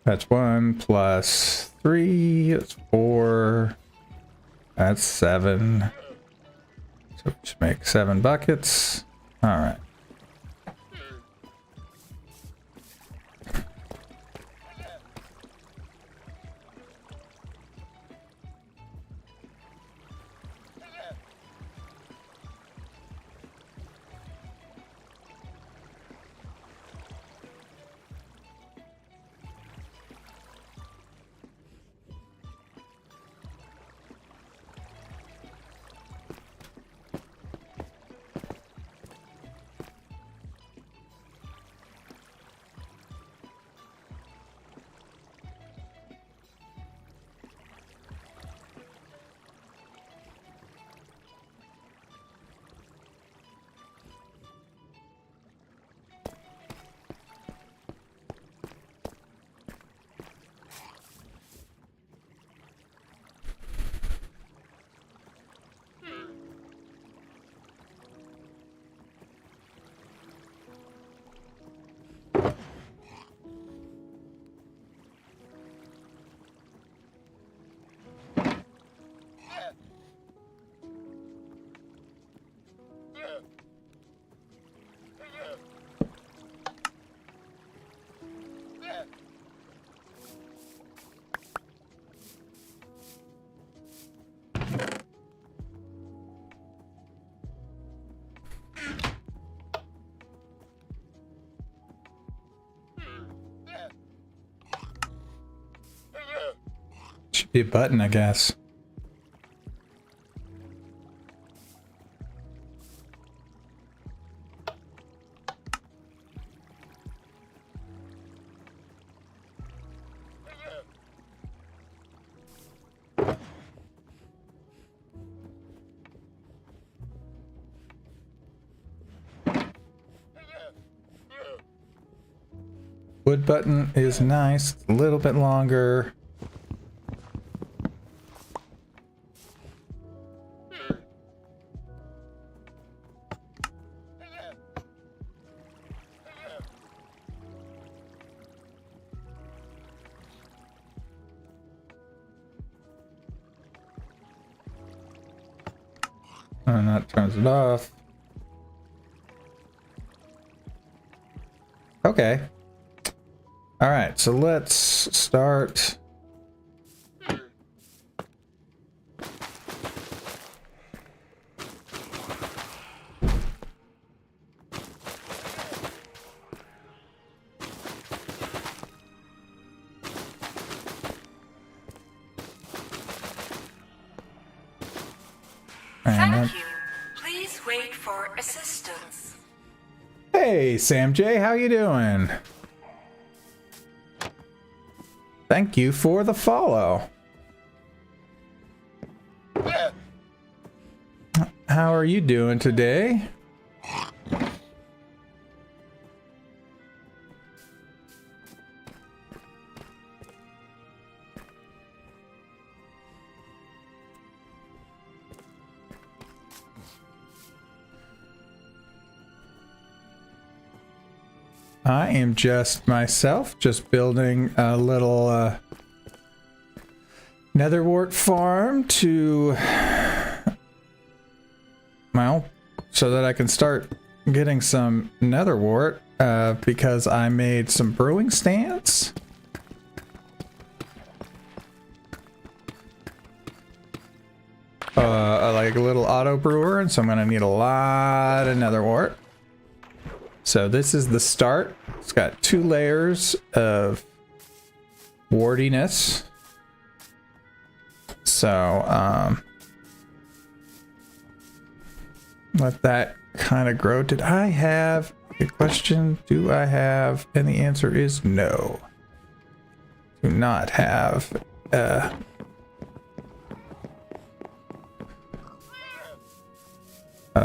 That's 1 plus 3. That's 4. That's 7. So we just make 7 buckets. All right. Should be a button, I guess. Wood button is nice. It's a little bit longer. And that turns it off. Okay. All right, so let's start. Thank you. Please wait for assistance. Hey, Sam J, how you doing? Thank you for the follow. How are you doing today? I am just myself, just building a little netherwart farm to, well, so that I can start getting some netherwart because I made some brewing stands. Like a little auto brewer, and so I'm gonna need a lot of netherwart. So this is the start. It's got 2 layers of wardiness. So let that kind of grow. Did I have a question? Do I have? And the answer is no. Do not have a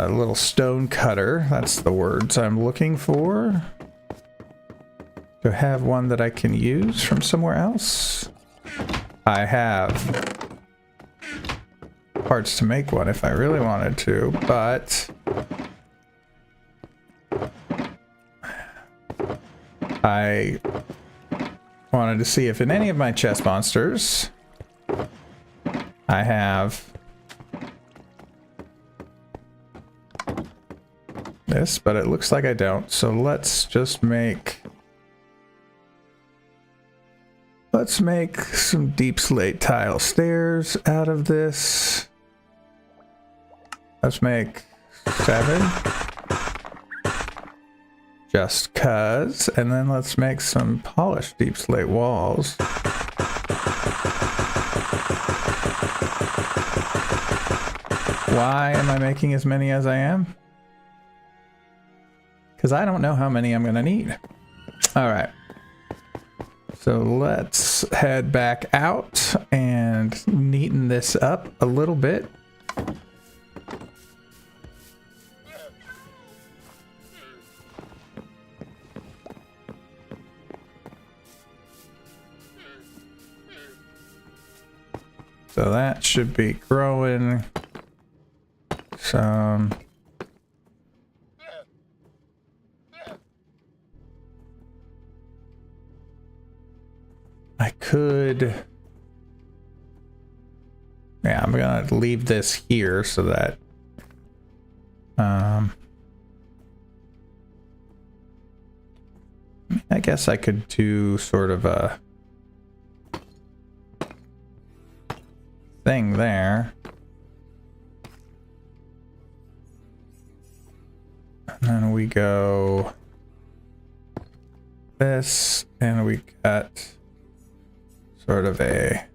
little stone cutter. That's the words I'm looking for. Do I have one that I can use from somewhere else? I have parts to make one if I really wanted to, but wanted to see if in any of my chest monsters I have this, but it looks like I don't. So let's just make some deep slate tile stairs out of this. Let's make 7. Just cuz. And then let's make some polished deep slate walls. Why am I making as many as I am? Because I don't know how many I'm going to need. All right. So let's head back out and neaten this up a little bit. So that should be growing some. I could, yeah, I'm gonna leave this here so that I guess I could do sort of a thing there. And then we go this, and we got sort of a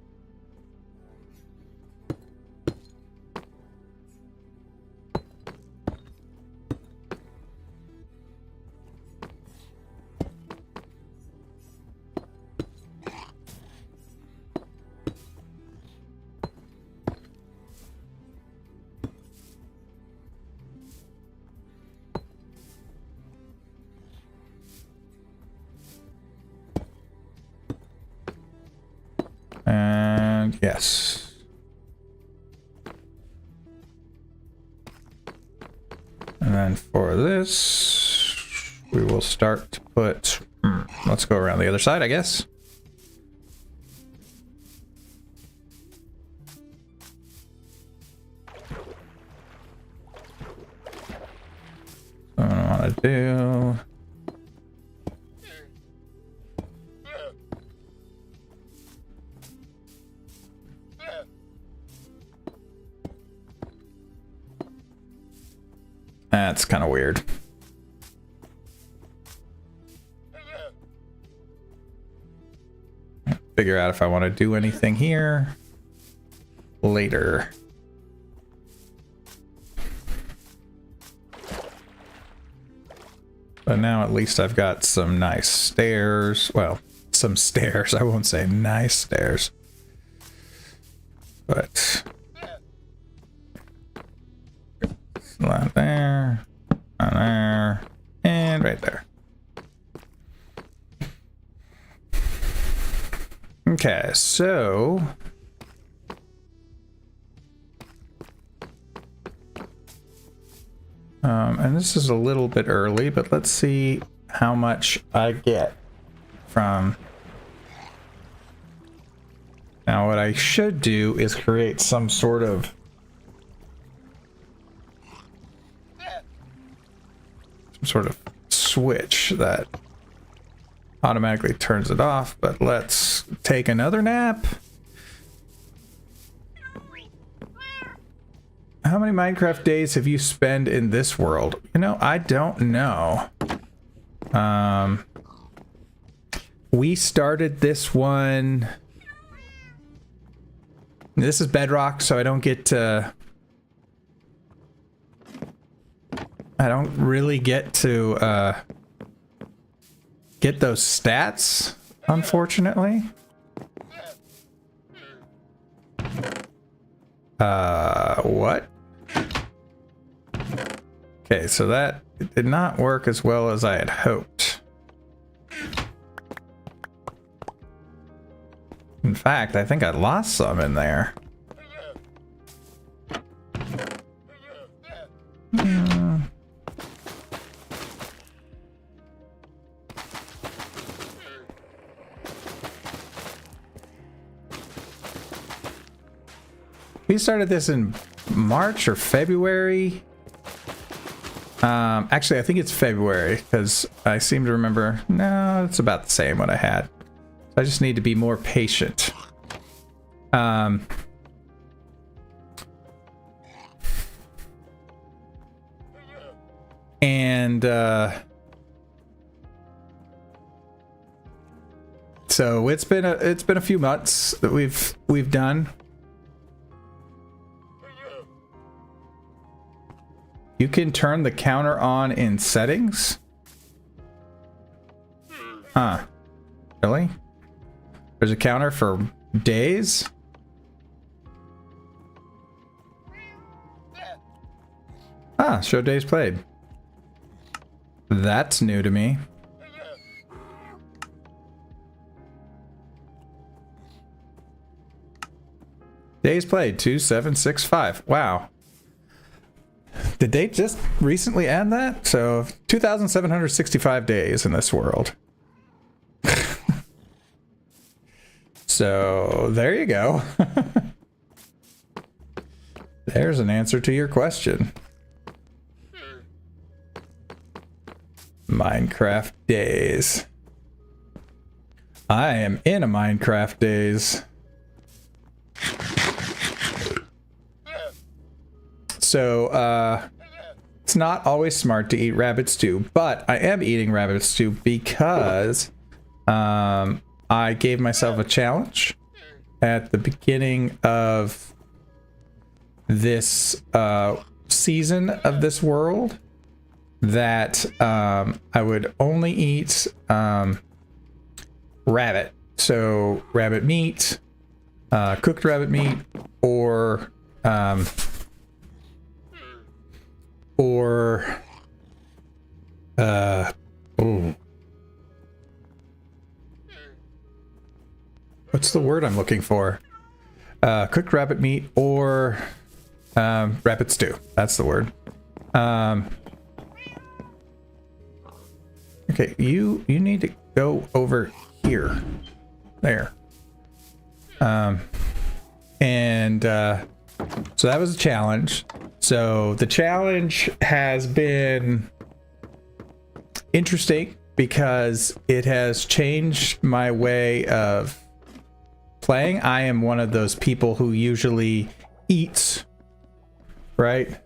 and yes. And then for this, we will start to put, let's go around the other side, I guess. What I want to do. That's kind of weird. Figure out if I want to do anything here later. But now at least I've got some nice stairs. Well, some stairs. I won't say nice stairs. But line there, on there, and right there. Okay, so and this is a little bit early, but let's see how much I get from. Now what I should do is create some sort of switch that automatically turns it off, but let's take another nap. How many Minecraft days have you spent in this world? You know, I don't know. We started this one. This is Bedrock, so I don't get to. I don't really get to get those stats, unfortunately. What? Okay, so that did not work as well as I had hoped. In fact, I think I lost some in there. We started this in March or February. Actually, I think it's February because I seem to remember. No, it's about the same what I had. So I just need to be more patient. So it's been a few months that we've done. You can turn the counter on in settings? Huh. Really? There's a counter for days? Ah, show days played. That's new to me. Days played 2765. Wow. Did they just recently add that? So 2,765 days in this world. So there you go. There's an answer to your question. Minecraft days. I am in a Minecraft days. So, it's not always smart to eat rabbit stew, but I am eating rabbit stew because I gave myself a challenge at the beginning of this season of this world that I would only eat rabbit. So rabbit meat, cooked rabbit meat, or what's the word I'm looking for? Cooked rabbit meat or rabbit stew. That's the word. Okay, you need to go over here. There. So that was a challenge. So the challenge has been interesting because it has changed my way of playing. I am one of those people who usually eats, right?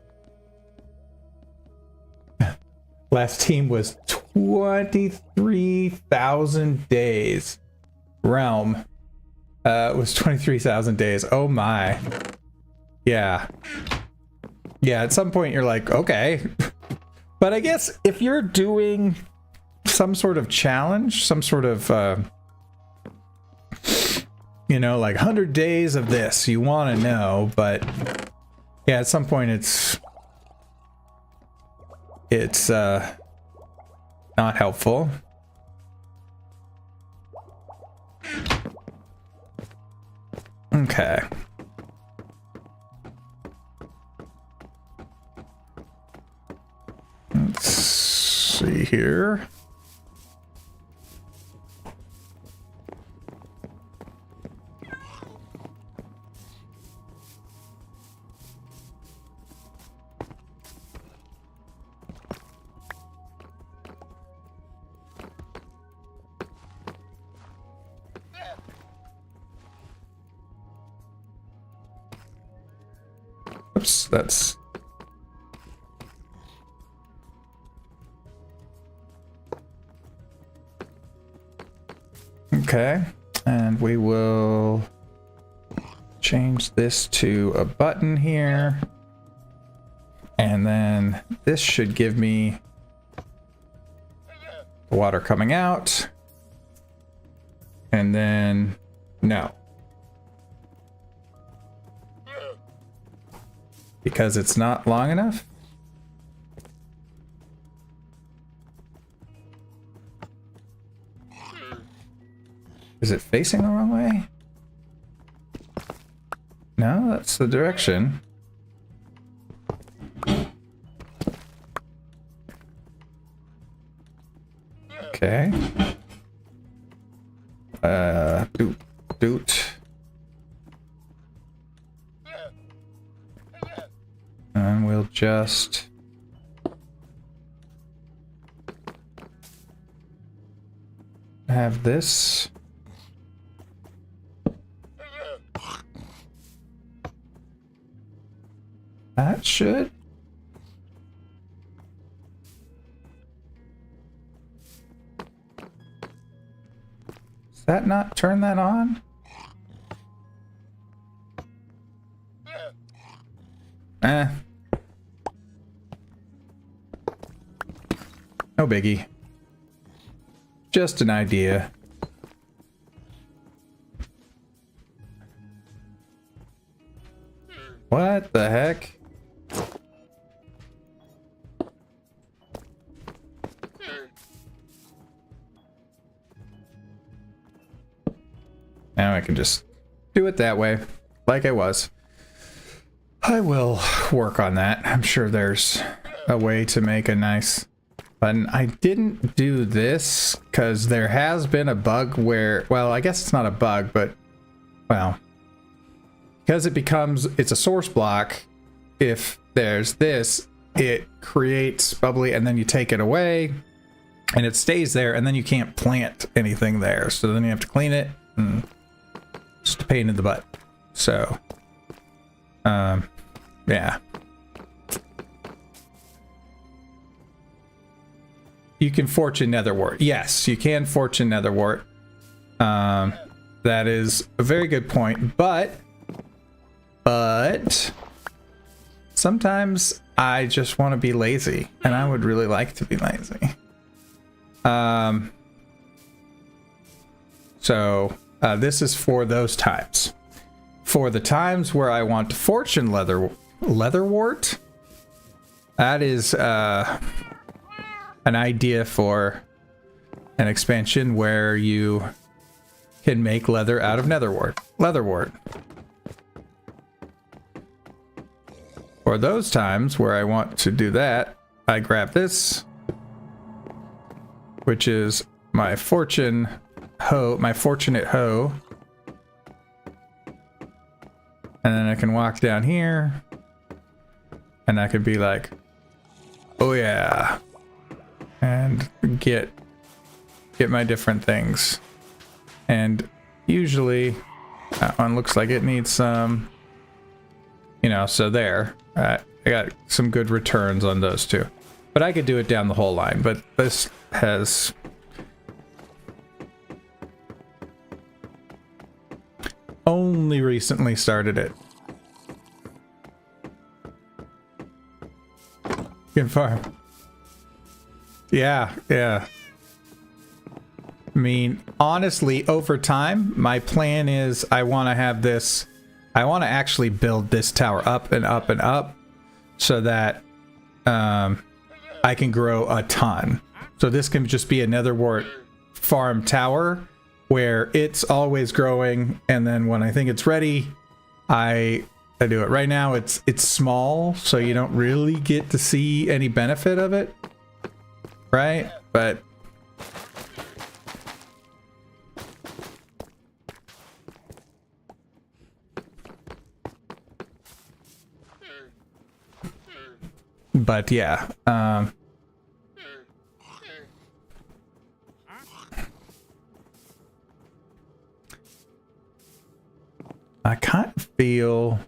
Last team was 23,000 days. Realm was 23,000 days. Oh my. Yeah. Yeah, at some point you're like, okay. But I guess if you're doing some sort of challenge, some sort of, like 100 days of this, you want to know, but yeah, at some point it's not helpful. Okay. Let's see here. Oops, that's... Okay, and we will change this to a button here. And then this should give me the water coming out. And then, no. Because it's not long enough? Is it facing the wrong way? No, that's the direction. Okay. Doot. just have this. That should. Does that not turn that on? Eh. No biggie. Just an idea. What the heck? Now I can just do it that way, like I was. I will work on that. I'm sure there's a way to make a nice button. I didn't do this because there has been a bug where, well, I guess it's not a bug, but, well, because it's a source block, if there's this, it creates bubbly and then you take it away and it stays there and then you can't plant anything there. So then you have to clean it. Just a pain in the butt. So, yeah. You can fortune netherwort. Yes, you can fortune netherwort. That is a very good point, but sometimes I just want to be lazy, and I would really like to be lazy. So this is for those times. For the times where I want to fortune leatherwort, that is an idea for an expansion where you can make leather out of leatherwort. For those times where I want to do that, I grab this, which is my fortunate hoe. And then I can walk down here and I could be like, oh yeah, and get my different things. And usually that one looks like it needs some, so there. I got some good returns on those two. But I could do it down the whole line, but this has only recently started it. Good farm. Yeah. I mean, honestly, over time, my plan is I want to have this. I want to actually build this tower up and up and up so that I can grow a ton. So this can just be a netherwort farm tower where it's always growing, and then when I think it's ready, I do it. Right now it's small, so you don't really get to see any benefit of it, right? But yeah, I kind of feel.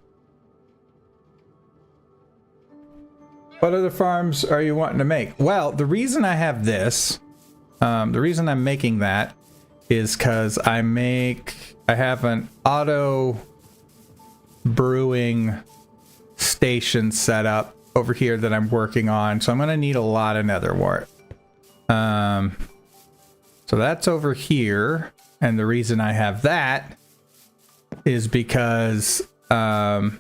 What other farms are you wanting to make? Well, the reason I have this, the reason I'm making that is because I have an auto brewing station set up over here that I'm working on, so I'm going to need a lot of netherwort. So that's over here, and the reason I have that is because I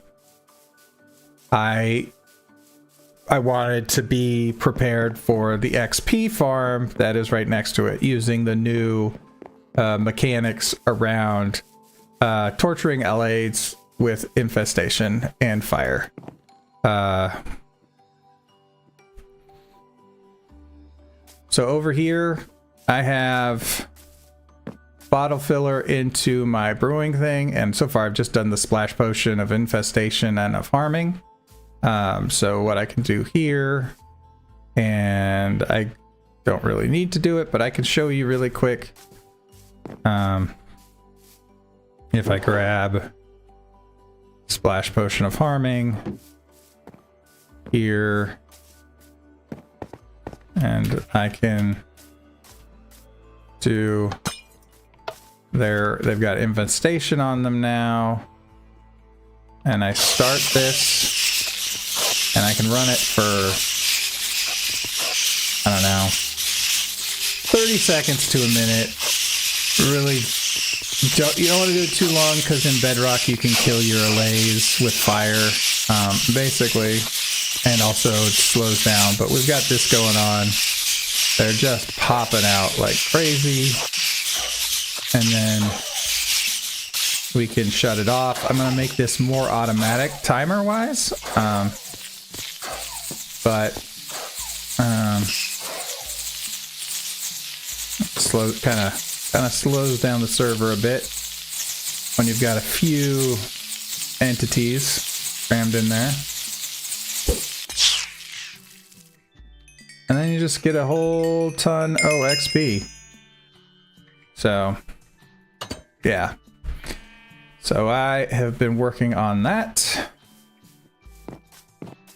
wanted to be prepared for the XP farm that is right next to it, using the new mechanics around torturing LAs with infestation and fire. So over here, I have bottle filler into my brewing thing, and so far I've just done the splash potion of infestation and of harming. So what I can do here, and I don't really need to do it, but I can show you really quick. If I grab Splash Potion of Harming here, and I can do they've got infestation on them now, and I start this, and I can run it for, I don't know, 30 seconds to a minute. Really, you don't want to do it too long, because in Bedrock you can kill your allays with fire, basically, and also it slows down. But we've got this going on. They're just popping out like crazy, and then we can shut it off. I'm going to make this more automatic timer wise, slow, kind of slows down the server a bit when you've got a few entities crammed in there. And then you just get a whole ton of XP. So, yeah. So I have been working on that.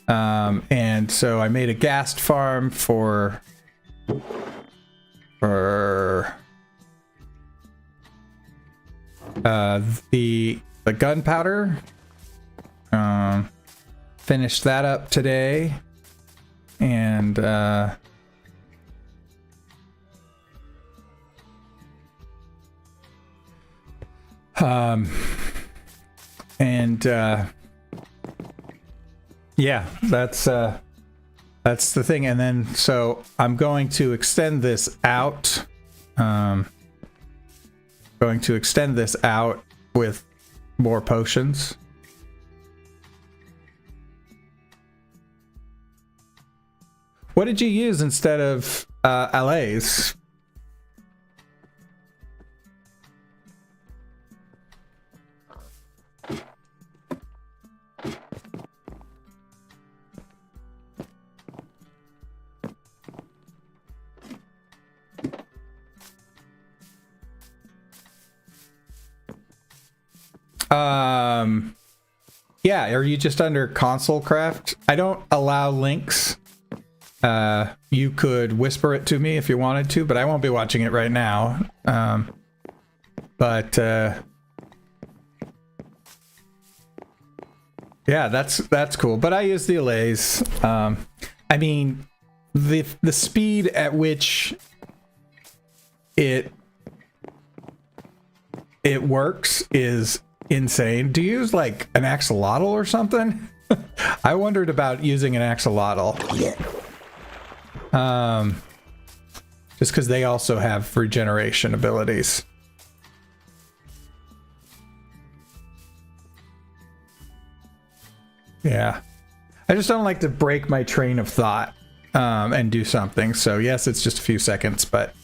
And so I made a ghast farm for the gunpowder. Finished that up today, and yeah, that's the thing. And then so I'm going to extend this out. Going to extend this out with more potions. What did you use instead of allays? Yeah, are you just under console craft? I don't allow links. You could whisper it to me if you wanted to, but I won't be watching it right now. Yeah, that's cool. But I use the allays. I mean, the speed at which it works is insane. Do you use like an axolotl or something? I wondered about using an axolotl. Just because they also have regeneration abilities. Yeah. I just don't like to break my train of thought and do something. So yes, it's just a few seconds, but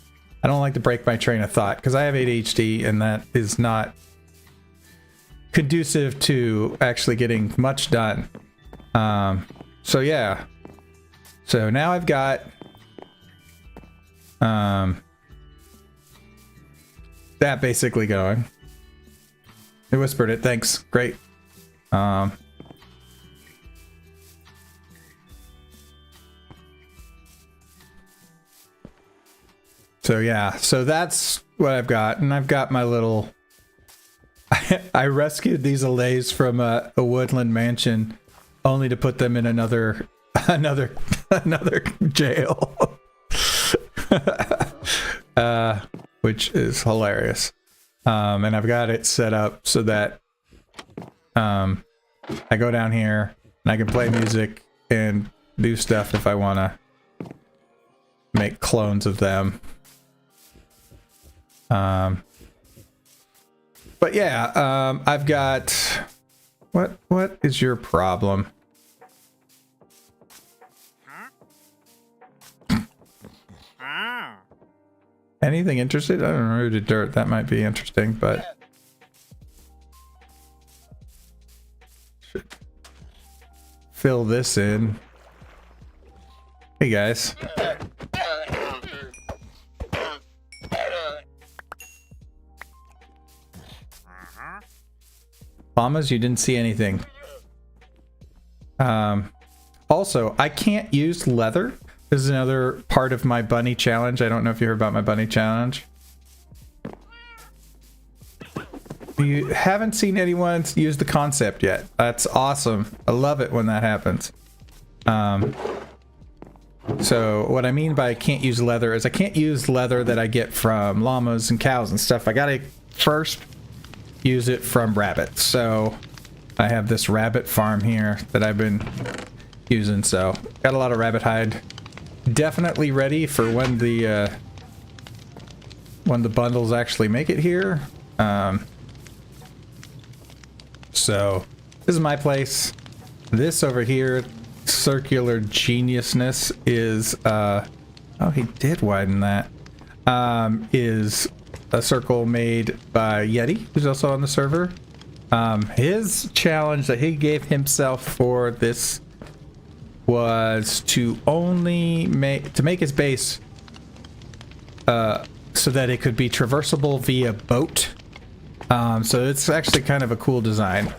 I don't like to break my train of thought because I have ADHD, and that is not conducive to actually getting much done. So yeah. So now I've got that basically going. I whispered it. Thanks. Great. So yeah, so that's what I've got, and I've got my little. I rescued these allays from a woodland mansion, only to put them in another jail, which is hilarious. And I've got it set up so that I go down here and I can play music and do stuff if I want to make clones of them. But yeah, I've got what is your problem? Anything interested? I don't know, rooted dirt. That might be interesting, but fill this in. Hey guys. Llamas, you didn't see anything. Also, I can't use leather. This is another part of my bunny challenge. I don't know if you heard about my bunny challenge. You haven't seen anyone use the concept yet. That's awesome. I love it when that happens. So what I mean by I can't use leather is I can't use leather that I get from llamas and cows and stuff. I gotta first use it from rabbits. So I have this rabbit farm here that I've been using. So got a lot of rabbit hide. Definitely ready for when the bundles actually make it here. So this is my place. This over here, circular geniusness, is oh, he did widen that. Is a circle made by Yeti, who's also on the server. His challenge that he gave himself for this was to only make his base so that it could be traversable via boat. So it's actually kind of a cool design.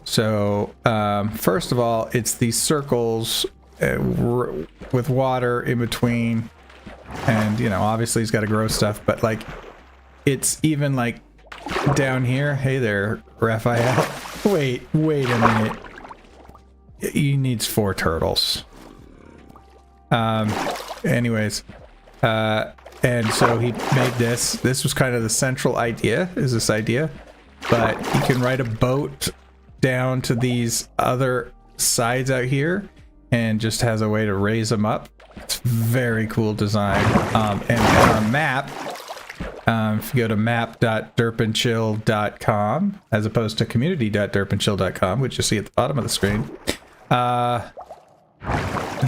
First of all, it's these circles with water in between, and you know, obviously he's got to grow stuff, but like it's even like down here. Hey there, Raphael. Wait a minute. He needs 4 turtles. Anyways, and so he made this. This was kind of the central idea, is this idea. But you can ride a boat down to these other sides out here and just has a way to raise them up. It's very cool design. And on our map, if you go to map.derpandchill.com as opposed to community.derpandchill.com, which you see at the bottom of the screen,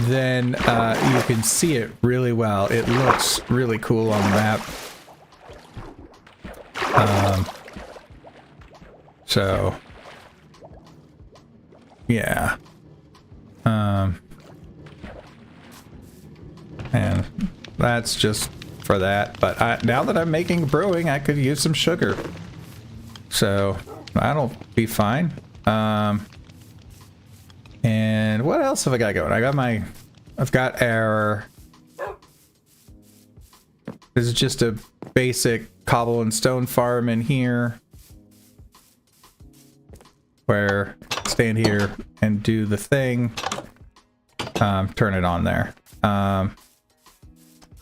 then you can see it really well. It looks really cool on the map. So yeah. And that's just for that. But now that I'm making brewing, I could use some sugar. So that'll be fine. And what else have I got going? I've got our, this is just a basic cobble and stone farm in here, where stand here and do the thing, turn it on there.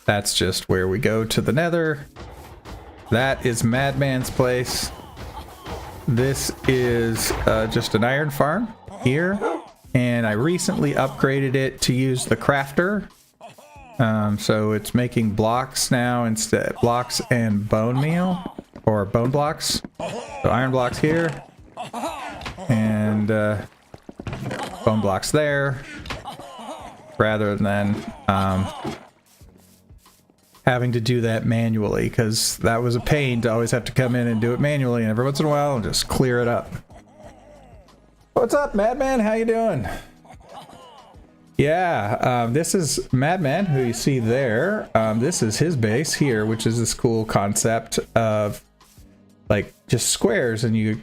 That's just where we go to the nether. That is Madman's place. This is just an iron farm here. And I recently upgraded it to use the crafter. So it's making blocks now instead, blocks and bone meal, or bone blocks. So iron blocks here, and bone blocks there, rather than having to do that manually, because that was a pain to always have to come in and do it manually, and every once in a while just clear it up. What's up, Madman? How you doing? Yeah, this is Madman, who you see there. This is his base here, which is this cool concept of like just squares, and you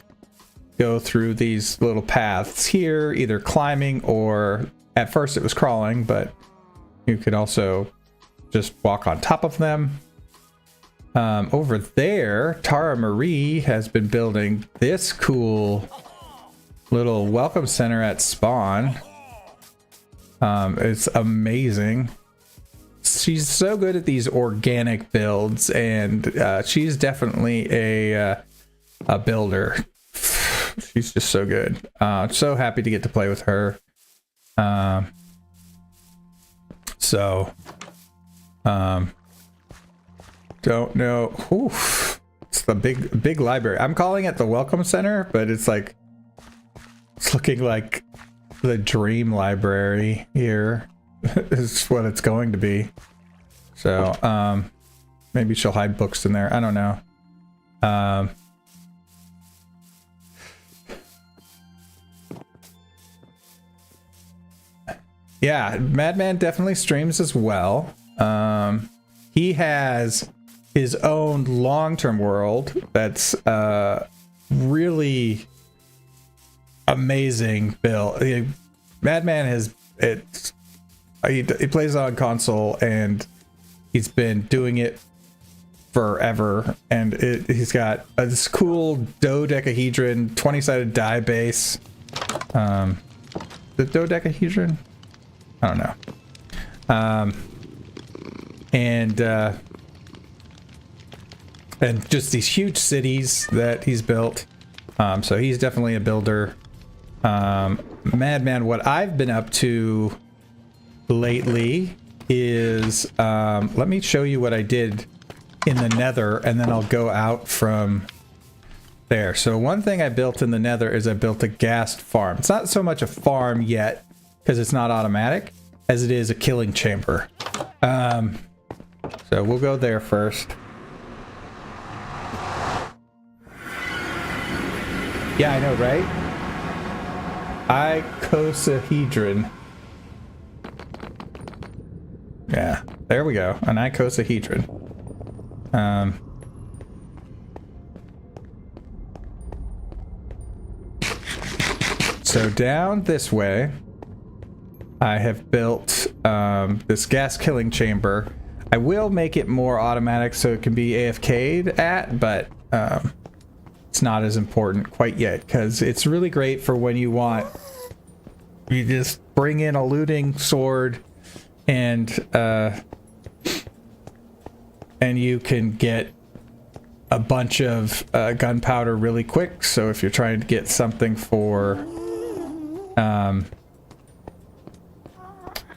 go through these little paths here, either climbing or at first it was crawling, but you could also just walk on top of them. Over there, Tara Marie has been building this cool little welcome center at spawn. It's amazing. She's so good at these organic builds, and she's definitely a builder. She's just so good. So happy to get to play with her. Don't know. Oof. It's the big library. I'm calling it the welcome center, but it's like, it's looking like the dream library here is what it's going to be. So maybe she'll hide books in there. I don't know. yeah, Madman definitely streams as well. He has his own long-term world that's really amazing build. Madman has it. He plays on console and he's been doing it forever, and he's got this cool dodecahedron 20-sided die base. The dodecahedron, I don't know. And just these huge cities that he's built. So he's definitely a builder. Madman, what I've been up to lately is, let me show you what I did in the Nether, and then I'll go out from there. So one thing I built in the Nether is I built a ghast farm. It's not so much a farm yet because it's not automatic as it is a killing chamber. So we'll go there first. Yeah, I know, right? Icosahedron. Yeah, there we go. An icosahedron. So down this way, I have built this gas killing chamber. I will make it more automatic so it can be AFK'd at, but it's not as important quite yet because it's really great for when you just bring in a looting sword and you can get a bunch of gunpowder really quick. So if you're trying to get something for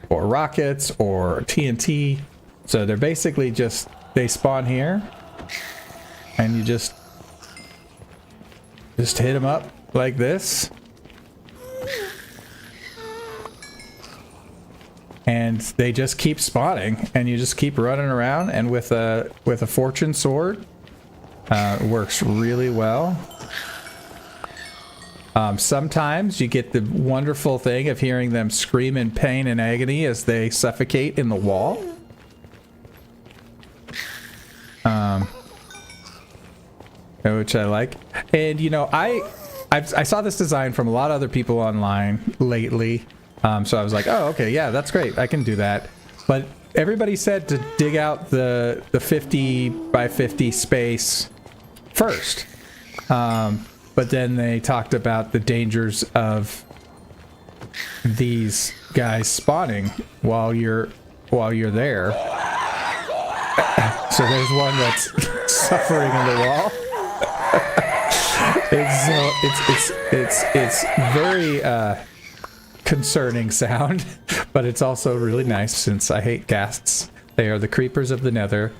rockets or TNT, so they're basically just, they spawn here and you just hit them up like this, and they just keep spawning, and you just keep running around. And with a fortune sword, it works really well. Sometimes you get the wonderful thing of hearing them scream in pain and agony as they suffocate in the wall. Which I like. And you know, I saw this design from a lot of other people online lately. So I was like, oh, okay, yeah, that's great. I can do that. But everybody said to dig out the 50 by 50 space first. But then they talked about the dangers of these guys spawning while you're there. So there's one that's suffering in the wall. It's very concerning sound, but it's also really nice since I hate ghasts. They are the creepers of the Nether.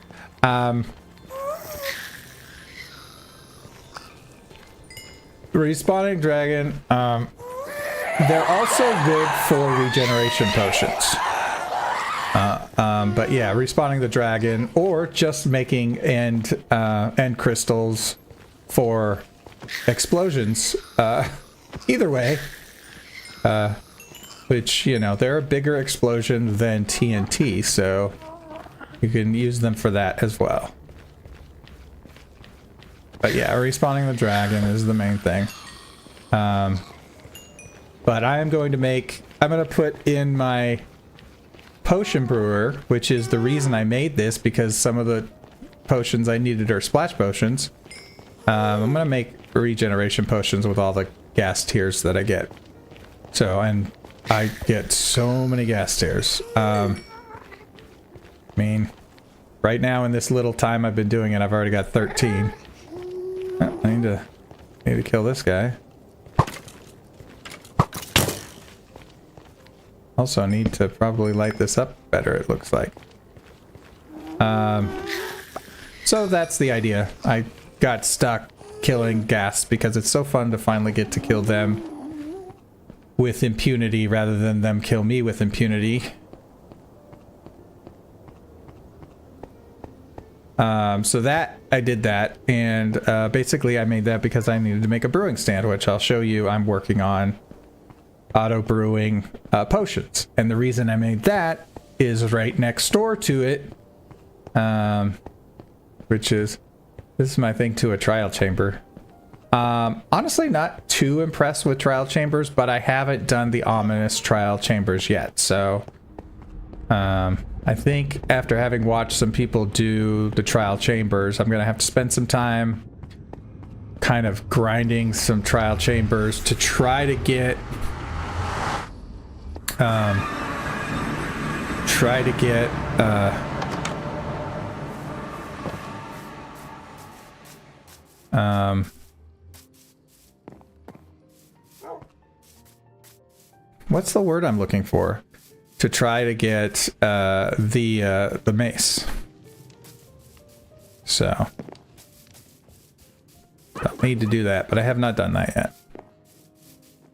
Respawning dragon. They're also good for regeneration potions. But yeah, respawning the dragon or just making end crystals for explosions. Either way, which, you know, they're a bigger explosion than TNT, so you can use them for that as well. But yeah, respawning the dragon is the main thing. But I'm going to put in my potion brewer, which is the reason I made this, because some of the potions I needed are splash potions. I'm going to make regeneration potions with all the gas tiers that I get. So, and I get so many gas tiers. I mean, right now in this little time I've been doing it, I've already got 13. Oh, I need to kill this guy. Also, I need to probably light this up better, it looks like. So that's the idea. I got stuck killing ghasts because it's so fun to finally get to kill them with impunity rather than them kill me with impunity. So that, I did that, and basically I made that because I needed to make a brewing stand, which I'll show you I'm working on auto brewing potions. And the reason I made that is right next door to it, which is, this is my thing to a trial chamber. Honestly, not too impressed with trial chambers, but I haven't done the ominous trial chambers yet. So I think after having watched some people do the trial chambers, I'm going to have to spend some time kind of grinding some trial chambers to try to get what's the word I'm looking for? To try to get the mace. So don't need to do that, but I have not done that yet.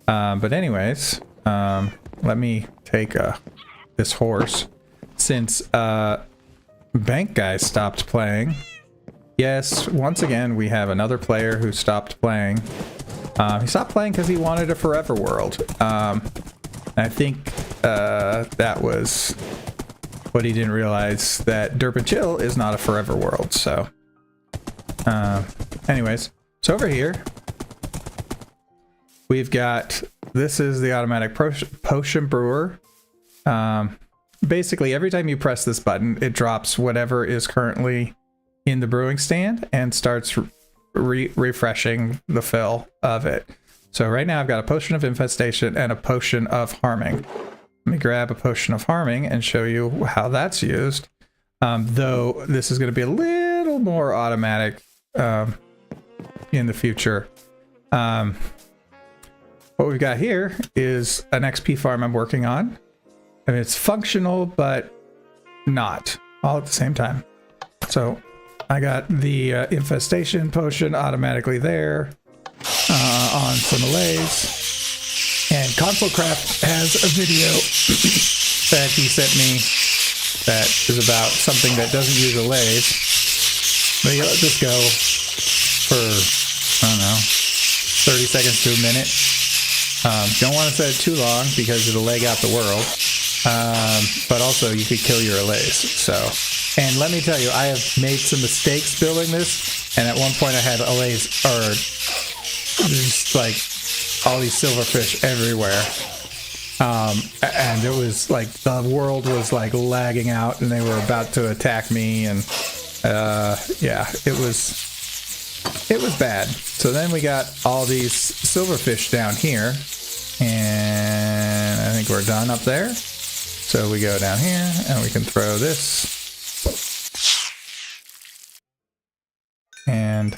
But anyways, let me take this horse since Bank Guy stopped playing. Yes, once again we have another player who stopped playing. He stopped playing because he wanted a forever world. I think that was what he didn't realize, that Derp and Chill is not a forever world. So anyways, so over here we've got, this is the automatic potion brewer. Basically every time you press this button, it drops whatever is currently in the brewing stand and starts refreshing the fill of it. So right now I've got a potion of infestation and a potion of harming. Let me grab a potion of harming and show you how that's used. Though this is going to be a little more automatic in the future. What we've got here is an XP farm I'm working on. I mean, it's functional, but not all at the same time. So I got the infestation potion automatically there on some allays. And ConsoleCraft has a video that he sent me that is about something that doesn't use allays. But you let this go for, I don't know, 30 seconds to a minute. Don't want to set it too long because it'll lag out the world. But also you could kill your allays. So, and let me tell you, I have made some mistakes building this, and at one point I had allays, or just like all these silverfish everywhere. And it was like the world was like lagging out and they were about to attack me, and yeah, it was bad. So then we got all these silverfish down here, and I think we're done up there. So we go down here and we can throw this and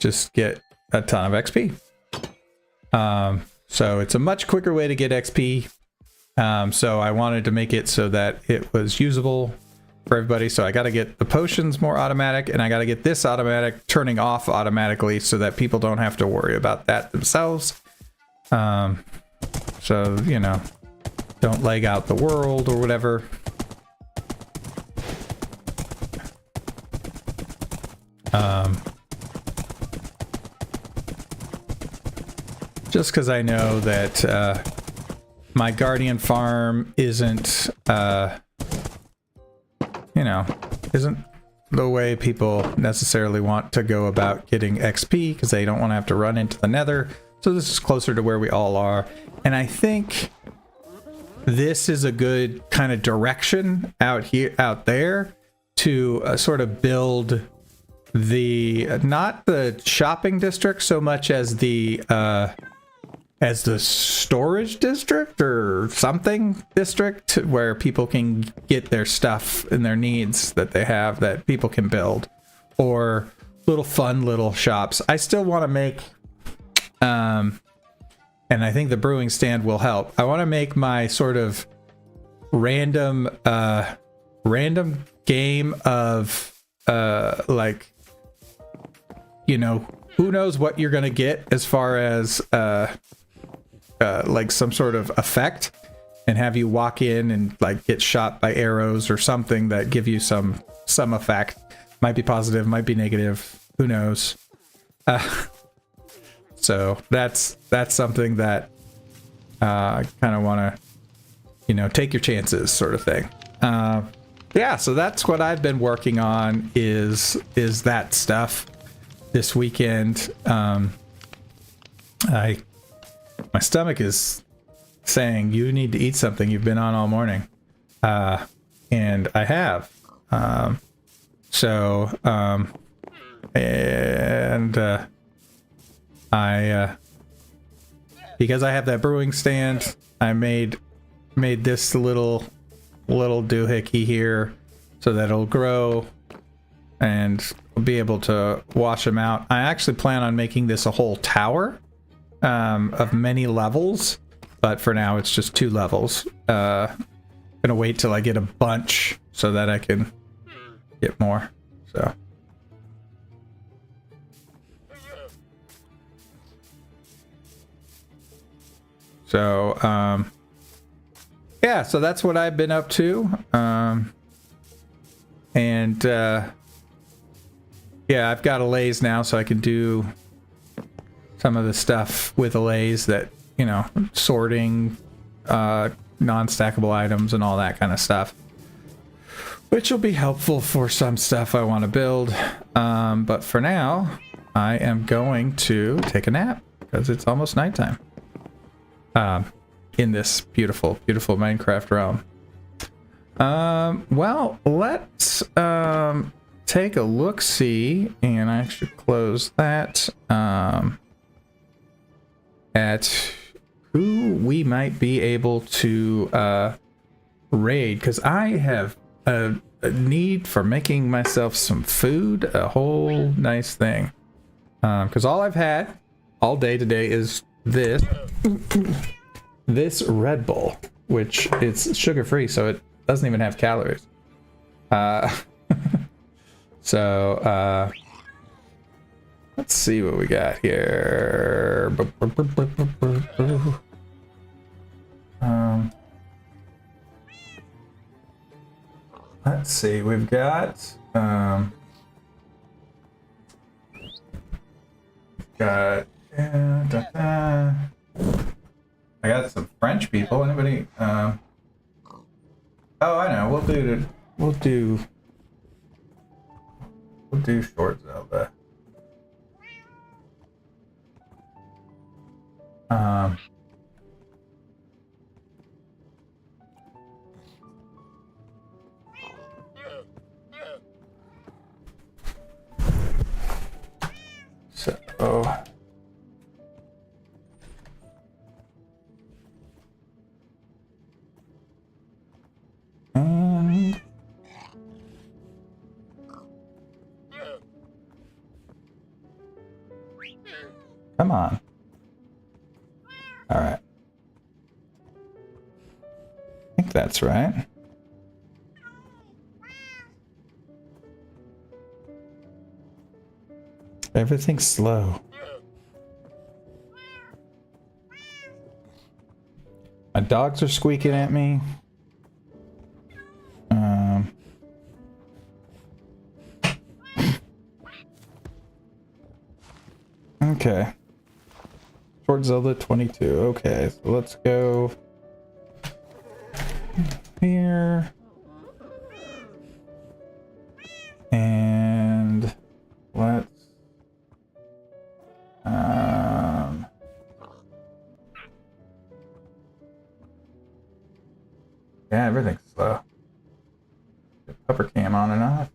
just get a ton of XP. So it's a much quicker way to get XP. So I wanted to make it so that it was usable for everybody. So I got to get the potions more automatic, and I got to get this automatic turning off automatically so that people don't have to worry about that themselves. So, you know, don't lag out the world or whatever. Just because I know that my Guardian farm isn't, you know, isn't the way people necessarily want to go about getting XP, because they don't want to have to run into the Nether. So this is closer to where we all are. And I think this is a good kind of direction out there to sort of build the, not the shopping district so much as the storage district or something district, where people can get their stuff and their needs that they have that people can build, or little fun little shops. I still want to make, and I think the brewing stand will help. I want to make my sort of random game of like, you know, who knows what you're gonna get as far as like some sort of effect, and have you walk in and like get shot by arrows or something that give you some effect. Might be positive, might be negative, who knows. So that's something that kind of want to, you know, take your chances sort of thing. Yeah, so that's what I've been working on is that stuff this weekend. My stomach is saying you need to eat something. You've been on all morning. And I have. Because I have that brewing stand, I made this little doohickey here so that it'll grow and I'll be able to wash them out. I actually plan on making this a whole tower of many levels, but for now it's just 2 levels. Gonna wait till I get a bunch so that I can get more. So yeah, so that's what I've been up to. Yeah, I've got a lathe now, so I can do some of the stuff with a lathe that, you know, sorting non-stackable items and all that kind of stuff, which will be helpful for some stuff I want to build. But for now, I am going to take a nap because it's almost nighttime. In this beautiful, beautiful Minecraft realm. Well, let's take a look-see, and I should close that, at who we might be able to raid, because I have a need for making myself some food, a whole nice thing. Because all I've had all day today is this Red Bull, which it's sugar-free, so it doesn't even have calories. So let's see what we got here. Let's see, we've got I got some French people. Anybody? Oh, I know. We'll do short Zelda. So. And come on. All right. I think that's right. Everything's slow. My dogs are squeaking at me. Okay. Short Zelda 22. Okay, so let's go here. And let's yeah, everything's slow. Get upper cam on and off.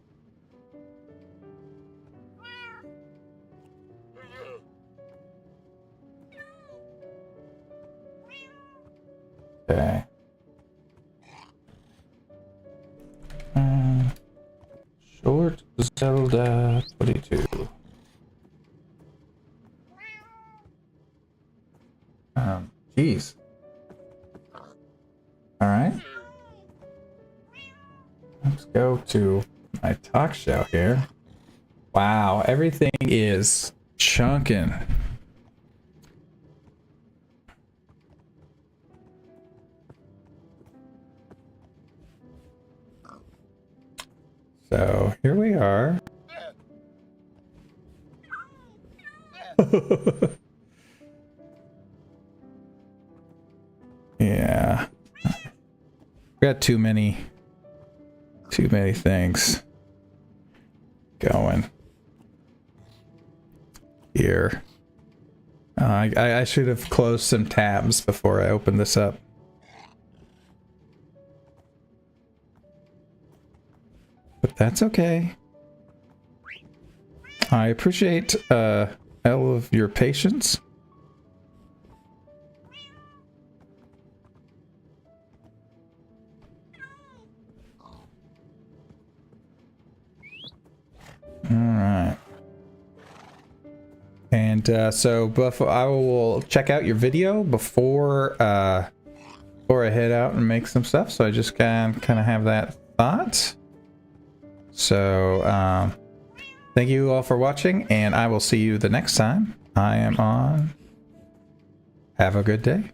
Okay. Short Zelda 22. Geez. All right. Let's go to my talk show here. Wow, everything is chunking. So here we are. Yeah. Got too many things going here. I should have closed some tabs before I opened this up. But that's okay. I appreciate all of your patience. All right. And so I will check out your video before I head out and make some stuff. So I just kind of have that thought. So thank you all for watching, and I will see you the next time I am on. Have a good day.